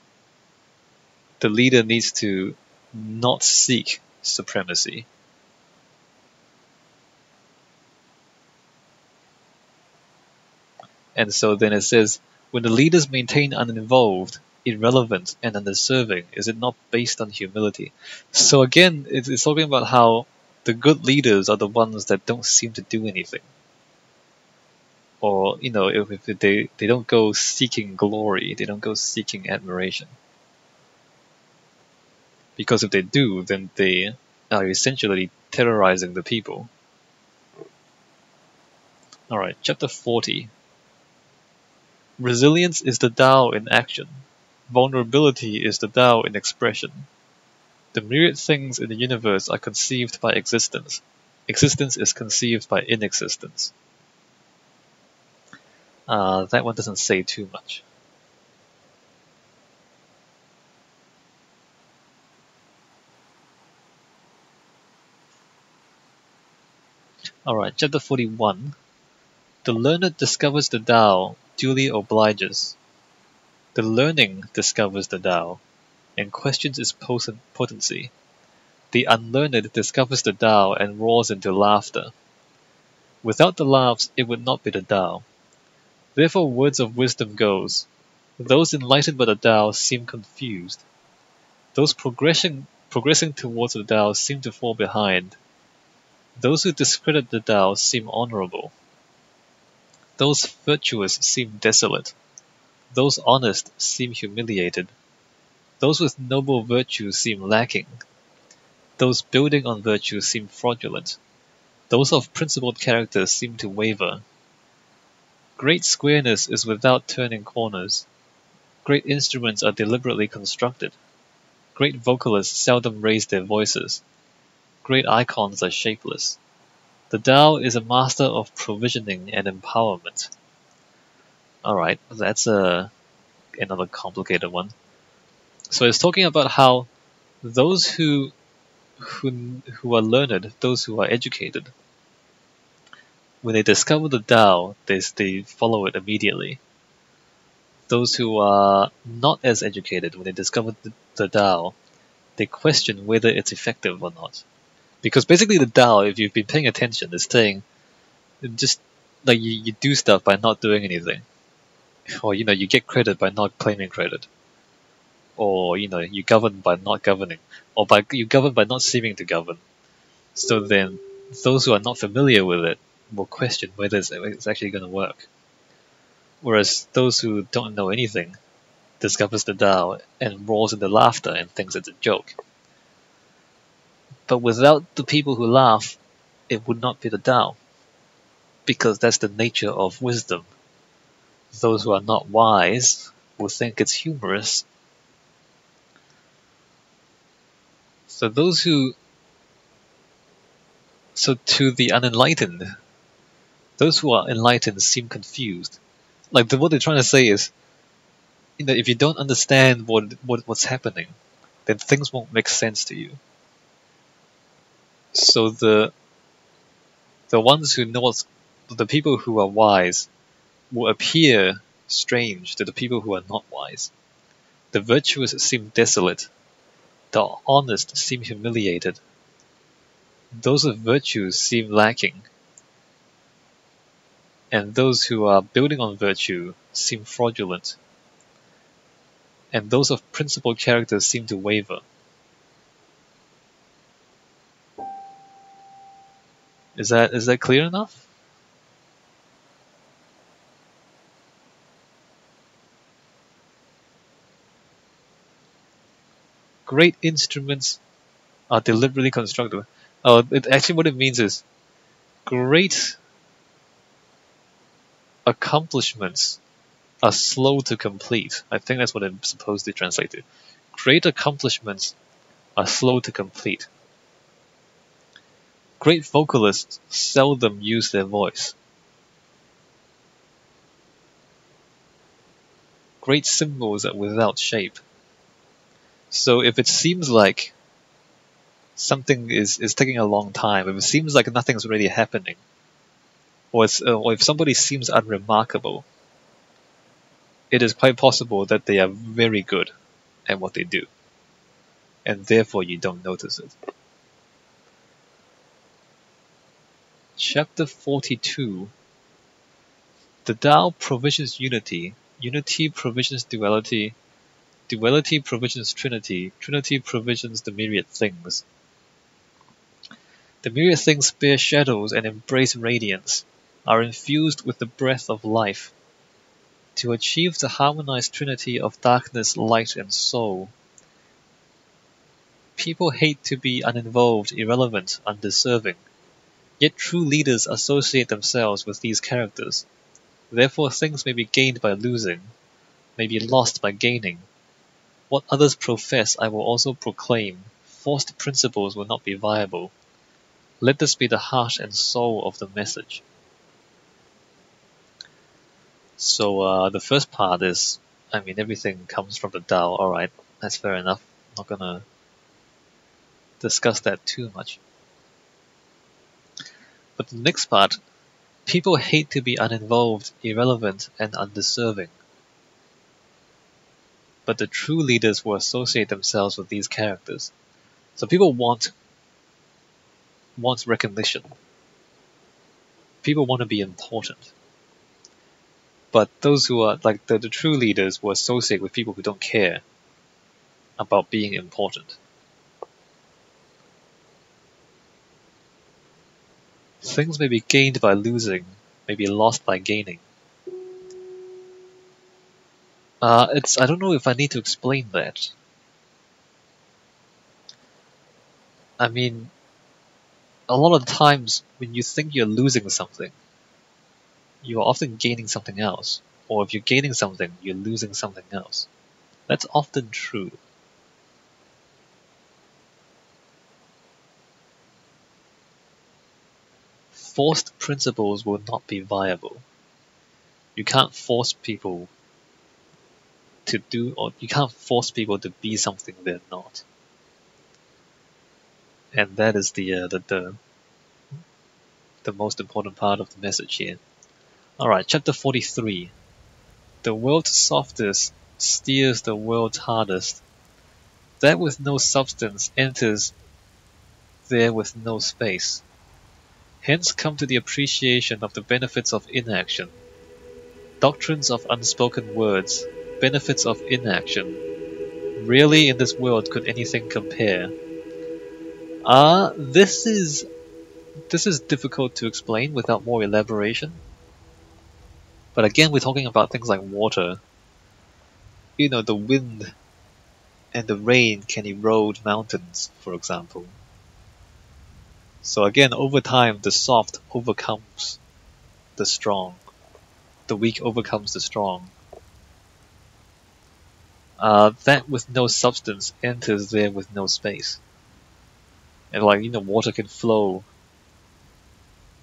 the leader needs to not seek supremacy. And so then it says, when the leaders maintain uninvolved, irrelevant, and undeserving, is it not based on humility? So again, it's talking about how the good leaders are the ones that don't seem to do anything. Or, if they don't go seeking glory, they don't go seeking admiration. Because if they do, then they are essentially terrorizing the people. Alright, chapter 40. Resilience is the Tao in action. Vulnerability is the Tao in expression. The myriad things in the universe are conceived by existence. Existence is conceived by inexistence. That one doesn't say too much. Alright, chapter 41. The learned discovers the Tao, duly obliges. The learning discovers the Tao, and questions its potency. The unlearned discovers the Tao and roars into laughter. Without the laughs, it would not be the Tao. Therefore words of wisdom goes. Those enlightened by the Tao seem confused. Those progressing towards the Tao seem to fall behind. Those who discredit the Tao seem honorable. Those virtuous seem desolate. Those honest seem humiliated. Those with noble virtue seem lacking. Those building on virtue seem fraudulent. Those of principled character seem to waver. Great squareness is without turning corners. Great instruments are deliberately constructed. Great vocalists seldom raise their voices. Great icons are shapeless. The Tao is a master of provisioning and empowerment. Alright, that's another complicated one. So it's talking about how those who are learned, those who are educated, when they discover the Tao, they follow it immediately. Those who are not as educated, when they discover the Tao, they question whether it's effective or not. Because basically the Tao, if you've been paying attention, is saying just like you do stuff by not doing anything. Or you get credit by not claiming credit. Or you govern by not governing. Or you govern by not seeming to govern. So then those who are not familiar with it will question whether it's actually going to work. Whereas those who don't know anything discovers the Tao and roars into laughter and thinks it's a joke. But without the people who laugh, it would not be the Tao, because that's the nature of wisdom. Those who are not wise will think it's humorous. So to the unenlightened, those who are enlightened seem confused. Like what they're trying to say is, if you don't understand what's happening, then things won't make sense to you. So the ones who know the people who are wise will appear strange to the people who are not wise. The virtuous seem desolate. The honest seem humiliated. Those of virtue seem lacking. And those who are building on virtue seem fraudulent. And those of principal character seem to waver. Is that clear enough? Great instruments are deliberately constructed. Actually what it means is great accomplishments are slow to complete. I think that's what I'm supposed to translate to. Great accomplishments are slow to complete. Great vocalists seldom use their voice. Great symbols are without shape. So if it seems like something is taking a long time, if it seems like nothing's really happening, or if somebody seems unremarkable, it is quite possible that they are very good at what they do, and therefore you don't notice it. Chapter 42. The Tao provisions unity, unity provisions duality, duality provisions trinity, trinity provisions the myriad things. The myriad things bear shadows and embrace radiance, are infused with the breath of life. To achieve the harmonized trinity of darkness, light, and soul, people hate to be uninvolved, irrelevant, undeserving. Yet true leaders associate themselves with these characters. Therefore things may be gained by losing, may be lost by gaining. What others profess I will also proclaim. Forced principles will not be viable. Let this be the heart and soul of the message. So the first part is, everything comes from the Tao. Alright, that's fair enough. I'm not gonna discuss that too much. But the next part, people hate to be uninvolved, irrelevant, and undeserving. But the true leaders will associate themselves with these characters. So people want recognition. People want to be important. But those who are, like the true leaders, will associate with people who don't care about being important. Things may be gained by losing, may be lost by gaining. I don't know if I need to explain that. A lot of times when you think you're losing something, you are often gaining something else. Or if you're gaining something, you're losing something else. That's often true. Forced principles will not be viable. You can't force people to do, or you can't force people to be something they're not. And that is the most important part of the message here. Alright, chapter 43. The world's softest steers the world's hardest. That with no substance enters there with no space. Hence come to the appreciation of the benefits of inaction. Doctrines of unspoken words, benefits of inaction. Rarely in this world could anything compare. This is difficult to explain without more elaboration. But again, we're talking about things like water. The wind and the rain can erode mountains, for example. So again, over time, the soft overcomes the strong. The weak overcomes the strong. That with no substance enters there with no space. And like, water can flow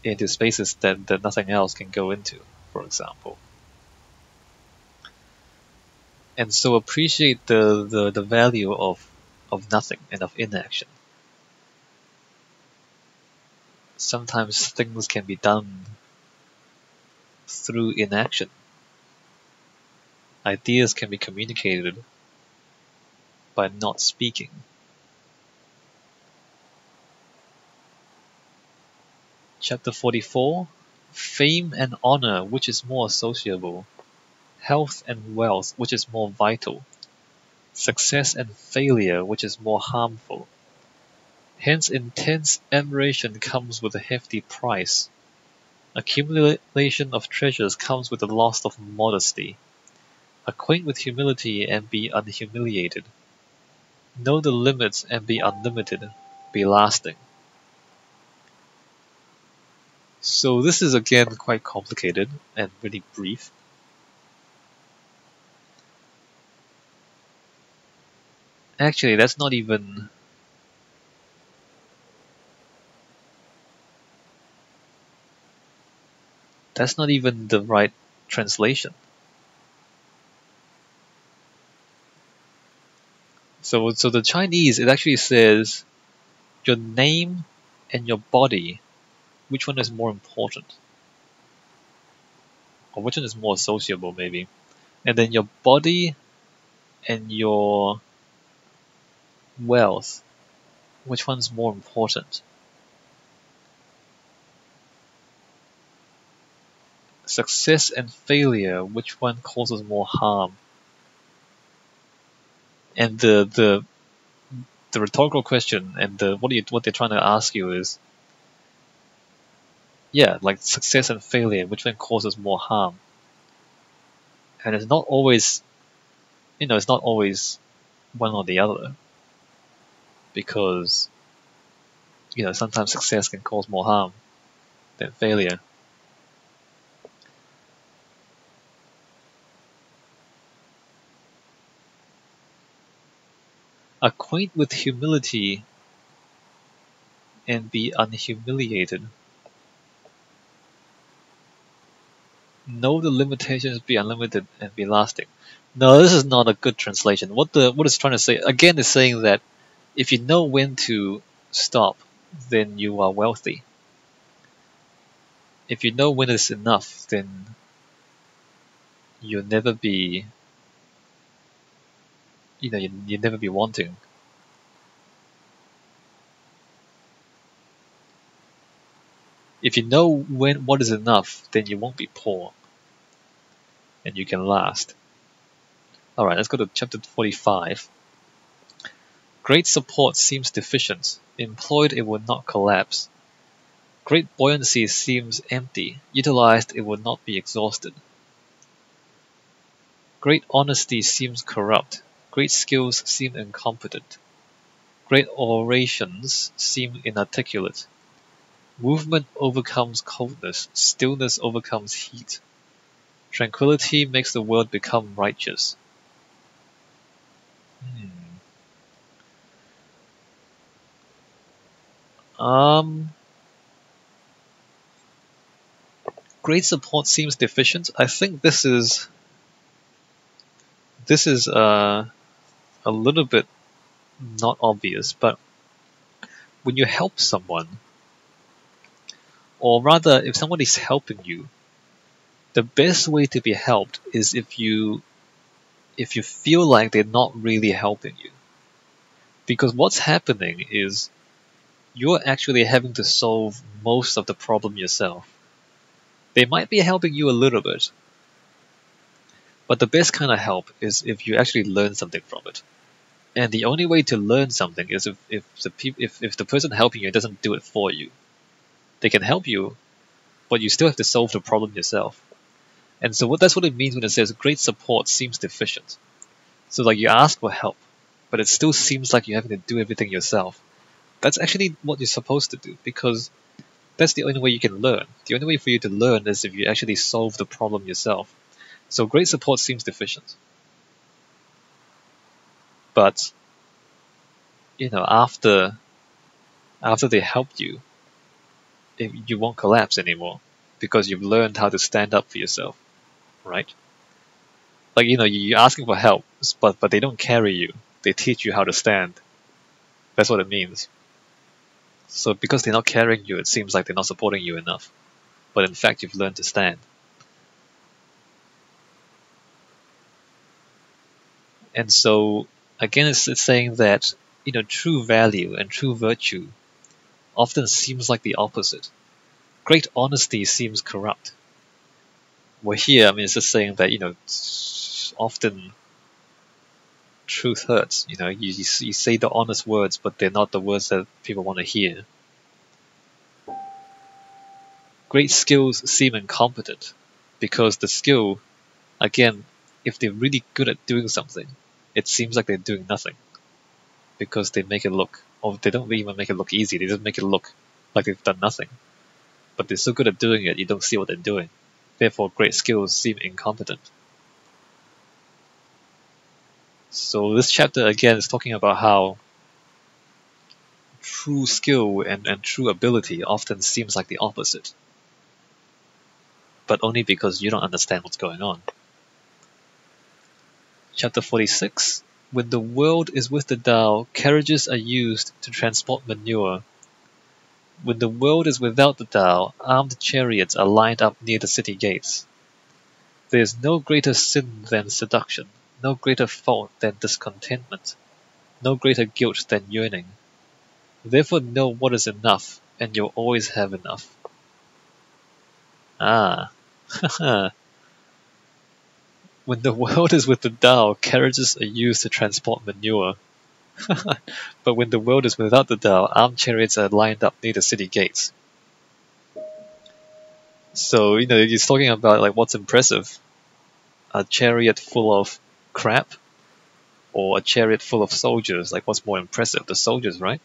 into spaces that nothing else can go into, for example. And so appreciate the value of nothing and of inaction. Sometimes things can be done through inaction. Ideas can be communicated by not speaking. Chapter 44, Fame and honor, which is more associable? Health and wealth, which is more vital? Success and failure, which is more harmful? Hence intense admiration comes with a hefty price. Accumulation of treasures comes with the loss of modesty. Acquaint with humility and be unhumiliated. Know the limits and be unlimited. Be lasting. So this is again quite complicated and really brief. Actually, that's not even the right translation. So the Chinese, it actually says your name and your body, which one is more important? Or which one is more associable maybe? And then your body and your wealth, which one's more important? Success and failure, which one causes more harm? And the rhetorical question and what they're trying to ask you is, yeah, like success and failure, which one causes more harm? And it's not always one or the other, because sometimes success can cause more harm than failure. Acquaint with humility and be unhumiliated. Know the limitations, be unlimited, and be lasting. No, this is not a good translation. What it's trying to say again is saying that if you know when to stop, then you are wealthy. If you know when it's enough, then you'll never be you'll never be wanting. If you know what is enough, then you won't be poor. And you can last. Alright, let's go to chapter 45. Great support seems deficient. Employed, it would not collapse. Great buoyancy seems empty. Utilized, it would not be exhausted. Great honesty seems corrupt. Great skills seem incompetent. Great orations seem inarticulate. Movement overcomes coldness. Stillness overcomes heat. Tranquility makes the world become righteous. Great support seems deficient. I think this is a little bit not obvious, but when you help someone, or rather if somebody's helping you, the best way to be helped is if you feel like they're not really helping you. Because what's happening is you're actually having to solve most of the problem yourself. They might be helping you a little bit, but the best kind of help is if you actually learn something from it. And the only way to learn something is if the person helping you doesn't do it for you. They can help you, but you still have to solve the problem yourself. And so that's what it means when it says great support seems deficient. So like you ask for help, but it still seems like you're having to do everything yourself. That's actually what you're supposed to do, because that's the only way you can learn. The only way for you to learn is if you actually solve the problem yourself. So great support seems deficient. But, after they helped you, you won't collapse anymore because you've learned how to stand up for yourself, right? Like, you're asking for help, but they don't carry you. They teach you how to stand. That's what it means. So because they're not carrying you, it seems like they're not supporting you enough. But in fact, you've learned to stand. And so, again, it's saying that, true value and true virtue often seems like the opposite. Great honesty seems corrupt. Well, here, it's just saying that, often truth hurts. You say the honest words, but they're not the words that people want to hear. Great skills seem incompetent because the skill, again, if they're really good at doing something, it seems like they're doing nothing because they make it look, or they don't even make it look easy, they just make it look like they've done nothing. But they're so good at doing it, you don't see what they're doing. Therefore, great skills seem incompetent. So this chapter, again, is talking about how true skill and true ability often seems like the opposite. But only because you don't understand what's going on. Chapter 46. When the world is with the Tao, carriages are used to transport manure. When the world is without the Tao, armed chariots are lined up near the city gates. There is no greater sin than seduction, no greater fault than discontentment, no greater guilt than yearning. Therefore know what is enough, and you'll always have enough. Ah, when the world is with the Tao, carriages are used to transport manure. But when the world is without the Tao, armed chariots are lined up near the city gates. So, he's talking about like what's impressive. A chariot full of crap or a chariot full of soldiers. Like what's more impressive? The soldiers, right?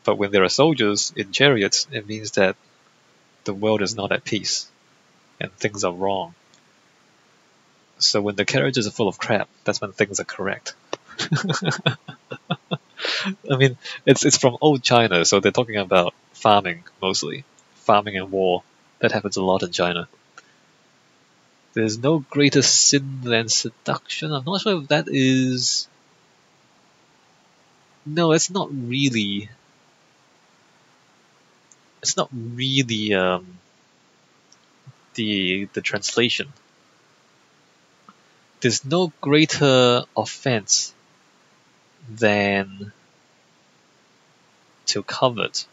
But when there are soldiers in chariots, it means that the world is not at peace and things are wrong. So when the carriages are full of crap, that's when things are correct. It's from old China, so they're talking about farming mostly. Farming and war. That happens a lot in China. There's no greater sin than seduction. I'm not sure if that is... No, it's not really... It's not really the translation. There's no greater offense than to covet.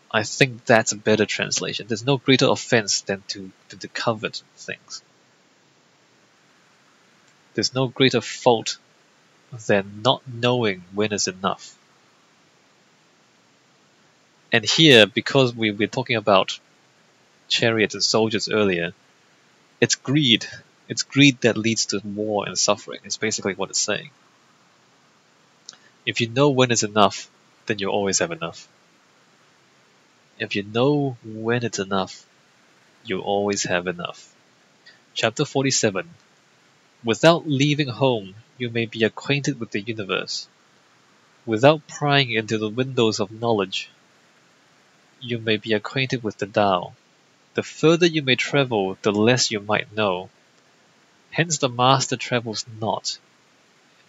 I think that's a better translation. There's no greater offense than to covet things. There's no greater fault than not knowing when is enough. And here, because we were talking about chariots and soldiers earlier, it's greed. It's greed that leads to war and suffering. It's basically what it's saying. If you know when it's enough, then you'll always have enough. If you know when it's enough, you'll always have enough. Chapter 47. Without leaving home, you may be acquainted with the universe. Without prying into the windows of knowledge, you may be acquainted with the Tao. The further you may travel, the less you might know. Hence the master travels not,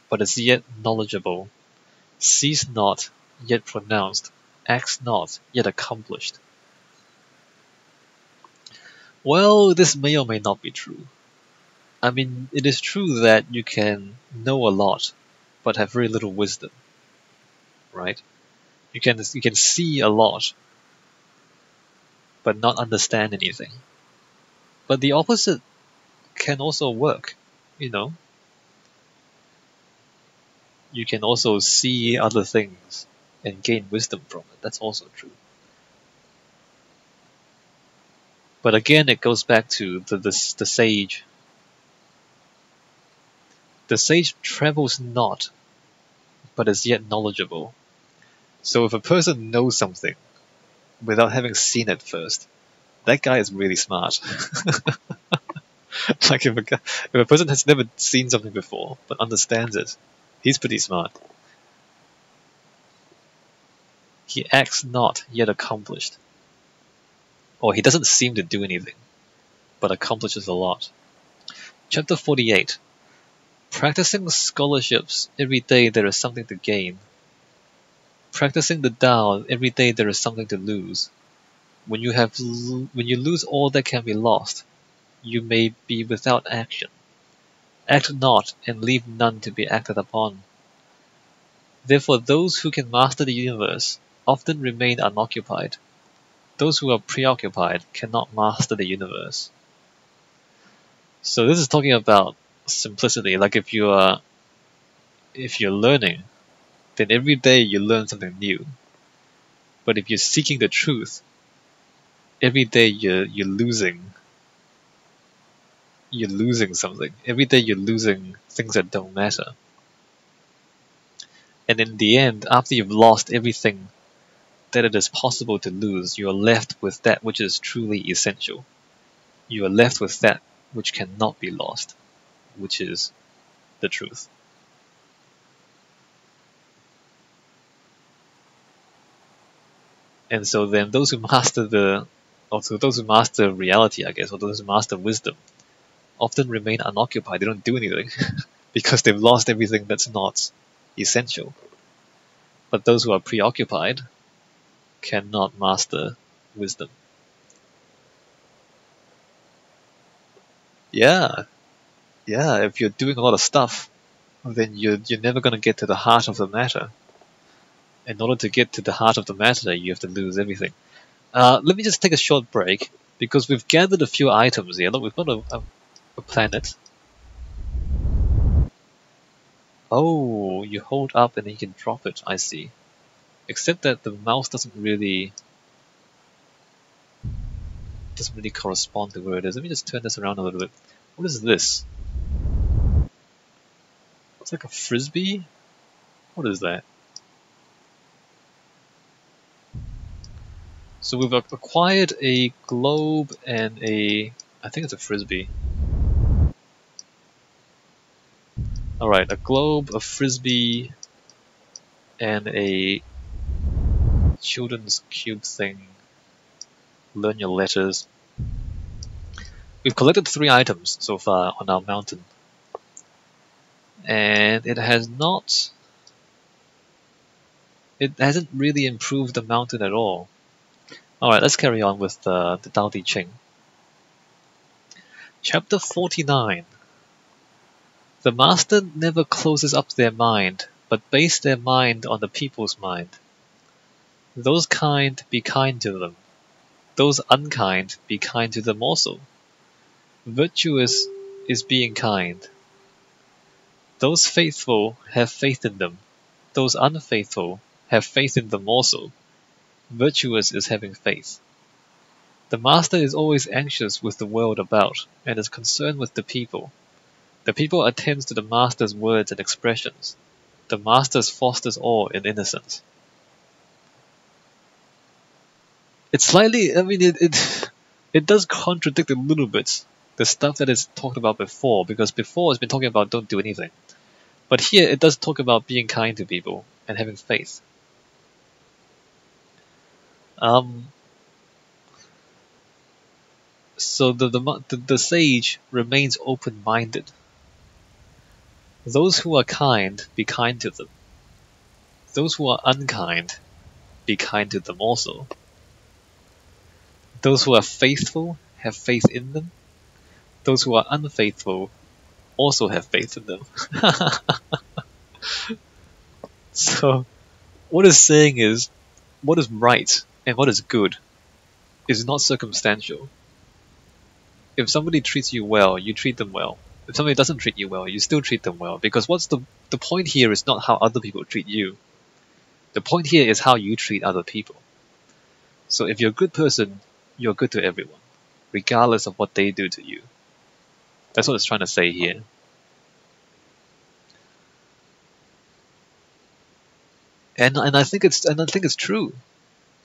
but is yet knowledgeable, sees not, yet pronounced, acts not, yet accomplished. Well, this may or may not be true. It is true that you can know a lot, but have very little wisdom, right? You can see a lot, but not understand anything. But the opposite can also work, You can also see other things and gain wisdom from it. That's also true. But again, it goes back to the sage. The sage travels not, but is yet knowledgeable. So if a person knows something without having seen it first, that guy is really smart. Like if a person has never seen something before but understands it, he's pretty smart. He acts not yet accomplished. Or he doesn't seem to do anything, but accomplishes a lot. Chapter 48. Practicing scholarships, every day there is something to gain. Practicing the Tao, every day there is something to lose. When you lose all that can be lost, you may be without action. Act not, and leave none to be acted upon. Therefore those who can master the universe often remain unoccupied. Those who are preoccupied cannot master the universe. So this is talking about simplicity. Like if you're learning, then every day you learn something new. But if you're seeking the truth, every day you're losing something. Every day you're losing things that don't matter. And in the end, after you've lost everything that it is possible to lose, you are left with that which is truly essential. You are left with that which cannot be lost, which is the truth. And so then those who master reality, I guess, or those who master wisdom, often remain unoccupied. They don't do anything because they've lost everything that's not essential. But those who are preoccupied cannot master wisdom. Yeah, if you're doing a lot of stuff, then you're never going to get to the heart of the matter. In order to get to the heart of the matter, you have to lose everything. Let me just take a short break, because we've gathered a few items here. Look, we've got a planet. Oh, you hold up and then you can drop it, I see. Except that the mouse doesn't really correspond to where it is. Let me just turn this around a little bit. What is this? It's like a frisbee? What is that? So we've acquired a globe and I think it's a frisbee. Alright, a globe, a frisbee, and a children's cube thing. Learn your letters. We've collected 3 items so far on our mountain. And it hasn't really improved the mountain at all. Alright, let's carry on with the Tao Te Ching. Chapter 49. The master never closes up their mind, but base their mind on the people's mind. Those kind, be kind to them. Those unkind, be kind to them also. Virtuous is being kind. Those faithful have faith in them. Those unfaithful have faith in them also. Virtuous is having faith. The master is always anxious with the world about, and is concerned with the people. The people attends to the master's words and expressions. The master fosters awe in innocence. It's slightly, it does contradict a little bit the stuff that is talked about before, because before it's been talking about don't do anything. But here it does talk about being kind to people and having faith. So the sage remains open-minded. Those who are kind, be kind to them. Those who are unkind, be kind to them also. Those who are faithful, have faith in them. Those who are unfaithful, also have faith in them. So, what it's saying is, what is right and what is good is not circumstantial. If somebody treats you well, you treat them well. If somebody doesn't treat you well, you still treat them well. Because the point here is not how other people treat you. The point here is how you treat other people. So if you're a good person, you're good to everyone, regardless of what they do to you. That's what it's trying to say here. And I think it's true.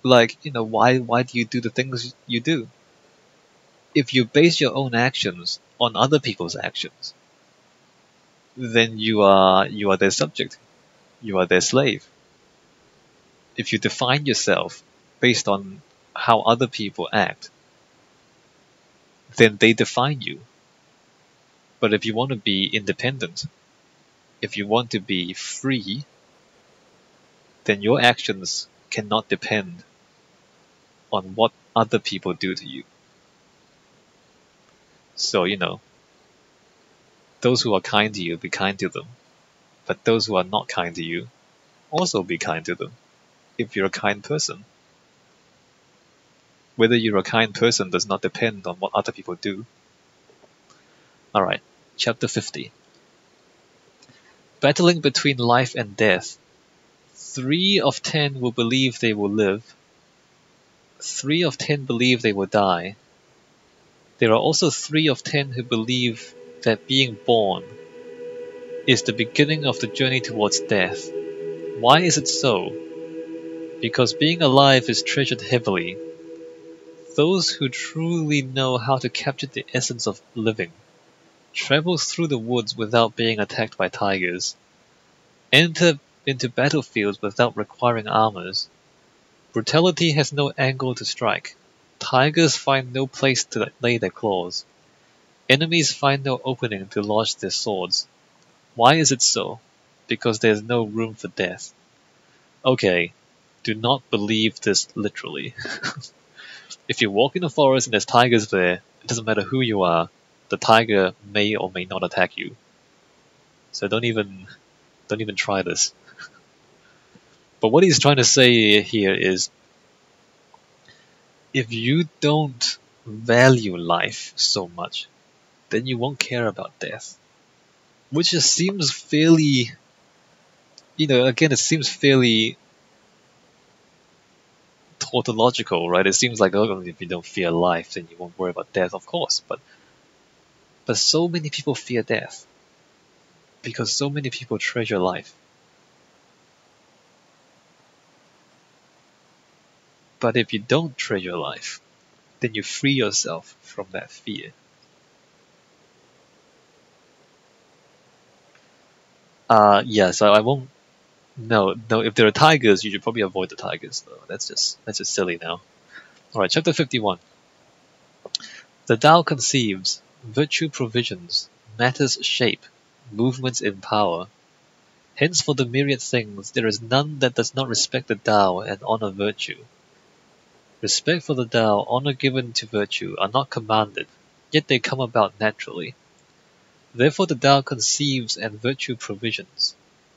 Like, why do you do the things you do? If you base your own actions on other people's actions, then you are their subject. You are their slave. If you define yourself based on how other people act, then they define you. But if you want to be independent, if you want to be free, then your actions cannot depend on what other people do to you. So, those who are kind to you, be kind to them. But those who are not kind to you, also be kind to them, if you're a kind person. Whether you're a kind person does not depend on what other people do. Alright, chapter 50. Battling between life and death. 3 of 10 will believe they will live. 3 of 10 believe they will die. There are also 3 of 10 who believe that being born is the beginning of the journey towards death. Why is it so? Because being alive is treasured heavily. Those who truly know how to capture the essence of living travel through the woods without being attacked by tigers, enter into battlefields without requiring armors. Brutality has no angle to strike. Tigers find no place to lay their claws. Enemies find no opening to lodge their swords. Why is it so? Because there is no room for death. Okay, do not believe this literally. If you walk in the forest and there's tigers there, it doesn't matter who you are, the tiger may or may not attack you. So don't even try this. But what he's trying to say here is, if you don't value life so much, then you won't care about death. Which just seems fairly, again, it seems fairly tautological, right? It seems like, oh, if you don't fear life, then you won't worry about death, of course. But so many people fear death because so many people treasure life. But if you don't treasure life, then you free yourself from that fear. So I won't. No. If there are tigers, you should probably avoid the tigers, though. That's just silly now. All right, chapter 51. The Tao conceives, virtue provisions, matters shape, movements empower. Hence, for the myriad things, there is none that does not respect the Tao and honor virtue. Respect for the Tao, honor given to virtue, are not commanded, yet they come about naturally. Therefore the Tao conceives and virtue provisions,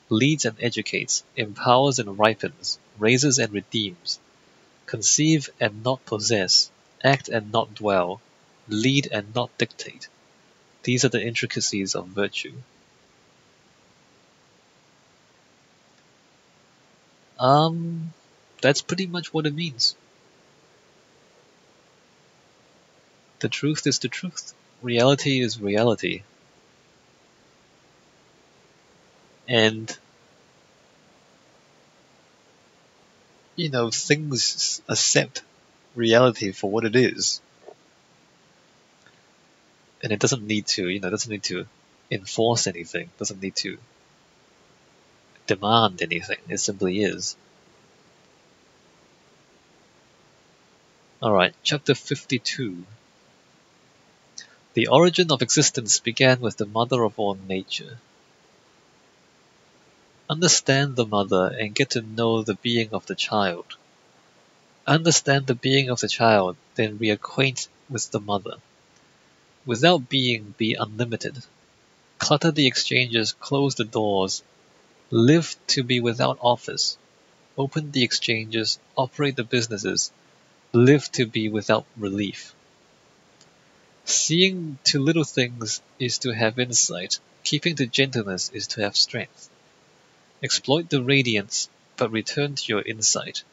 leads and educates, empowers and ripens, raises and redeems, conceive and not possess, act and not dwell, lead and not dictate. These are the intricacies of virtue. That's pretty much what it means. The truth is the truth. Reality is reality. And, things accept reality for what it is. And it doesn't need to enforce anything, doesn't need to demand anything, it simply is. Alright, chapter 52. The origin of existence began with the mother of all nature. Understand the mother and get to know the being of the child. Understand the being of the child, then reacquaint with the mother. Without being, be unlimited. Clutter the exchanges, close the doors. Live to be without office. Open the exchanges, operate the businesses. Live to be without relief. Seeing to little things is to have insight. Keeping to gentleness is to have strength. Exploit the radiance, but return to your insight.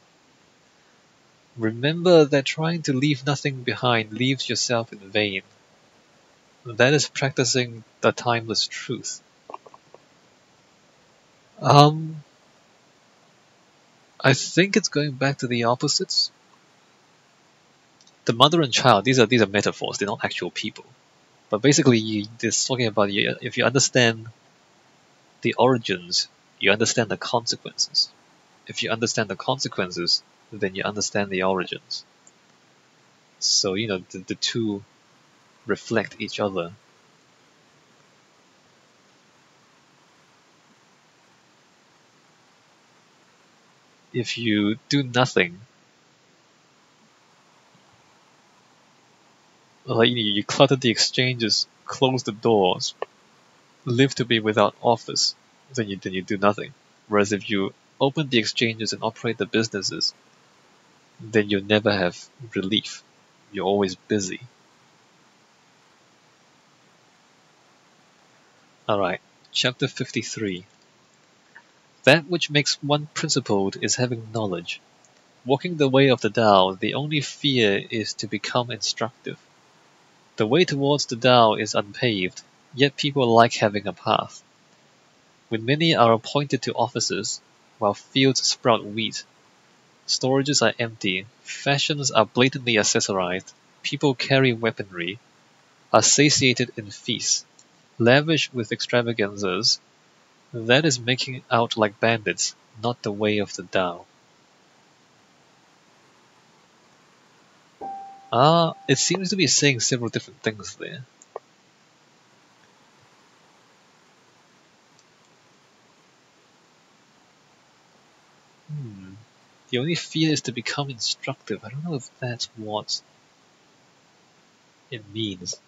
Remember that trying to leave nothing behind leaves yourself in vain. That is practicing the timeless truth. I think it's going back to the opposites. The mother and child, these are metaphors, they're not actual people. But basically, it's talking about if you understand the origins, you understand the consequences. If you understand the consequences, then you understand the origins. So, the two reflect each other. If you do nothing, like you clutter the exchanges, close the doors, live to be without office, then you do nothing. Whereas if you open the exchanges and operate the businesses, then you never have relief. You're always busy. Alright, chapter 53. That which makes one principled is having knowledge. Walking the way of the Tao, the only fear is to become instructive. The way towards the Tao is unpaved, yet people like having a path. When many are appointed to offices, while fields sprout wheat, storages are empty, fashions are blatantly accessorized, people carry weaponry, are satiated in feasts, lavish with extravagances, that is making out like bandits, not the way of the Tao. It seems to be saying several different things there. The only fear is to become instructive. I don't know if that's what it means.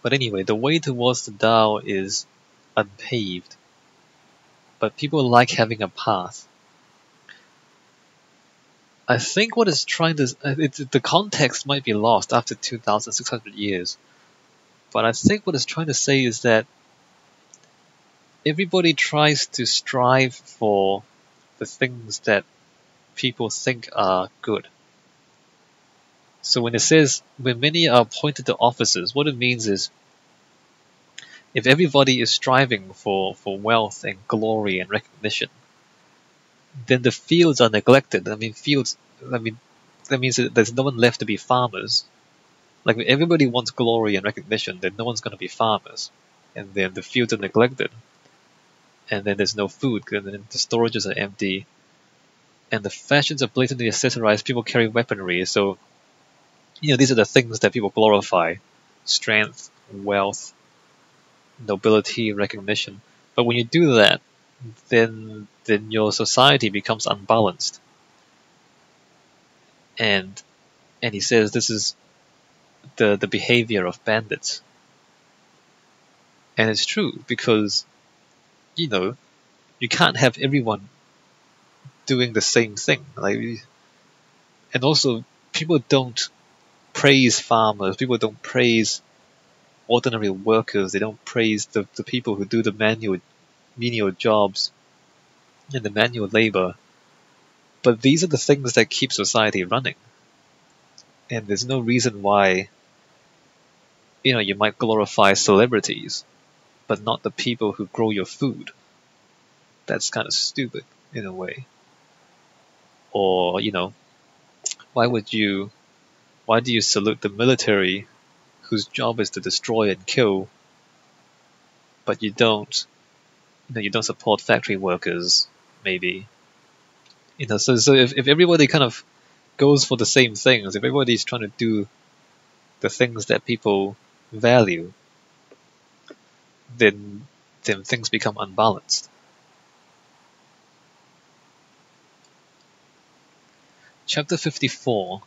But anyway, the way towards the Tao is unpaved. But people like having a path. I think what it's trying to... the context might be lost after 2,600 years. But I think what it's trying to say is that everybody tries to strive for the things that people think are good. So when it says, when many are appointed to offices, what it means is, if everybody is striving for wealth and glory and recognition, then the fields are neglected. That means that there's no one left to be farmers. Like, if everybody wants glory and recognition, then no one's going to be farmers. And then the fields are neglected. And then there's no food, and then the storages are empty. And the fashions are blatantly accessorized. People carry weaponry, so these are the things that people glorify: strength, wealth, nobility, recognition. But when you do that, then your society becomes unbalanced. And he says this is the behavior of bandits. And it's true, because you can't have everyone doing the same thing. And also, people don't praise farmers, people don't praise ordinary workers, they don't praise the people who do the menial jobs and the manual labor. But these are the things that keep society running. And there's no reason why you might glorify celebrities, but not the people who grow your food. That's kind of stupid in a way. Or, why do you salute the military whose job is to destroy and kill, but you don't support factory workers, maybe? So if everybody kind of goes for the same things, if everybody's trying to do the things that people value, then things become unbalanced. Chapter 54.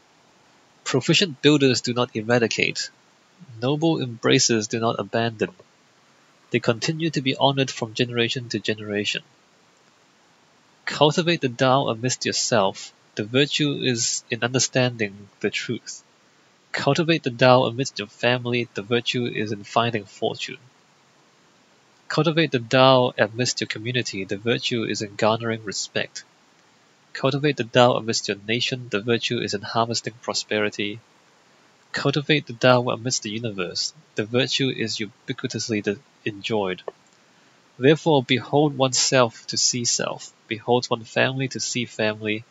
Proficient builders do not eradicate. Noble embracers do not abandon. They continue to be honored from generation to generation. Cultivate the Tao amidst yourself. The virtue is in understanding the truth. Cultivate the Tao amidst your family. The virtue is in finding fortune. Cultivate the Tao amidst your community. The virtue is in garnering respect. Cultivate the Tao amidst your nation. The virtue is in harvesting prosperity. Cultivate the Tao amidst the universe. The virtue is ubiquitously enjoyed. Therefore, behold oneself to see self, behold one family to see family,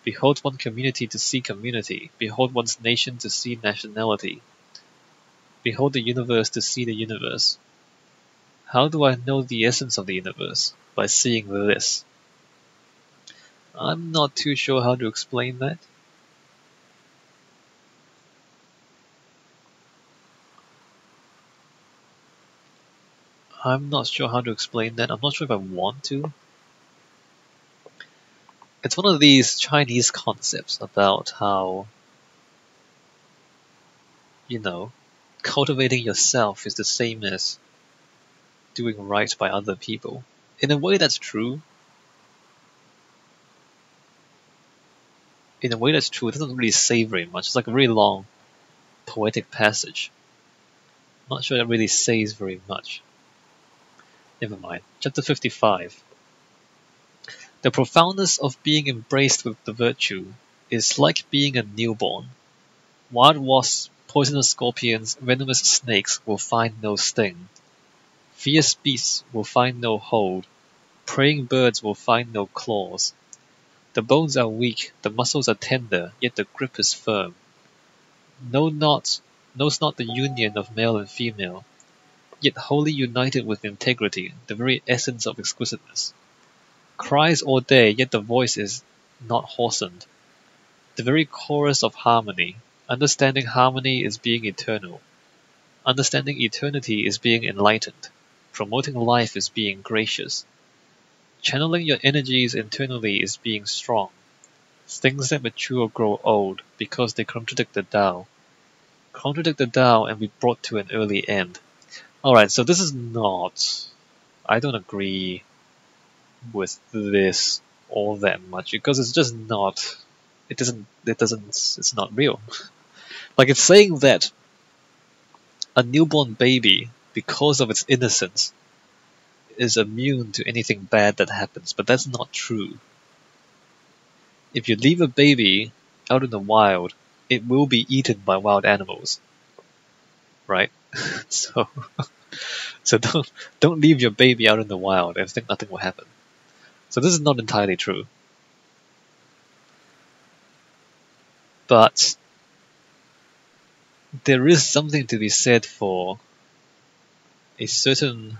behold one community to see community, behold one's nation to see nationality, behold the universe to see the universe. How do I know the essence of the universe? By seeing this. I'm not too sure how to explain that. I'm not sure how to explain that. I'm not sure if I want to. It's one of these Chinese concepts about how, cultivating yourself is the same as doing right by other people. In a way, that's true. In a way, that's true. It doesn't really say very much. It's like a really long poetic passage. I'm not sure it really says very much. Never mind. Chapter 55. The profoundness of being embraced with the virtue is like being a newborn. Wild wasps, poisonous scorpions, venomous snakes will find no sting. Fierce beasts will find no hold. Preying birds will find no claws. The bones are weak, the muscles are tender, yet the grip is firm. Knows not the union of male and female, yet wholly united with integrity, the very essence of exquisiteness. Cries all day, yet the voice is not hoarsened. The very chorus of harmony. Understanding harmony is being eternal. Understanding eternity is being enlightened. Promoting life is being gracious. Channeling your energies internally is being strong. Things that mature grow old because they contradict the Tao. Contradict the Tao and be brought to an early end. Alright, so this is not... I don't agree with this all that much because it's just not... it's not real. Like, it's saying that a newborn baby, because of its innocence, is immune to anything bad that happens, but that's not true. If you leave a baby out in the wild, it will be eaten by wild animals, right? so don't leave your baby out in the wild and think nothing will happen. So this is not entirely true. But there is something to be said for a certain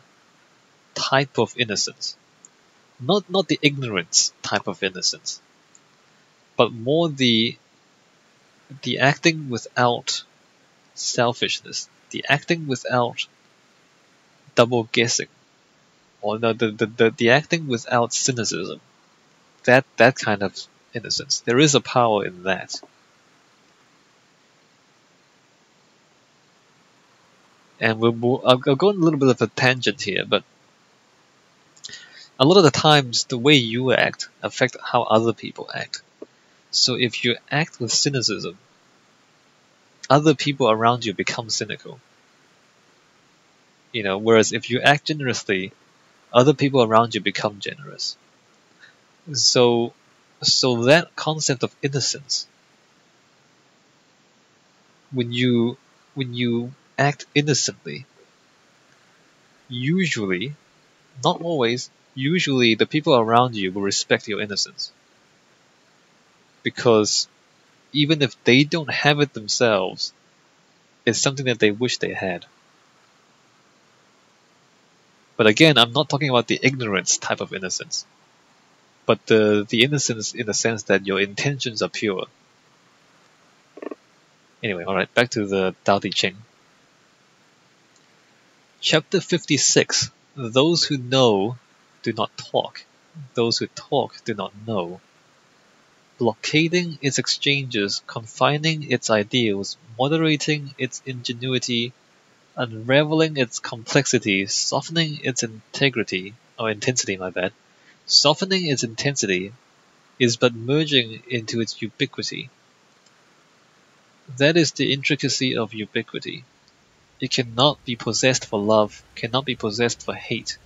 type of innocence. Not the ignorance type of innocence, but more the acting without selfishness, the acting without double guessing, or the acting without cynicism. That kind of innocence. There is a power in that. And I'll go on a little bit of a tangent here, but a lot of the times the way you act affects how other people act. So if you act with cynicism, other people around you become cynical. Whereas if you act generously, other people around you become generous. So that concept of innocence, when you act innocently, usually, not always, usually the people around you will respect your innocence. Because even if they don't have it themselves, it's something that they wish they had. But again, I'm not talking about the ignorance type of innocence, but the innocence in the sense that your intentions are pure. Anyway, alright, back to the Tao Te Ching. Chapter 56. Those who know do not talk. Those who talk do not know. Blockading its exchanges, confining its ideals, moderating its ingenuity, unraveling its complexity, softening its intensity, softening its intensity is but merging into its ubiquity. That is the intricacy of ubiquity. It cannot be possessed for love, cannot be possessed for hate,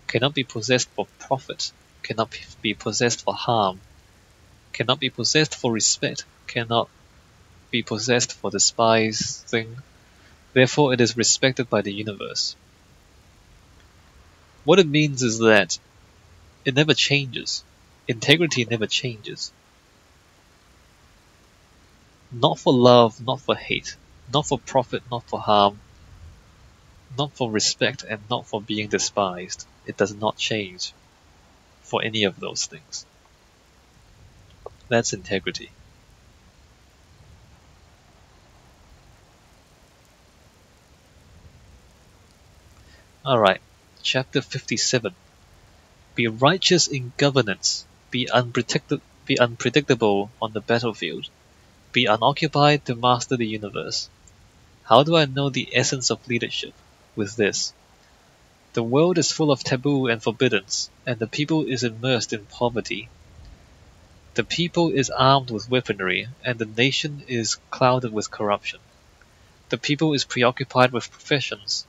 cannot be possessed for profit, cannot be possessed for harm, cannot be possessed for respect, cannot be possessed for despising. Therefore it is respected by the universe. What it means is that it never changes. Integrity never changes. Not for love, not for hate, not for profit, not for harm, not for respect, and not for being despised. It does not change for any of those things. That's integrity. Alright, chapter 57. Be righteous in governance, be unpredictable on the battlefield, be unoccupied to master the universe. How do I know the essence of leadership? With this. The world is full of taboo and forbiddance, and the people is immersed in poverty. The people is armed with weaponry, and the nation is clouded with corruption. The people is preoccupied with professions,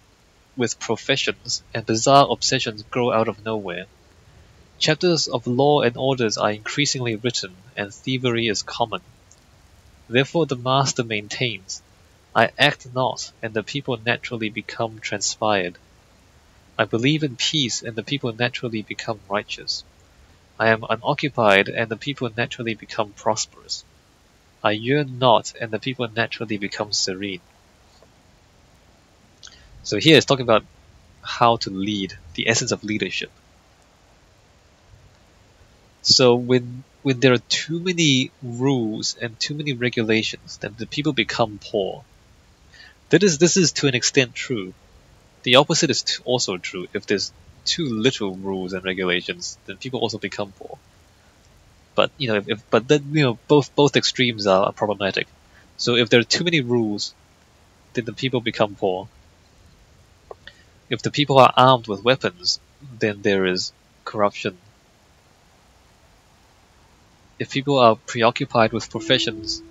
and bizarre obsessions grow out of nowhere. Chapters of law and orders are increasingly written, and thievery is common. Therefore the master maintains, I act not, and the people naturally become transpired. I believe in peace, and the people naturally become righteous. I am unoccupied, and the people naturally become prosperous. I yearn not, and the people naturally become serene. So here it's talking about how to lead, the essence of leadership. So when there are too many rules and too many regulations, then the people become poor. This is to an extent true. The opposite is also true. If there's too little rules and regulations, then people also become poor. But but then both extremes are problematic. So if there are too many rules, then the people become poor. If the people are armed with weapons, then there is corruption. If people are preoccupied with professions,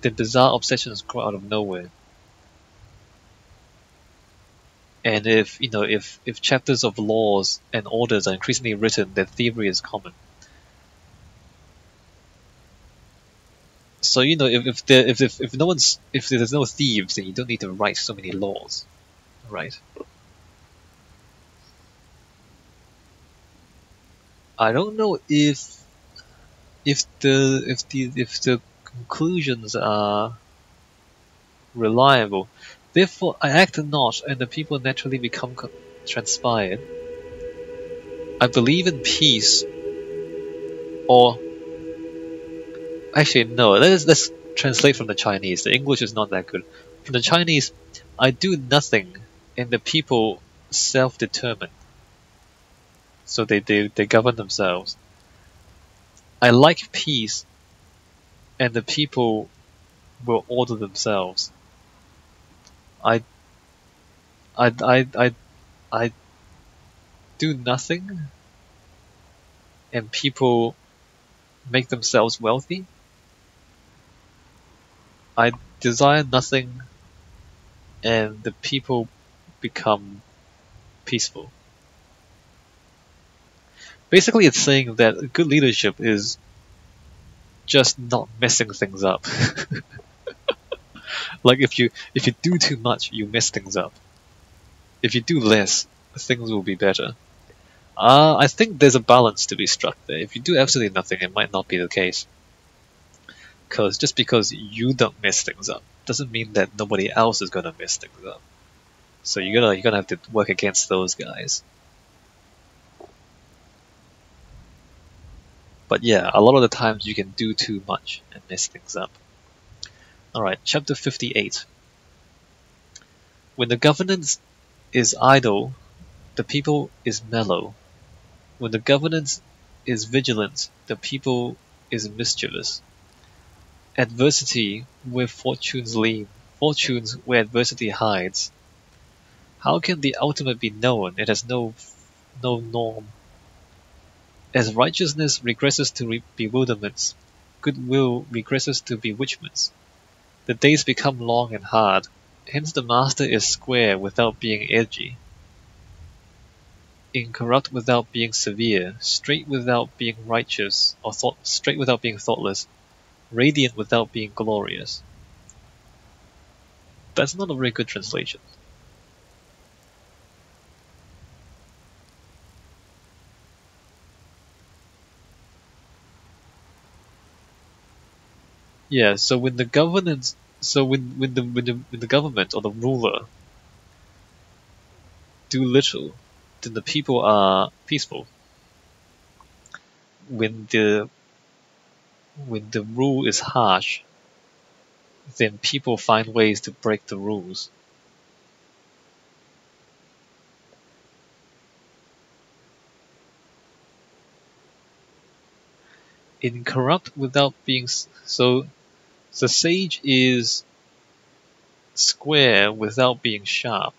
then bizarre obsessions grow out of nowhere. And if chapters of laws and orders are increasingly written, then thievery is common. So if there's no thieves, then you don't need to write so many laws, right? I don't know if the conclusions are reliable. Therefore, I act not, and the people naturally become transpired. I believe in peace, or actually no. Let's translate from the Chinese. The English is not that good. From the Chinese, I do nothing, and the people self-determine. So they govern themselves. I like peace, and the people will order themselves. I I I I I do nothing, and people make themselves wealthy. I desire nothing, and the people become peaceful. Basically, it's saying that good leadership is just not messing things up. Like if you do too much, you mess things up. If you do less, things will be better. I think there's a balance to be struck there. If you do absolutely nothing, it might not be the case. Just because you don't mess things up doesn't mean that nobody else is gonna mess things up. So you're gonna have to work against those guys. But yeah, a lot of the times you can do too much and mess things up. Alright, chapter 58. When the governance is idle, the people is mellow. When the governance is vigilant, the people is mischievous. Adversity where fortunes lean, fortunes where adversity hides. How can the ultimate be known? It has no norm. As righteousness regresses to bewilderments, goodwill regresses to bewitchments. The days become long and hard, hence the master is square without being edgy, incorrupt without being severe, straight without being righteous, or straight without being thoughtless, radiant without being glorious. That's not a very good translation. Yeah, so when the governance, so when the government or the ruler do little, then the people are peaceful. When the rule is harsh, then people find ways to break the rules. Incorrupt without being so. The sage is square without being sharp.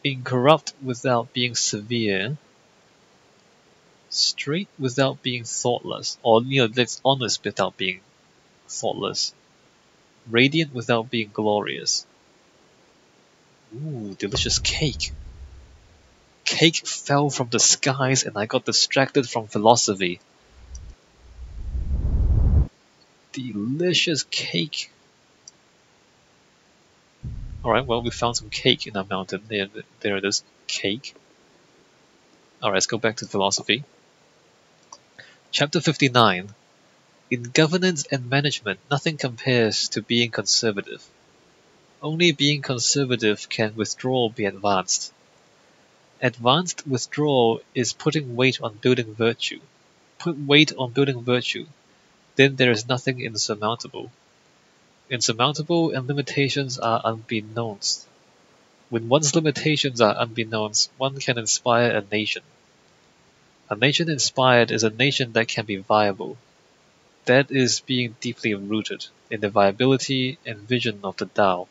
Incorrupt without being severe. Straight without being thoughtless, or that's honest without being thoughtless. Radiant without being glorious. Ooh, delicious cake. Cake fell from the skies and I got distracted from philosophy. Delicious cake. Alright, well, we found some cake in our mountain. There it is. Cake. Alright, let's go back to philosophy. Chapter 59. In governance and management, nothing compares to being conservative. Only being conservative can withdrawal be advanced. Advanced withdrawal is putting weight on building virtue. Put weight on building virtue, then there is nothing insurmountable. Insurmountable and limitations are unbeknownst. When one's limitations are unbeknownst, one can inspire a nation. A nation inspired is a nation that can be viable. That is being deeply rooted in the viability and vision of the Tao.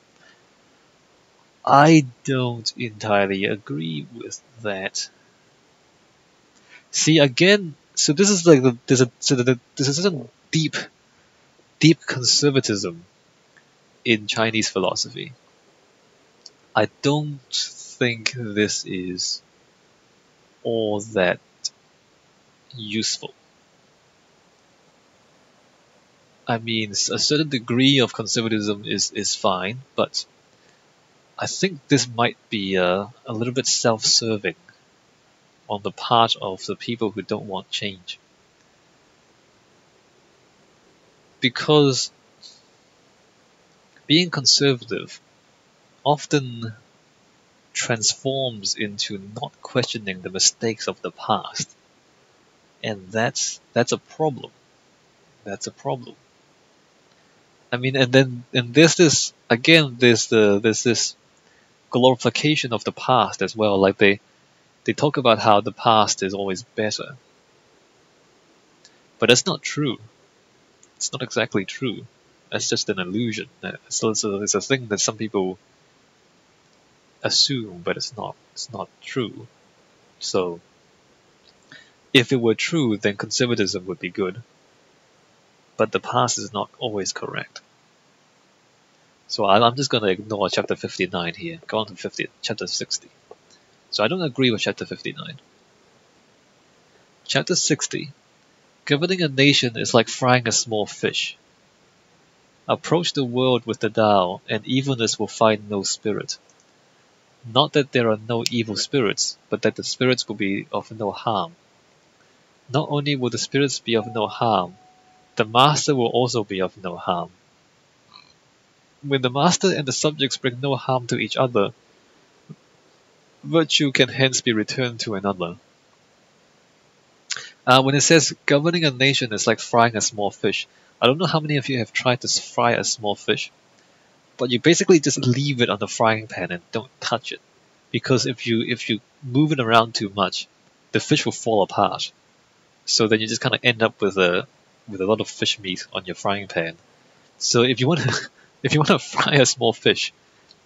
I don't entirely agree with that. See again, so this is like there's a certain deep conservatism in Chinese philosophy. I don't think this is all that useful. I mean, a certain degree of conservatism is fine, but I think this might be a little bit self-serving on the part of the people who don't want change. Because being conservative often transforms into not questioning the mistakes of the past. And that's a problem. That's a problem. I mean, and there's this again. There's this glorification of the past as well. Like they talk about how the past is always better, but that's not true. It's not exactly true. That's just an illusion. It's a thing that some people assume, but it's not. It's not true. So if it were true, then conservatism would be good. But the past is not always correct. So I'm just going to ignore chapter 59 here. Go on to chapter 60. So I don't agree with chapter 59. Chapter 60. Governing a nation is like frying a small fish. Approach the world with the Tao, and evilness will find no spirit. Not that there are no evil spirits, but that the spirits will be of no harm. Not only will the spirits be of no harm, the master will also be of no harm. When the master and the subjects bring no harm to each other, virtue can hence be returned to another. When it says governing a nation is like frying a small fish, I don't know how many of you have tried to fry a small fish, but you basically just leave it on the frying pan and don't touch it, because if you move it around too much, the fish will fall apart. So then you just kind of end up with a lot of fish meat on your frying pan. So if you want to if you want to fry a small fish,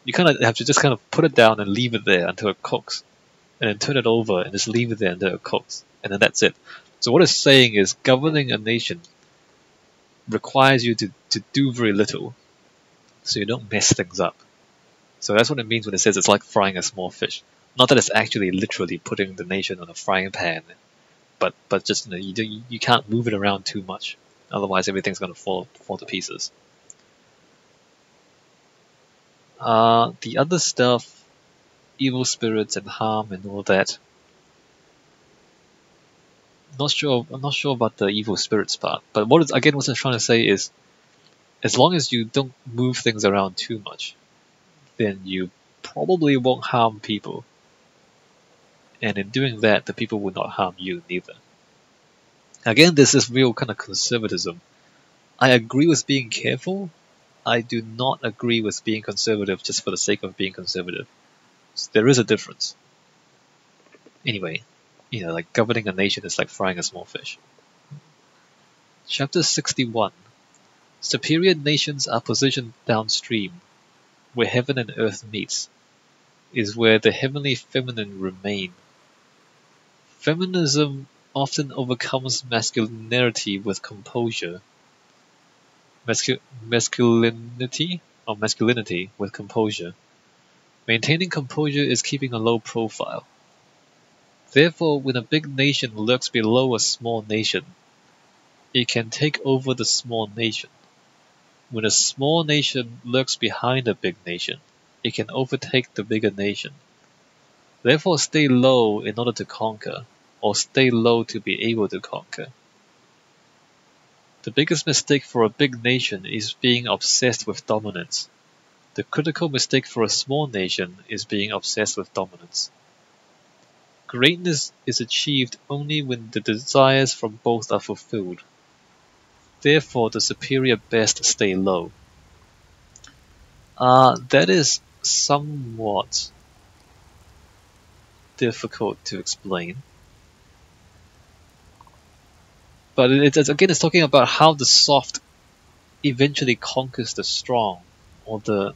you kind of have to just kind of put it down and leave it there until it cooks, and then turn it over and just leave it there until it cooks, and then that's it. So what it's saying is governing a nation requires you to do very little, so you don't mess things up. So that's what it means when it says it's like frying a small fish. Not that it's actually literally putting the nation on a frying pan, but just you can't move it around too much, otherwise everything's going to fall to pieces. The other stuff, evil spirits and harm and all that, Not sure. I'm not sure about the evil spirits part. But what I'm trying to say is, as long as you don't move things around too much, then you probably won't harm people. And in doing that, the people will not harm you neither. Again, this is real kind of conservatism. I agree with being careful. I do not agree with being conservative just for the sake of being conservative. So there is a difference. Anyway, like governing a nation is like frying a small fish. Chapter 61. Superior nations are positioned downstream, where heaven and earth meets, is where the heavenly feminine remain. Feminism often overcomes masculinity with composure. Masculinity with composure. Maintaining composure is keeping a low profile. Therefore, when a big nation lurks below a small nation, it can take over the small nation. When a small nation lurks behind a big nation, it can overtake the bigger nation. Therefore, stay low in order to conquer, or stay low to be able to conquer. The biggest mistake for a big nation is being obsessed with dominance. The critical mistake for a small nation is being obsessed with dominance. Greatness is achieved only when the desires from both are fulfilled. Therefore, the superior best stay low. That is somewhat difficult to explain. But it's talking about how the soft eventually conquers the strong, or the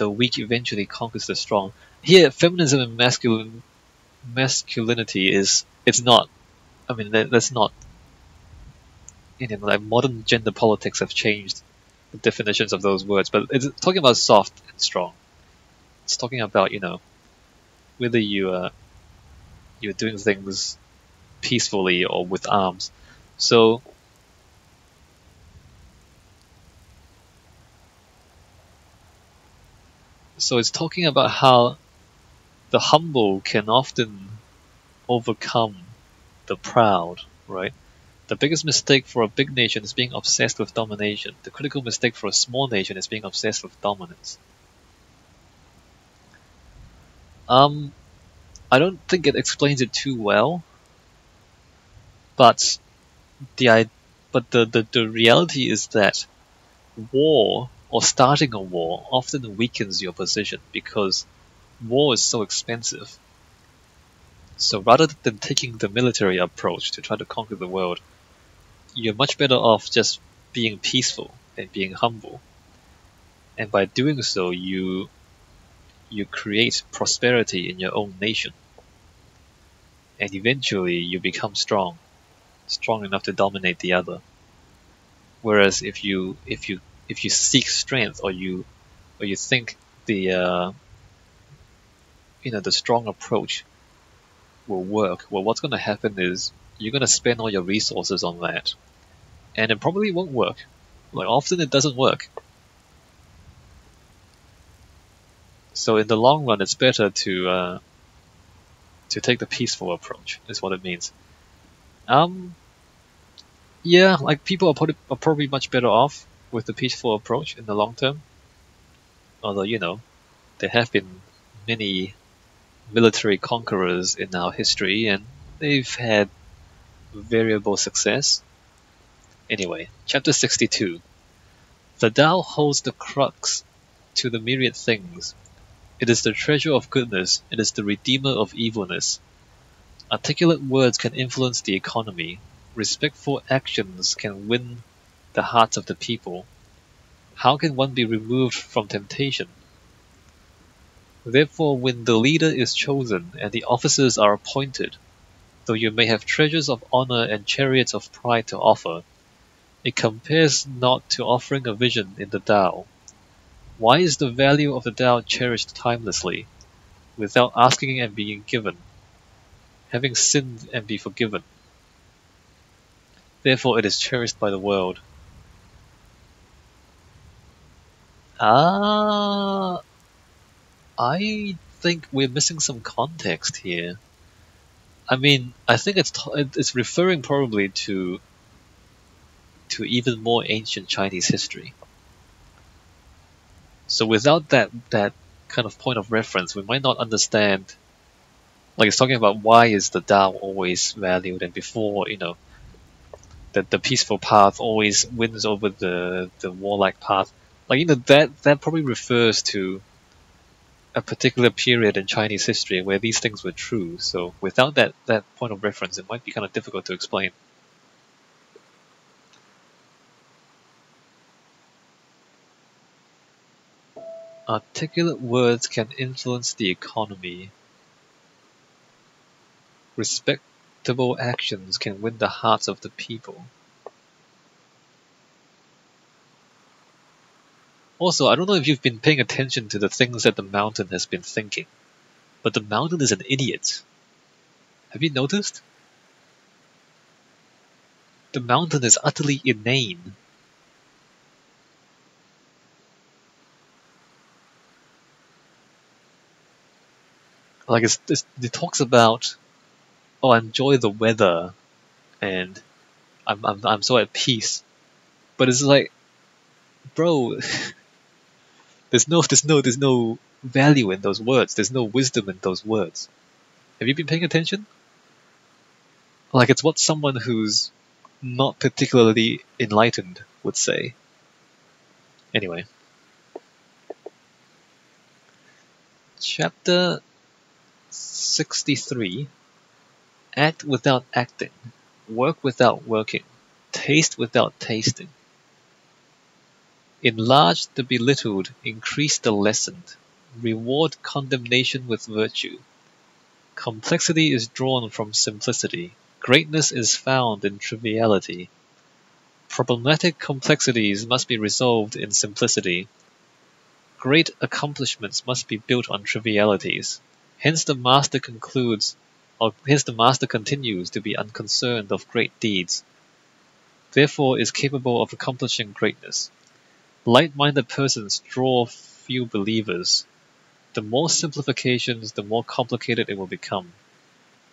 weak eventually conquers the strong. Here, feminism and masculinity it's not. I mean, that's not. Like modern gender politics have changed the definitions of those words, but it's talking about soft and strong. It's talking about whether you're doing things peacefully or with arms. So it's talking about how the humble can often overcome the proud, right? The biggest mistake for a big nation is being obsessed with domination. The critical mistake for a small nation is being obsessed with dominance. I don't think it explains it too well, but the reality is that war or starting a war often weakens your position because war is so expensive. So rather than taking the military approach to try to conquer the world, you're much better off just being peaceful and being humble. And by doing so, you create prosperity in your own nation. And eventually you become strong enough to dominate the other. Whereas if you seek strength, or you think the the strong approach will work, well, what's going to happen is you're going to spend all your resources on that, and it probably won't work. Like often it doesn't work. So in the long run, it's better to take the peaceful approach. Is what it means. Yeah, like people are probably much better off with the peaceful approach in the long term. Although there have been many military conquerors in our history, and they've had variable success. Anyway, chapter 62. The Tao holds the crux to the myriad things. It is the treasure of goodness, it is the redeemer of evilness. Articulate words can influence the economy. Respectful actions can win the hearts of the people. How can one be removed from temptation? Therefore, when the leader is chosen and the officers are appointed, though you may have treasures of honor and chariots of pride to offer, it compares not to offering a vision in the Tao. Why is the value of the Tao cherished timelessly, without asking and being given, having sinned and be forgiven? Therefore it is cherished by the world. I think we're missing some context here. I mean, I think it's referring probably to even more ancient Chinese history. So without that kind of point of reference, we might not understand. Like it's talking about why is the Tao always valued, and before that the peaceful path always wins over the warlike path. Like that probably refers to a particular period in Chinese history where these things were true. So without that point of reference, it might be kind of difficult to explain. Articulate words can influence the economy. Respectable actions can win the hearts of the people. Also, I don't know if you've been paying attention to the things that the mountain has been thinking, but the mountain is an idiot. Have you noticed? The mountain is utterly inane. Like it talks about, oh, I enjoy the weather, and I'm so at peace. But it's like, bro, there's no value in those words. There's no wisdom in those words. Have you been paying attention? Like it's what someone who's not particularly enlightened would say. Anyway, chapter 63. Act without acting, work without working, taste without tasting. Enlarge the belittled, increase the lessened, reward condemnation with virtue. Complexity is drawn from simplicity, greatness is found in triviality. Problematic complexities must be resolved in simplicity. Great accomplishments must be built on trivialities. Hence the master continues to be unconcerned of great deeds. Therefore is capable of accomplishing greatness. Light-minded persons draw few believers. The more simplifications, the more complicated it will become.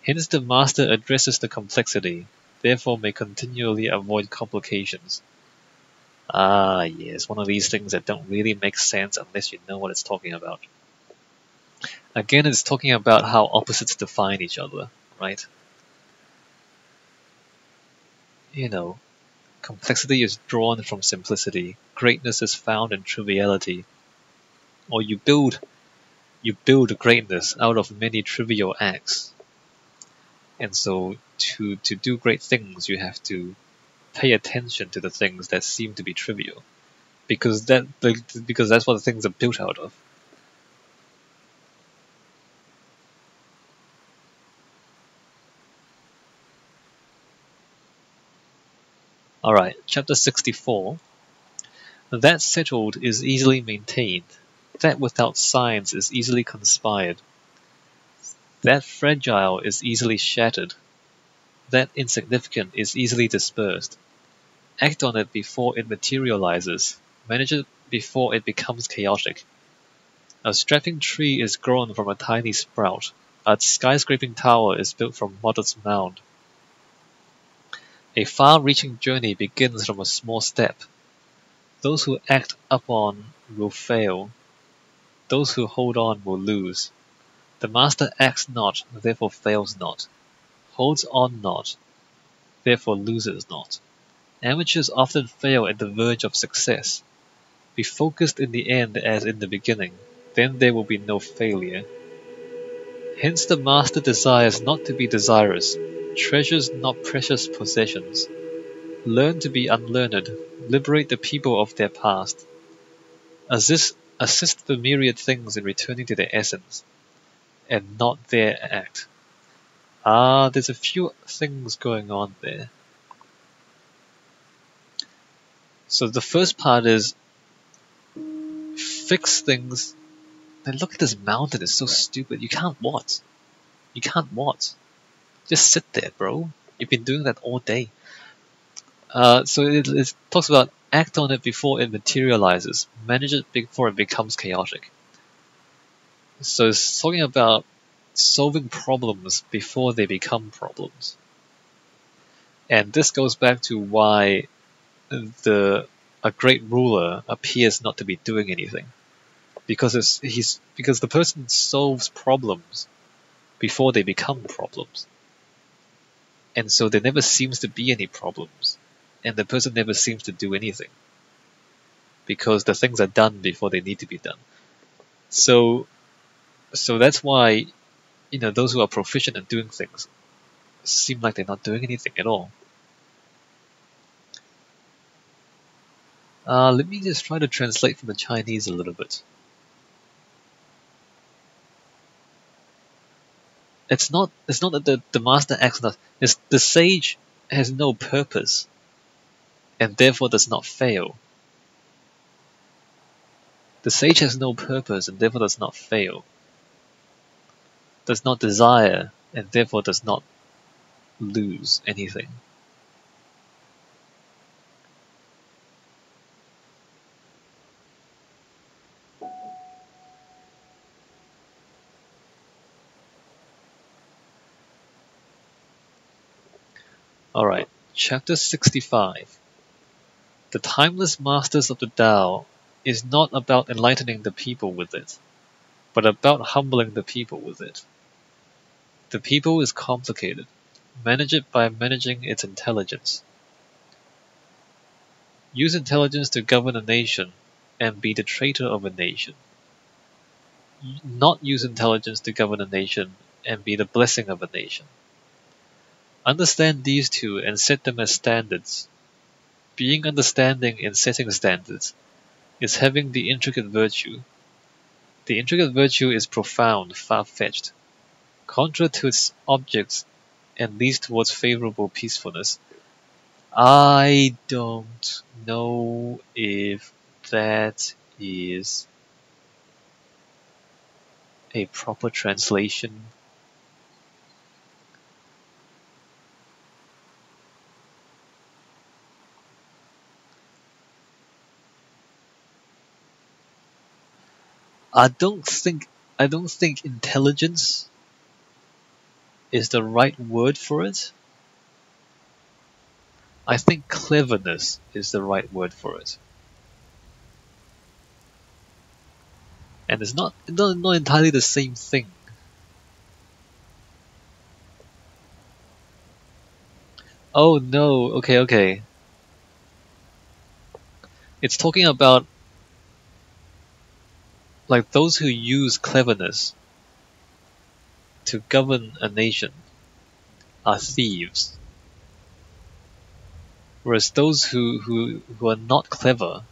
Hence the master addresses the complexity, therefore may continually avoid complications. Ah, yes, one of these things that don't really make sense unless you know what it's talking about. Again, it's talking about how opposites define each other, right? Complexity is drawn from simplicity, greatness is found in triviality. Or you build greatness out of many trivial acts. And so to do great things, you have to pay attention to the things that seem to be trivial, because that's what the things are built out of. Alright, chapter 64. That settled is easily maintained. That without signs is easily conspired. That fragile is easily shattered. That insignificant is easily dispersed. Act on it before it materializes. Manage it before it becomes chaotic. A strapping tree is grown from a tiny sprout. A skyscraping tower is built from modest mound. A far-reaching journey begins from a small step. Those who act upon will fail. Those who hold on will lose. The master acts not, therefore fails not. Holds on not, therefore loses not. Amateurs often fail at the verge of success. Be focused in the end as in the beginning, then there will be no failure. Hence the master desires not to be desirous, treasures not precious possessions. Learn to be unlearned, liberate the people of their past. Assist the myriad things in returning to their essence, and not their act. There's a few things going on there. So the first part is fix things. And look at this mountain, it's so stupid. You can't what? You can't what? Just sit there, bro. You've been doing that all day. So it talks about act on it before it materializes. Manage it before it becomes chaotic. So it's talking about solving problems before they become problems. And this goes back to why a great ruler appears not to be doing anything. Because the person solves problems before they become problems. And so there never seems to be any problems. And the person never seems to do anything. Because the things are done before they need to be done. So that's why, those who are proficient at doing things seem like they're not doing anything at all. Let me just try to translate from the Chinese a little bit. It's not that the master acts not. It's the sage has no purpose, and therefore does not fail. The sage has no purpose, and therefore does not fail. Does not desire, and therefore does not lose anything. Alright, chapter 65. The timeless masters of the Tao is not about enlightening the people with it, but about humbling the people with it. The people is complicated. Manage it by managing its intelligence. Use intelligence to govern a nation and be the traitor of a nation. Not use intelligence to govern a nation and be the blessing of a nation. Understand these two and set them as standards. Being understanding in setting standards is having the intricate virtue. The intricate virtue is profound, far-fetched, contrary to its objects, and leads towards favorable peacefulness. I don't know if that is a proper translation. I don't think intelligence is the right word for it. I think cleverness is the right word for it. And it's not entirely the same thing. Oh no, okay. It's talking about like those who use cleverness to govern a nation are thieves. Whereas those who are not clever,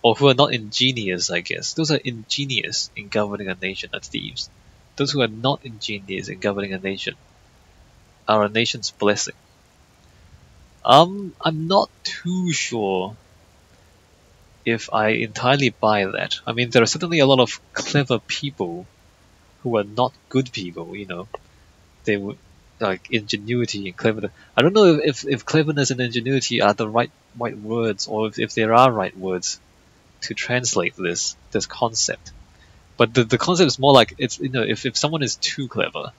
or who are not ingenious, I guess, those are ingenious in governing a nation are thieves. Those who are not ingenious in governing a nation are a nation's blessing. I'm not too sure if I entirely buy that. I mean, there are certainly a lot of clever people who are not good people, They would like ingenuity and cleverness. I don't know if cleverness and ingenuity are the right words, or if there are right words to translate this concept. But the concept is more like it's if someone is too clever,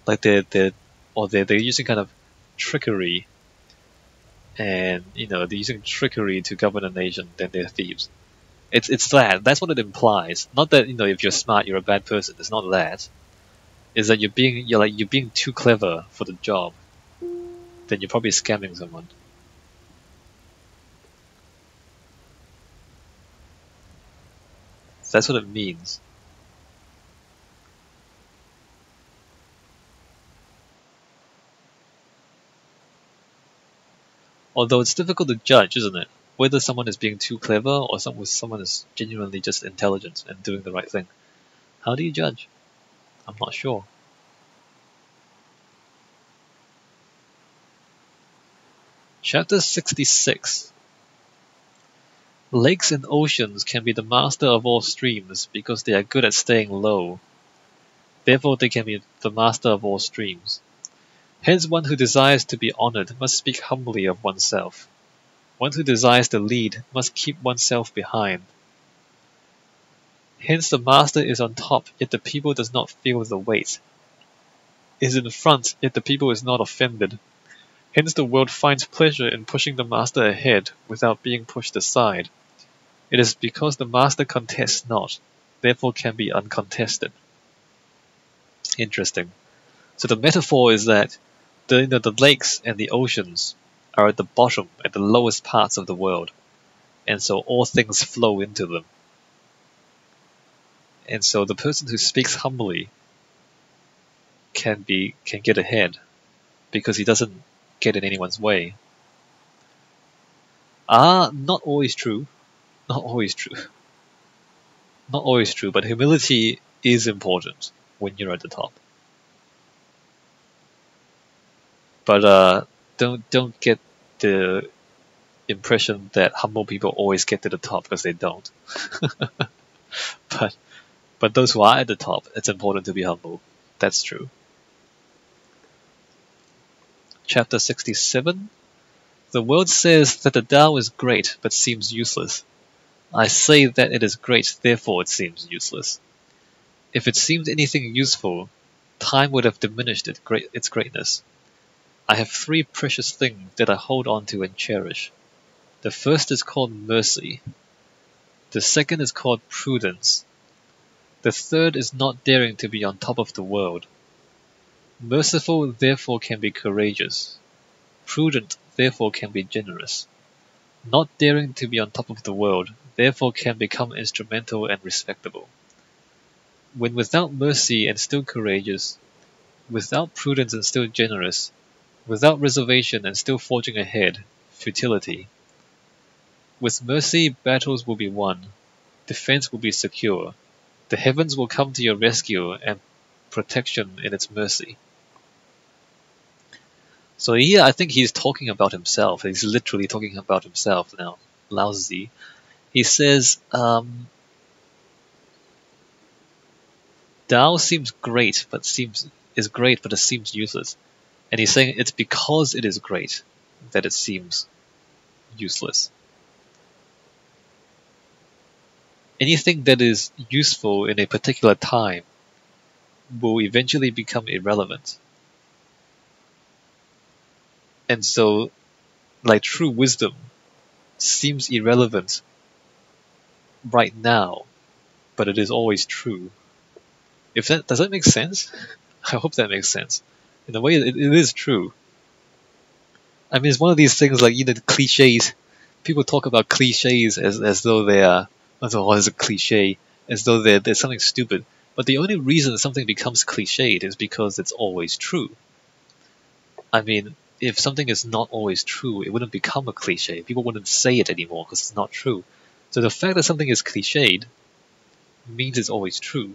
like they're using kind of trickery, and they're using trickery to govern a nation, then they're thieves. It's that's what it implies. Not that if you're smart you're a bad person. It's not that. Is that you're being too clever for the job, then you're probably scamming someone. That's what it means. Although it's difficult to judge, isn't it? Whether someone is being too clever or someone is genuinely just intelligent and doing the right thing. How do you judge? I'm not sure. Chapter 66. Lakes and oceans can be the master of all streams because they are good at staying low. Therefore they can be the master of all streams. Hence one who desires to be honored must speak humbly of oneself. One who desires to lead must keep oneself behind. Hence the master is on top, yet the people does not feel the weight. Is in front, yet the people is not offended. Hence the world finds pleasure in pushing the master ahead without being pushed aside. It is because the master contests not, therefore can be uncontested. Interesting. So the metaphor is that the lakes and the oceans are at the bottom, at the lowest parts of the world, and so all things flow into them. And so the person who speaks humbly can get ahead because he doesn't get in anyone's way. Not always true. Not always true. Not always true, but humility is important when you're at the top. But don't get the impression that humble people always get to the top, because they don't. But those who are at the top, it's important to be humble. That's true. Chapter 67. The world says that the Tao is great, but seems useless. I say that it is great, therefore it seems useless. If it seemed anything useful, time would have diminished its greatness. I have three precious things that I hold on to and cherish. The first is called mercy. The second is called prudence. The third is not daring to be on top of the world. Merciful therefore can be courageous. Prudent therefore can be generous. Not daring to be on top of the world therefore can become instrumental and respectable. When without mercy and still courageous, without prudence and still generous, without reservation and still forging ahead, futility. With mercy, battles will be won, defense will be secure, the heavens will come to your rescue and protection in its mercy. So here I think he's talking about himself. He's literally talking about himself now, Laozi. He says, Tao seems great, but it seems useless. And he's saying it's because it is great that it seems useless. Anything that is useful in a particular time will eventually become irrelevant. And so, like true wisdom seems irrelevant right now, but it is always true. Does that make sense? I hope that makes sense. In a way, it is true. I mean, it's one of these things like, the cliches. People talk about cliches as though they are, what is a cliche? As though they're something stupid. But the only reason something becomes cliched is because it's always true. I mean, if something is not always true, it wouldn't become a cliche. People wouldn't say it anymore because it's not true. So the fact that something is cliched means it's always true.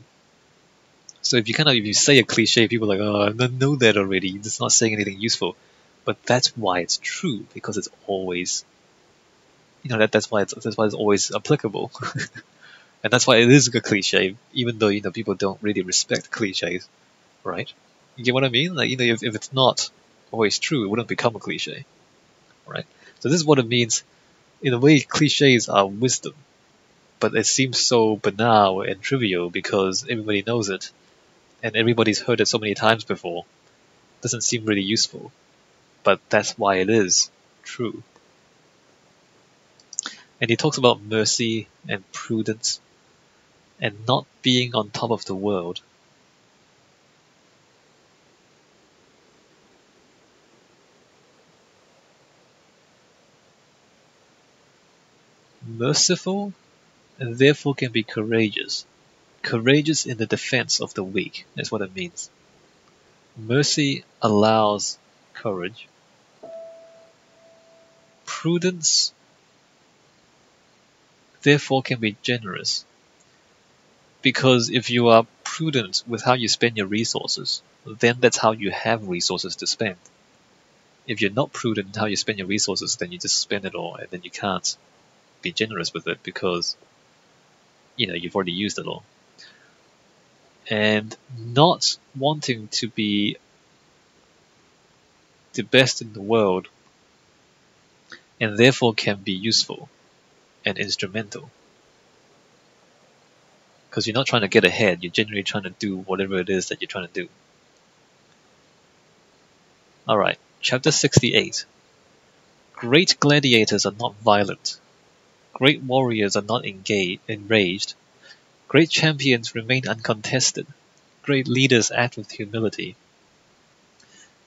So if you say a cliche, people are like, oh, I know that already. It's not saying anything useful. But that's why it's true, because it's always, that's why it's always applicable, and that's why it is a cliche, even though people don't really respect cliches, right? You get what I mean? Like if it's not always true, it wouldn't become a cliche, right? So this is what it means. In a way, cliches are wisdom, but it seems so banal and trivial because everybody knows it, and everybody's heard it so many times before. It doesn't seem really useful. But that's why it is true. And he talks about mercy and prudence and not being on top of the world. Merciful and therefore can be courageous. Courageous in the defense of the weak. That's what it means. Mercy allows courage. Prudence therefore can be generous, because if you are prudent with how you spend your resources, then that's how you have resources to spend. If you're not prudent in how you spend your resources, then you just spend it all, and then you can't be generous with it because you've already used it all. And not wanting to be the best in the world, and therefore can be useful and instrumental. Because you're not trying to get ahead, you're genuinely trying to do whatever it is that you're trying to do. Alright, chapter 68. Great gladiators are not violent. Great warriors are not enraged. Great champions remain uncontested. Great leaders act with humility.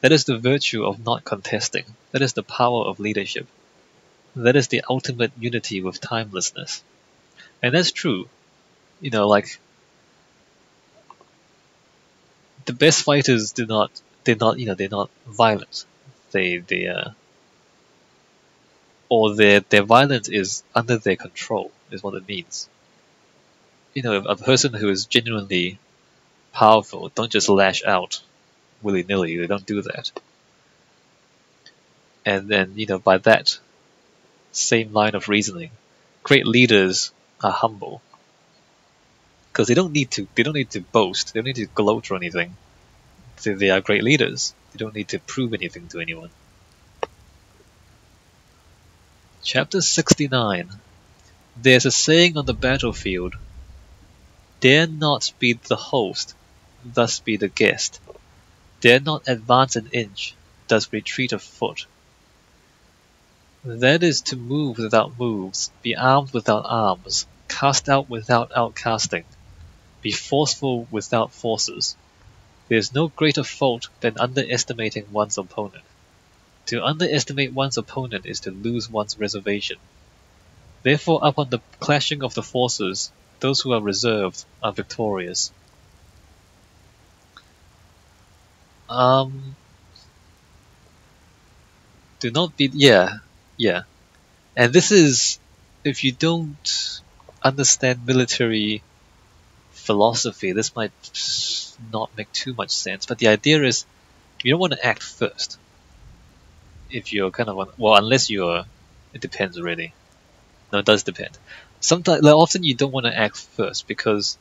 That is the virtue of not contesting. That is the power of leadership. That is the ultimate unity with timelessness. And that's true. Like, the best fighters they're not violent. Or their violence is under their control, is what it means. A person who is genuinely powerful don't just lash out willy-nilly, they don't do that. And then, by that same line of reasoning, great leaders are humble. Because they don't need to boast, they don't need to gloat or anything. They are great leaders. They don't need to prove anything to anyone. Chapter 69. There's a saying on the battlefield, dare not be the host, thus be the guest. Dare not advance an inch, thus retreat a foot. That is to move without moves, be armed without arms, cast out without outcasting, be forceful without forces. There is no greater fault than underestimating one's opponent. To underestimate one's opponent is to lose one's reservation. Therefore, upon the clashing of the forces, those who are reserved are victorious. Do not be... Yeah. And this is... If you don't understand military philosophy, this might not make too much sense. But the idea is, you don't want to act first. If you're kind of... Well, unless you're... It depends really. No, it does depend. Sometimes, often you don't want to act first because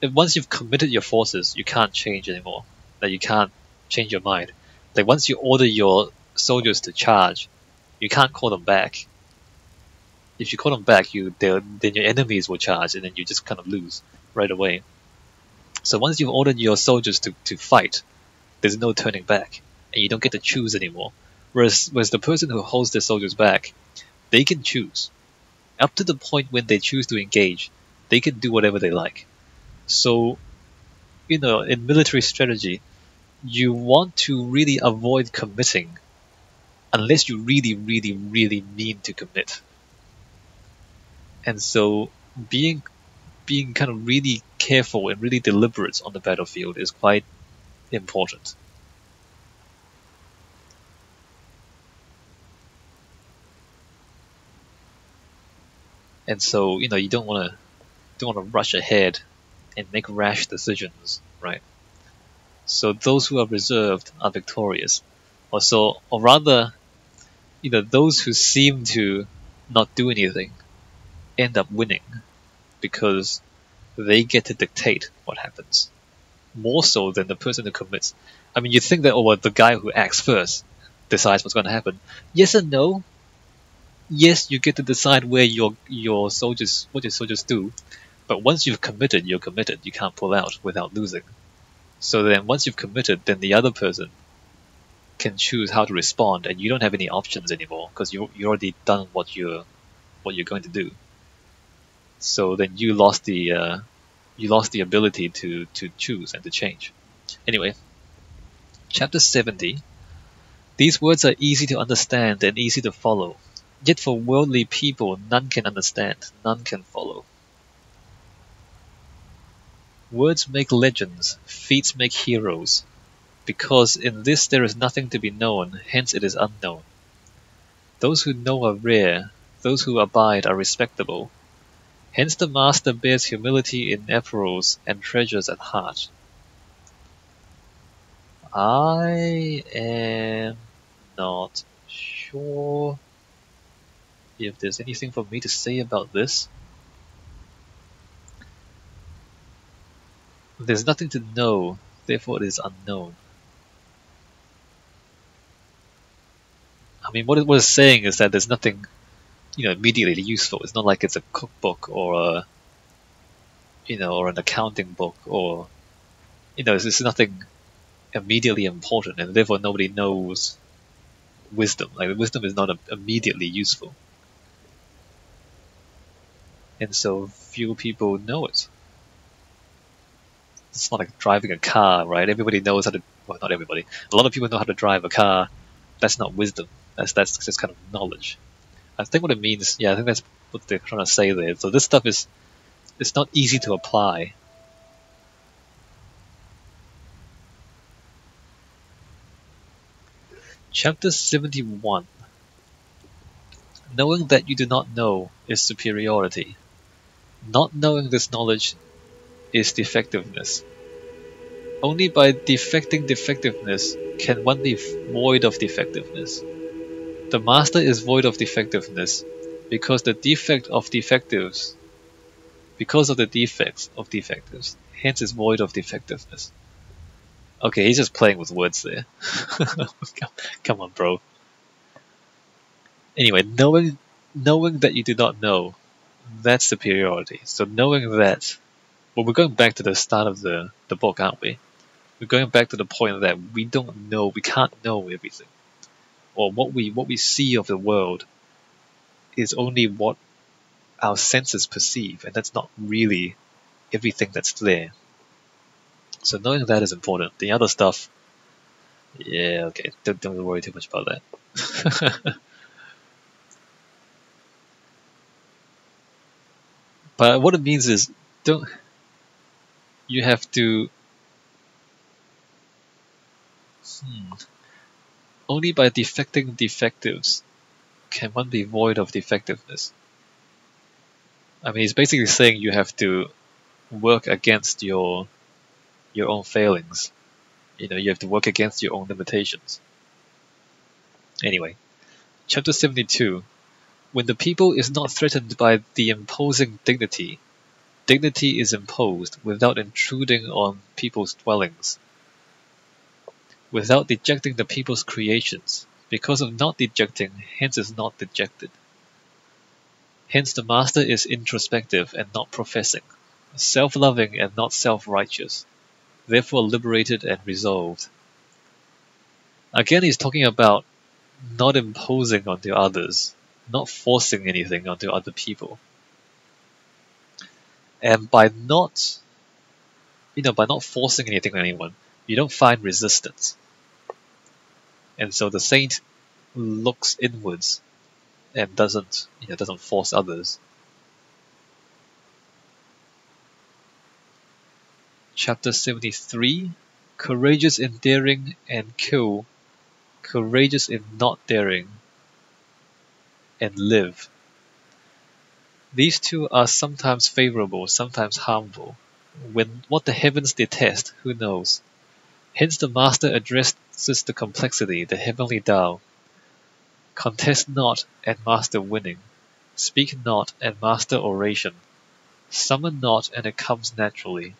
once you've committed your forces, you can't change anymore. You can't change your mind. Once you order your soldiers to charge, you can't call them back. If you call them back, then your enemies will charge, and then you just kind of lose right away. So once you've ordered your soldiers to fight, there's no turning back, and you don't get to choose anymore. Whereas the person who holds their soldiers back, they can choose. Up to the point when they choose to engage, they can do whatever they like. So, in military strategy, you want to really avoid committing unless you really, really, really mean to commit. And so, being kind of really careful and really deliberate on the battlefield is quite important. And so, you don't want to rush ahead and make rash decisions, right? So those who are reserved are victorious. Or rather, those who seem to not do anything end up winning because they get to dictate what happens. More so than the person who commits. I mean, you think that, the guy who acts first decides what's going to happen. Yes and no. Yes, you get to decide where what your soldiers do, but once you've committed, you're committed. You can't pull out without losing. So then, once you've committed, then the other person can choose how to respond, and you don't have any options anymore because you already done what you're going to do. So then you lost the ability to choose and to change. Anyway, chapter 70. These words are easy to understand and easy to follow. Yet for worldly people, none can understand, none can follow. Words make legends, feats make heroes. Because in this there is nothing to be known, hence it is unknown. Those who know are rare, those who abide are respectable. Hence the master bears humility in apparels and treasures at heart. I am not sure if there's anything for me to say about this. There's nothing to know, therefore it is unknown. I mean, what it's saying is that there's nothing, immediately useful. It's not like it's a cookbook or or an accounting book, or it's nothing immediately important, and therefore nobody knows wisdom. Like wisdom is not immediately useful, and so few people know it. It's not like driving a car, right? Everybody knows how to. Well, not everybody. A lot of people know how to drive a car. That's not wisdom. That's just kind of knowledge. I think what it means. Yeah, I think that's what they're trying to say there. So this stuff is it's not easy to apply. Chapter 71. Knowing that you do not know is superiority. Not knowing this knowledge is defectiveness. Only by defecting defectiveness can one be void of defectiveness. The master is void of defectiveness because the defect of defectives, because of the defects of defectives, hence is void of defectiveness. Okay, he's just playing with words there. Come on, bro. Anyway, knowing that you do not know, that's superiority. So knowing that, well, we're going back to the start of the book, aren't we? We're going back to the point that we don't know, we can't know everything. Or what we see of the world is only what our senses perceive, and that's not really everything that's there. So knowing that is important. The other stuff, yeah, okay, don't worry too much about that. But what it means is, you have to, only by defecting defectives can one be void of defectiveness. I mean, he's basically saying you have to work against your own failings. You have to work against your own limitations. Anyway, chapter 72. When the people is not threatened by the imposing dignity, dignity is imposed without intruding on people's dwellings, without dejecting the people's creations. Because of not dejecting, hence is not dejected. Hence the master is introspective and not professing, self-loving and not self-righteous, therefore liberated and resolved. Again, he's talking about not imposing onto others, not forcing anything onto other people. And by not forcing anything on anyone, you don't find resistance. And so the saint looks inwards and doesn't force others. Chapter 73. Courageous in daring and kill, courageous in not daring and live. These two are sometimes favorable, sometimes harmful. When what the heavens detest, who knows? Hence the master addresses the complexity, the heavenly Tao. Contest not and master winning. Speak not and master oration. Summon not and it comes naturally.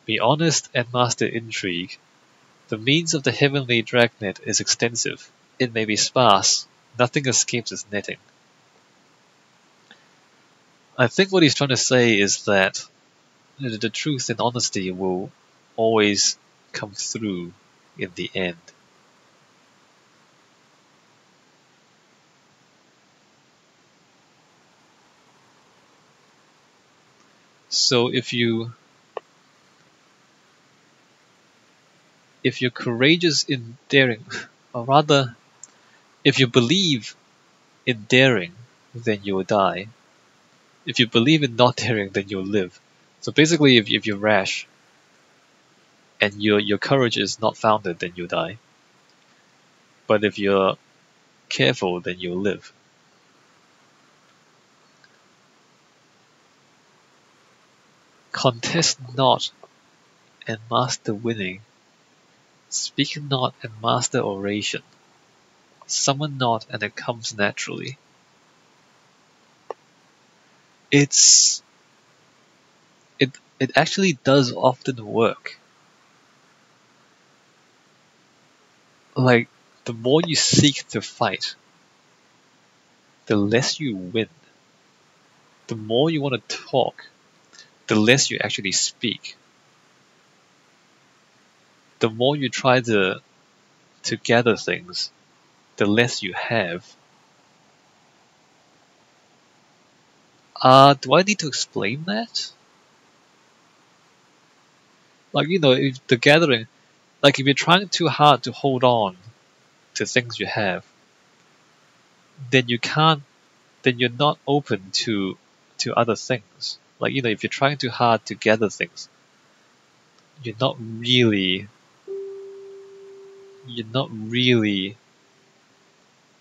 Be honest and master intrigue. The means of the heavenly dragnet is extensive. It may be sparse. Nothing escapes its netting. I think what he's trying to say is that the truth and honesty will always come through in the end. So if you're courageous in daring, or rather, if you believe in daring, then you will die. If you believe in not daring, then you'll live. So basically, if you're rash, and your courage is not founded, then you die. But if you're careful, then you'll live. Contest not and master winning. Speak not and master oration. Summon not and it comes naturally. It actually does often work. Like, the more you seek to fight, the less you win. The more you want to talk, the less you actually speak. The more you try to gather things, the less you have. Do I need to explain that? Like, if the gathering, like if you're trying too hard to hold on to things you have, then then you're not open to other things. Like, if you're trying too hard to gather things, you're not really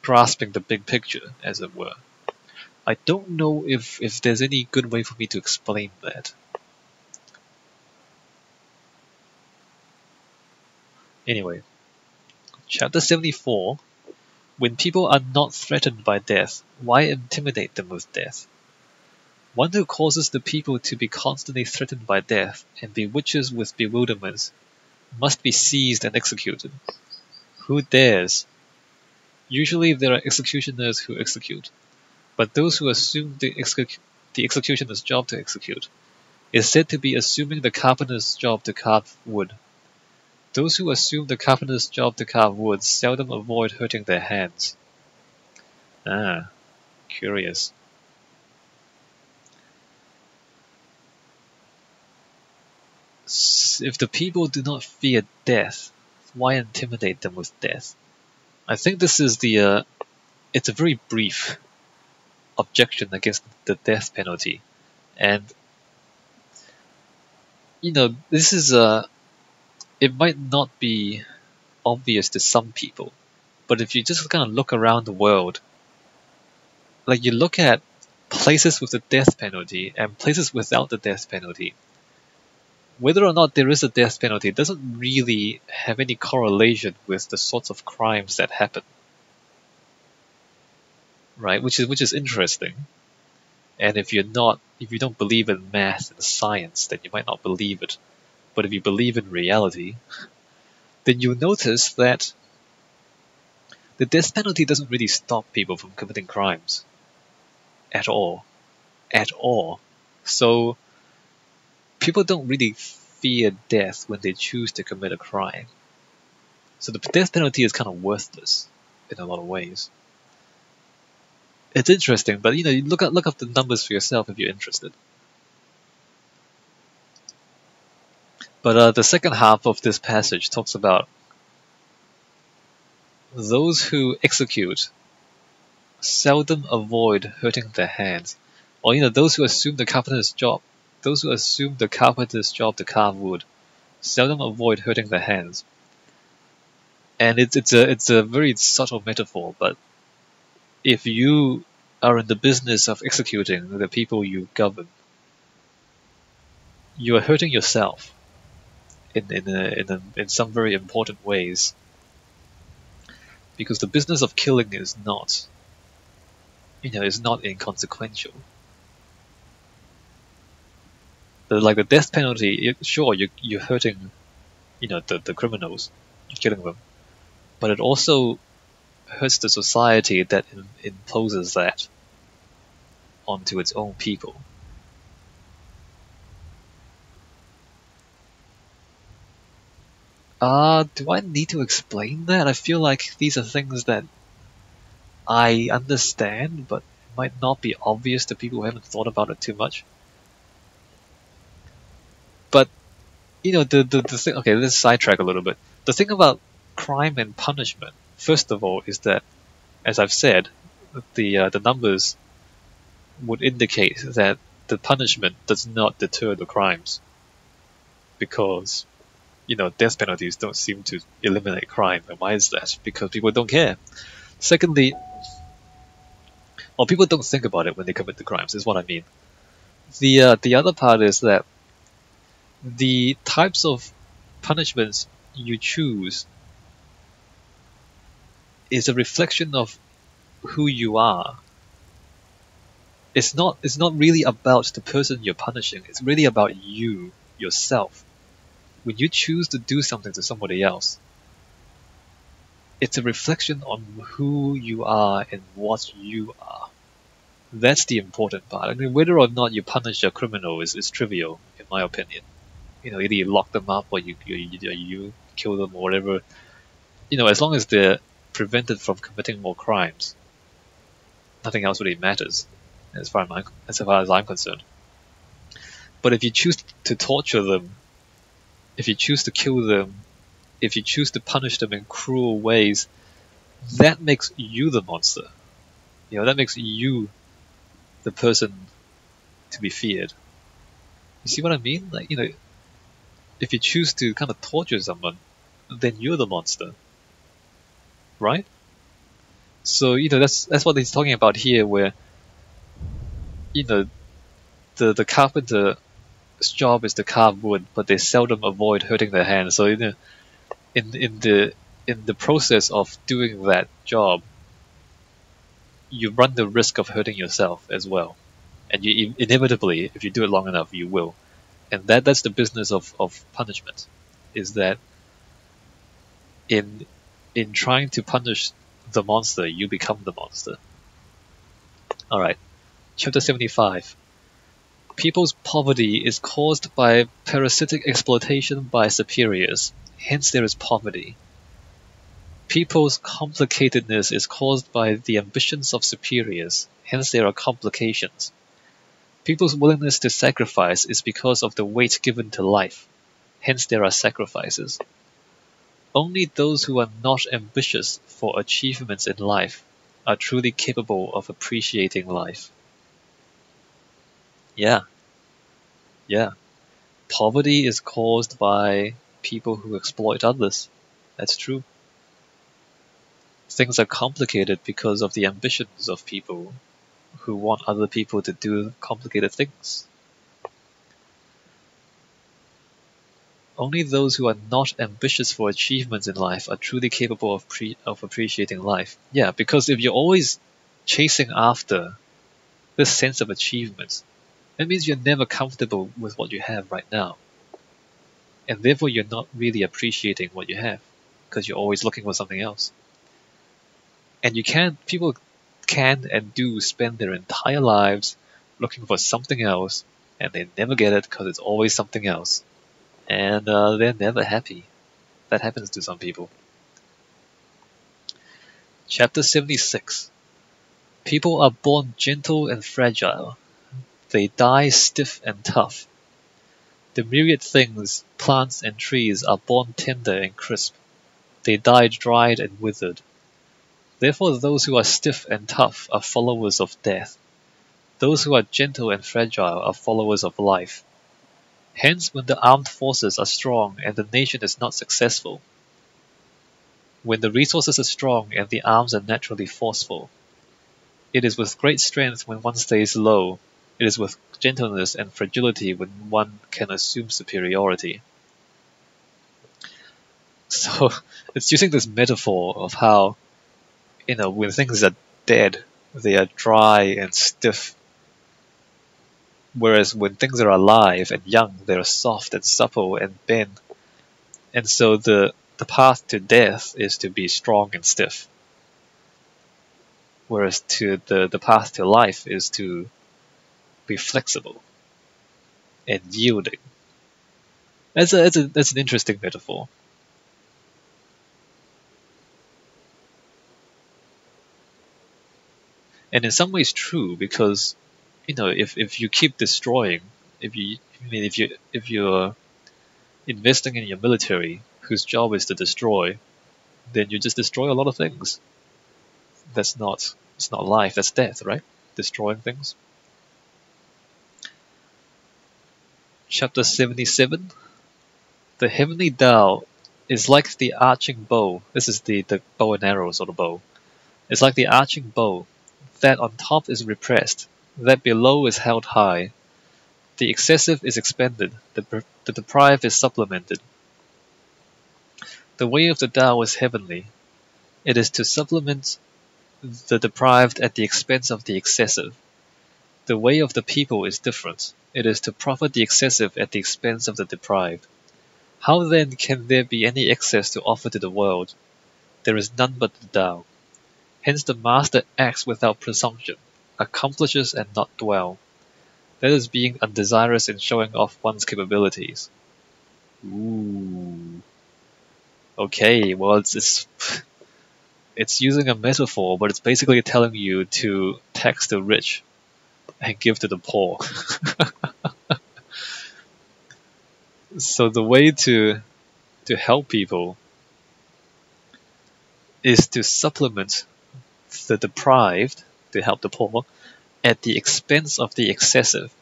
grasping the big picture, as it were. I don't know if there's any good way for me to explain that. Anyway, chapter 74. When people are not threatened by death, why intimidate them with death? One who causes the people to be constantly threatened by death and bewitches with bewilderments must be seized and executed. Who dares? Usually there are executioners who execute, but those who assume the executioner's job to execute is said to be assuming the carpenter's job to carve wood. Those who assume the carpenter's job to carve wood seldom avoid hurting their hands. Ah, curious. If the people do not fear death, why intimidate them with death? I think this is it's a very brief objection against the death penalty. And, this is it might not be obvious to some people, but if you just kind of look around the world, like you look at places with the death penalty and places without the death penalty, whether or not there is a death penalty doesn't really have any correlation with the sorts of crimes that happen, right? Which is interesting. And if you don't believe in math and science, then you might not believe it. But if you believe in reality, then you'll notice that the death penalty doesn't really stop people from committing crimes. At all. At all. So, people don't really fear death when they choose to commit a crime. So the death penalty is kind of worthless in a lot of ways. It's interesting, but you look up the numbers for yourself if you're interested. But the second half of this passage talks about those who execute seldom avoid hurting their hands, or those who assume the carpenter's job to carve wood seldom avoid hurting their hands. And it's a very subtle metaphor, but if you are in the business of executing the people you govern, you are hurting yourself in some very important ways, because the business of killing is not inconsequential. Like the death penalty, sure, you're hurting, the criminals, you're killing them, but it also hurts the society that imposes that onto its own people. Do I need to explain that? I feel like these are things that I understand, but might not be obvious to people who haven't thought about it too much. But, the thing, okay, let's sidetrack a little bit. The thing about crime and punishment, first of all, is that, as I've said, the numbers would indicate that the punishment does not deter the crimes, because death penalties don't seem to eliminate crime. And why is that? Because people don't care. Secondly, well, people don't think about it when they commit the crimes, is what I mean. The other part is that the types of punishments you choose is a reflection of who you are. It's not really about the person you're punishing, it's really about you, yourself. When you choose to do something to somebody else, it's a reflection on who you are and what you are. That's the important part. I mean, whether or not you punish a criminal is trivial, in my opinion. Either you lock them up or you kill them or whatever. As long as they're prevented from committing more crimes, nothing else really matters, as far as I'm concerned. But if you choose to torture them, if you choose to kill them, if you choose to punish them in cruel ways, that makes you the monster. That makes you the person to be feared. You see what I mean? Like, if you choose to kind of torture someone, then you're the monster, right? So, that's what he's talking about here, where, the carpenter's job is to carve wood, but they seldom avoid hurting their hands. So, in the process of doing that job, you run the risk of hurting yourself as well. And you inevitably, if you do it long enough, you will. And that's the business of punishment, is that in trying to punish the monster, you become the monster. Alright, chapter 75. People's poverty is caused by parasitic exploitation by superiors, hence there is poverty. People's complicatedness is caused by the ambitions of superiors, hence there are complications. People's willingness to sacrifice is because of the weight given to life, hence there are sacrifices. Only those who are not ambitious for achievements in life are truly capable of appreciating life. Yeah. Poverty is caused by people who exploit others. That's true. Things are complicated because of the ambitions of people who want other people to do complicated things. Only those who are not ambitious for achievements in life are truly capable of appreciating life. Yeah, because if you're always chasing after this sense of achievement, that means you're never comfortable with what you have right now. And therefore you're not really appreciating what you have, because you're always looking for something else. And people can and do spend their entire lives looking for something else, and they never get it because it's always something else. And they're never happy. That happens to some people. Chapter 76. People are born gentle and fragile. They die stiff and tough. The myriad things, plants and trees, are born tender and crisp. They die dried and withered. Therefore those who are stiff and tough are followers of death. Those who are gentle and fragile are followers of life. Hence, when the armed forces are strong and the nation is not successful, when the resources are strong and the arms are naturally forceful, it is with great strength when one stays low, it is with gentleness and fragility when one can assume superiority. So, it's using this metaphor of how, when things are dead, they are dry and stiff. Whereas when things are alive and young, they are soft and supple and bend. And so the path to death is to be strong and stiff. Whereas the path to life is to be flexible and yielding. That's an interesting metaphor. And in some ways true, because if you keep destroying, if you're investing in your military whose job is to destroy, then you just destroy a lot of things. It's not life, that's death, right? Destroying things. Chapter 77. The heavenly Tao is like the arching bow. This is the bow and arrow sort of bow. It's like the arching bow. That on top is repressed, that below is held high. The excessive is expended, the deprived is supplemented. The way of the Tao is heavenly. It is to supplement the deprived at the expense of the excessive. The way of the people is different. It is to profit the excessive at the expense of the deprived. How then can there be any excess to offer to the world? There is none but the Tao. Hence the master acts without presumption, accomplishes and not dwell. That is being undesirous in showing off one's capabilities. Ooh. Okay, well, it's using a metaphor, but it's basically telling you to tax the rich and give to the poor. So the way to help people is to supplement the deprived, to help the poor, at the expense of the excessive.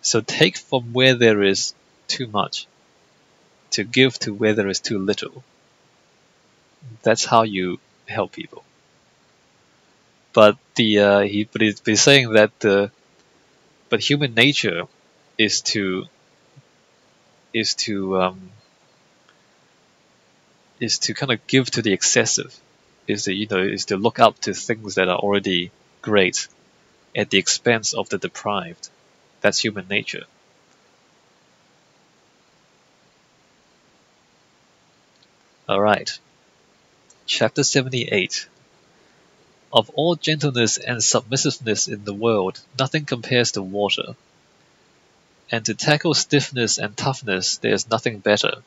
So take from where there is too much, to give to where there is too little. That's how you help people. But he's saying that but human nature is to is to kind of give to the excessive, is to look up to things that are already great at the expense of the deprived. That's human nature. All right. Chapter 78. Of all gentleness and submissiveness in the world, nothing compares to water. And to tackle stiffness and toughness, there is nothing better.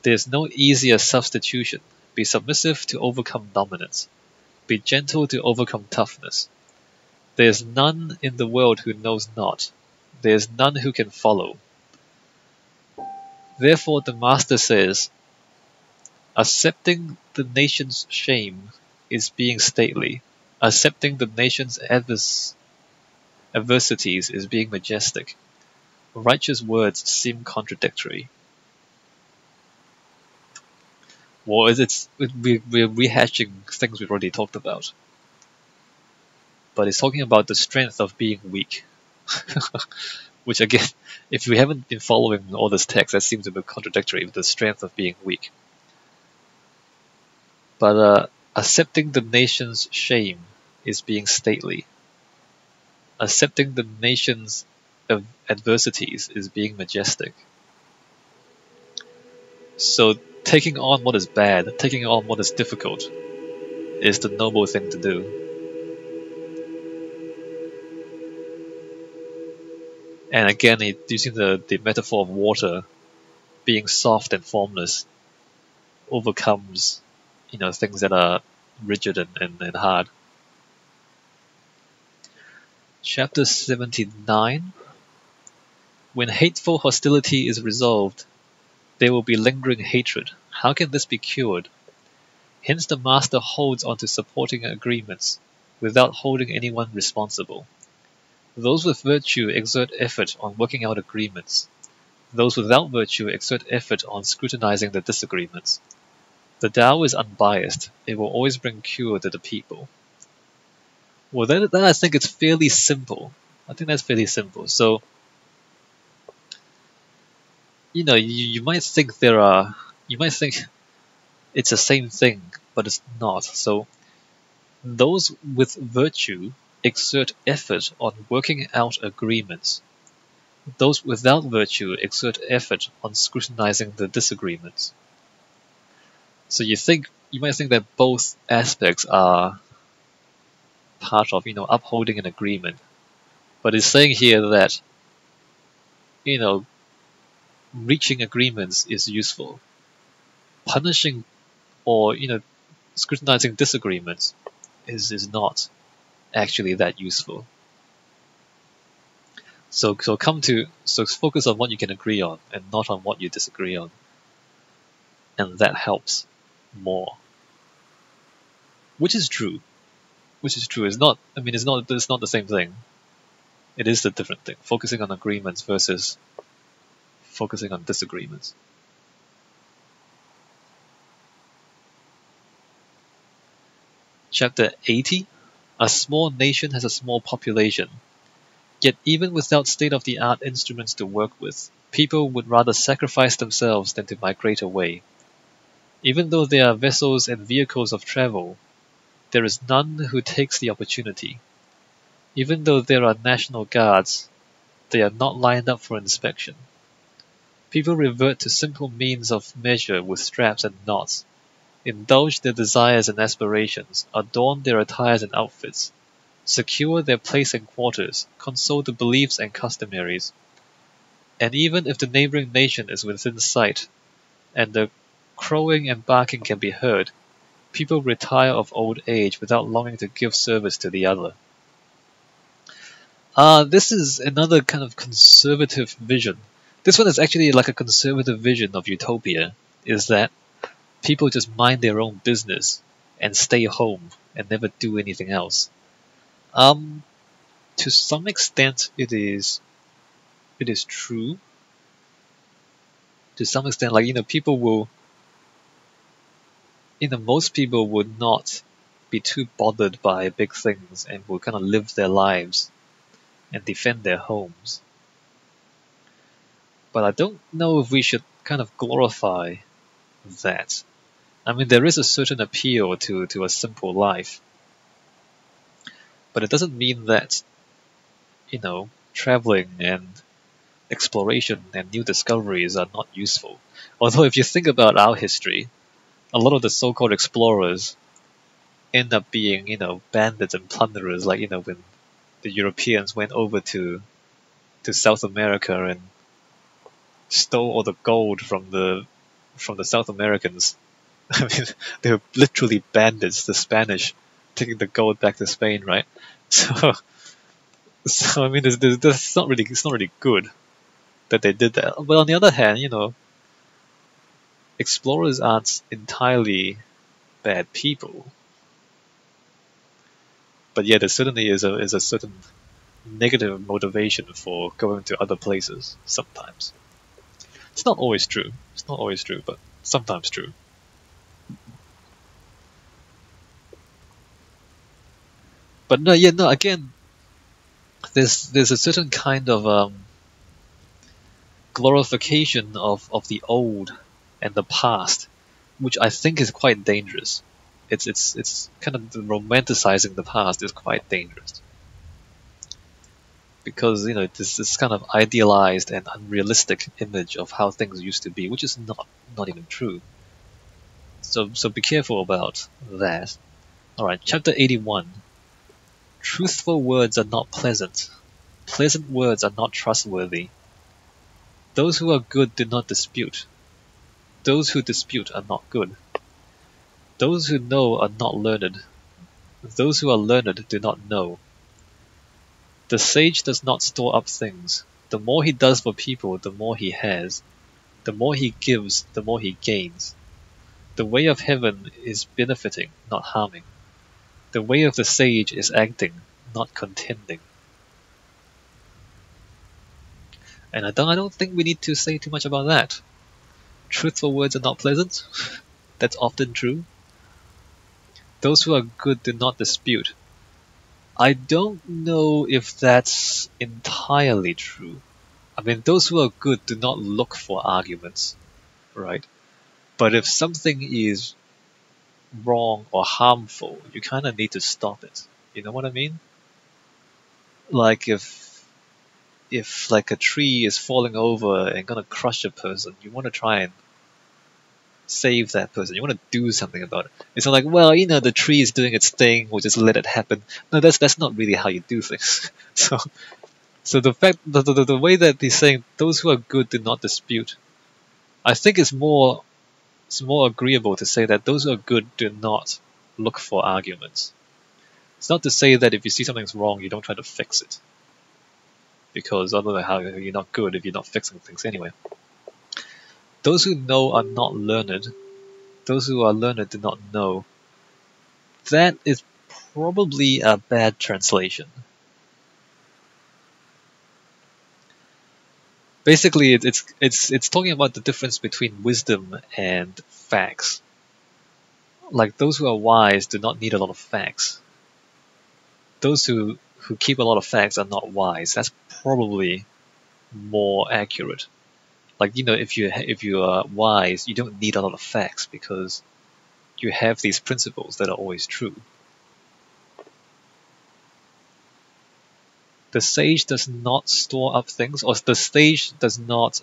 There is no easier substitution. Be submissive to overcome dominance. Be gentle to overcome toughness. There is none in the world who knows not. There is none who can follow. Therefore the Master says, accepting the nation's shame is being stately. Accepting the nation's adversities is being majestic. Righteous words seem contradictory. Well, we're rehashing things we've already talked about. But it's talking about the strength of being weak. Which again, if you haven't been following all this text, that seems a bit contradictory with the strength of being weak. But accepting the nation's shame is being stately. Accepting the nation's adversities is being majestic. So taking on what is bad, taking on what is difficult, is the noble thing to do. And again, using the metaphor of water being soft and formless overcomes, things that are rigid and hard. Chapter 79. When hateful hostility is resolved, there will be lingering hatred. How can this be cured? Hence the Master holds on to supporting agreements without holding anyone responsible. Those with virtue exert effort on working out agreements. Those without virtue exert effort on scrutinizing the disagreements. The Tao is unbiased. It will always bring cure to the people. Well, then I think it's fairly simple. I think that's fairly simple. So, you might think you might think it's the same thing, but it's not. So, those with virtue exert effort on working out agreements. Those without virtue exert effort on scrutinizing the disagreements. So you might think that both aspects are part of, upholding an agreement. But it's saying here that, reaching agreements is useful. Punishing or, scrutinizing disagreements is not actually that useful. So focus on what you can agree on and not on what you disagree on. And that helps more. Which is true. It's not the same thing. It is a different thing. Focusing on agreements versus focusing on disagreements. Chapter 80. A small nation has a small population. Yet even without state-of-the-art instruments to work with, people would rather sacrifice themselves than to migrate away. Even though there are vessels and vehicles of travel, there is none who takes the opportunity. Even though there are national guards, they are not lined up for inspection. People revert to simple means of measure with straps and knots, indulge their desires and aspirations, adorn their attires and outfits, secure their place and quarters, consult the beliefs and customaries. And even if the neighboring nation is within sight, and the crowing and barking can be heard, people retire of old age without longing to give service to the other. This is another kind of conservative vision. This one is actually like a conservative vision of utopia, is that people just mind their own business and stay home and never do anything else. Um, to some extent, it is true. To some extent, like people will, most people would not be too bothered by big things and will kind of live their lives and defend their homes. But I don't know if we should kind of glorify that. I mean, there is a certain appeal to a simple life, but it doesn't mean that, traveling and exploration and new discoveries are not useful. Although, if you think about our history, a lot of the so-called explorers end up being, bandits and plunderers, like, when the Europeans went over to South America and stole all the gold from the South Americans. I mean, they were literally bandits, the Spanish, taking the gold back to Spain, right? So, so I mean, it's not really good that they did that. But on the other hand, explorers aren't entirely bad people. But yeah, there certainly is a certain negative motivation for going to other places sometimes. It's not always true. It's not always true, but sometimes true. But no, yeah, no. Again, there's a certain kind of glorification of the old and the past, which I think is quite dangerous. It's kind of romanticizing the past is quite dangerous because this kind of idealized and unrealistic image of how things used to be, which is not even true. So be careful about that. All right, chapter 81. Truthful words are not pleasant. Pleasant words are not trustworthy. Those who are good do not dispute. Those who dispute are not good. Those who know are not learned. Those who are learned do not know. The sage does not store up things. The more he does for people, the more he has. The more he gives, the more he gains. The way of heaven is benefiting, not harming. The way of the sage is acting, not contending. And I don't think we need to say too much about that. Truthful words are not pleasant. That's often true. Those who are good do not dispute. I don't know if that's entirely true. I mean, those who are good do not look for arguments, right? But if something is wrong or harmful, you kind of need to stop it. You know what I mean? Like if like a tree is falling over and gonna crush a person, you want to try and save that person. You want to do something about it. It's not like, well, the tree is doing its thing, we'll just let it happen. No, that's not really how you do things. So the way that he's saying those who are good do not dispute, I think it's more agreeable to say that those who are good do not look for arguments. It's not to say that if you see something's wrong, you don't try to fix it, because otherwise, how you're not good if you're not fixing things anyway. Those who know are not learned. Those who are learned do not know. That is probably a bad translation. Basically, it's talking about the difference between wisdom and facts. Like those who are wise do not need a lot of facts. Those who keep a lot of facts are not wise. That's probably more accurate. Like if you are wise, you don't need a lot of facts because you have these principles that are always true. The sage does not store up things, or the sage does not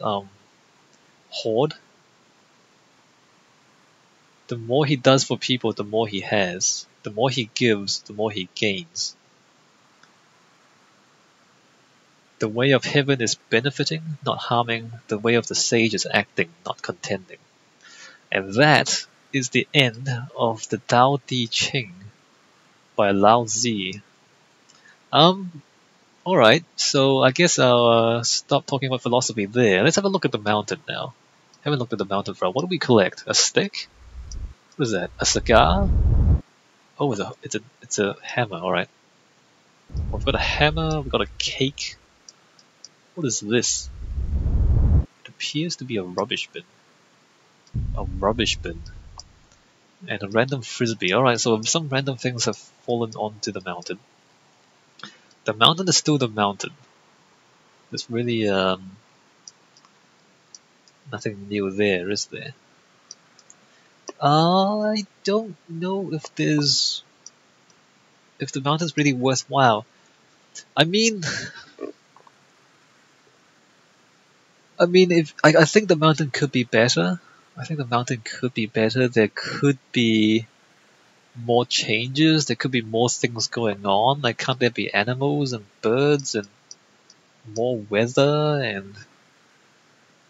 hoard. The more he does for people, the more he has. The more he gives, the more he gains. The way of heaven is benefiting, not harming. The way of the sage is acting, not contending. And that is the end of the Tao Te Ching by Laozi. Alright, so I guess I'll stop talking about philosophy there. Let's have a look at the mountain now. Haven't looked at the mountain for a while. What do we collect? A stick? What is that? A cigar? Oh, it's a hammer, alright. We've got a hammer, we've got a cake. What is this? It appears to be a rubbish bin. A rubbish bin. And a random frisbee. Alright, so some random things have fallen onto the mountain. The mountain is still the mountain. There's really nothing new there, is there? I don't know if the mountain's really worthwhile. I mean, if I think the mountain could be better. I think the mountain could be better. There could be more changes. There could be more things going on. Like, can't there be animals and birds and more weather and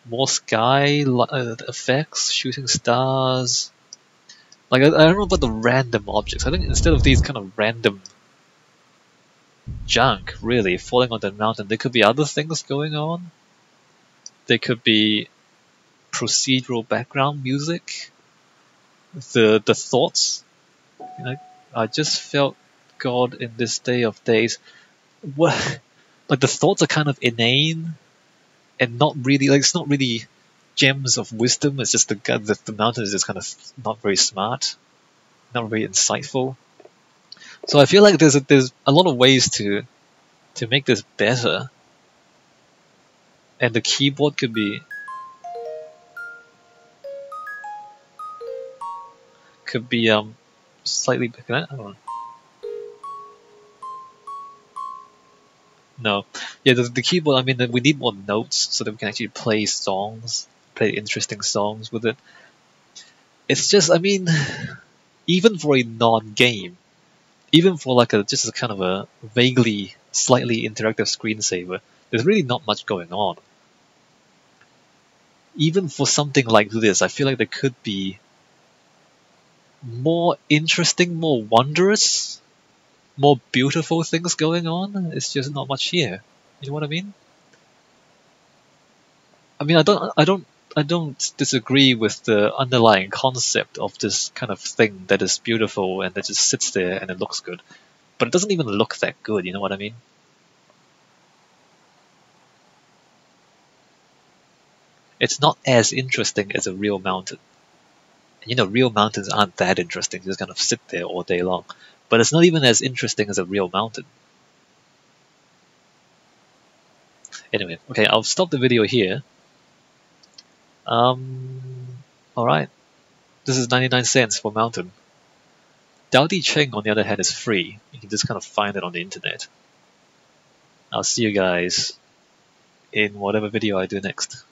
more sky effects, shooting stars? Like, I don't know about the random objects. I think instead of these kind of random junk, really, falling on the mountain, there could be other things going on. There could be procedural background music. The thoughts. You know, I just felt God in this day of days. What? Like, the thoughts are kind of inane and not really, like, it's not really gems of wisdom. It's just the mountain is just kind of not very smart, not very insightful. So I feel like there's a lot of ways to make this better, and the keyboard could be slightly. Can I don't know. No, yeah, the keyboard. I mean, we need more notes so that we can actually play songs, play interesting songs with it. It's just, I mean, even for a non-game, even for like just a kind of a vaguely, slightly interactive screensaver, there's really not much going on. Even for something like this, I feel like there could be more interesting, more wondrous, more beautiful things going on. It's just not much here. You know what I mean? I mean, I don't disagree with the underlying concept of this kind of thing that is beautiful and that just sits there and it looks good, but it doesn't even look that good. You know what I mean? It's not as interesting as a real mountain. And, you know, real mountains aren't that interesting. They just kind of sit there all day long. But it's not even as interesting as a real mountain. Anyway, okay, I'll stop the video here. Alright. This is 99 cents for mountain. Tao Te Ching, on the other hand, is free. You can just kind of find it on the internet. I'll see you guys in whatever video I do next.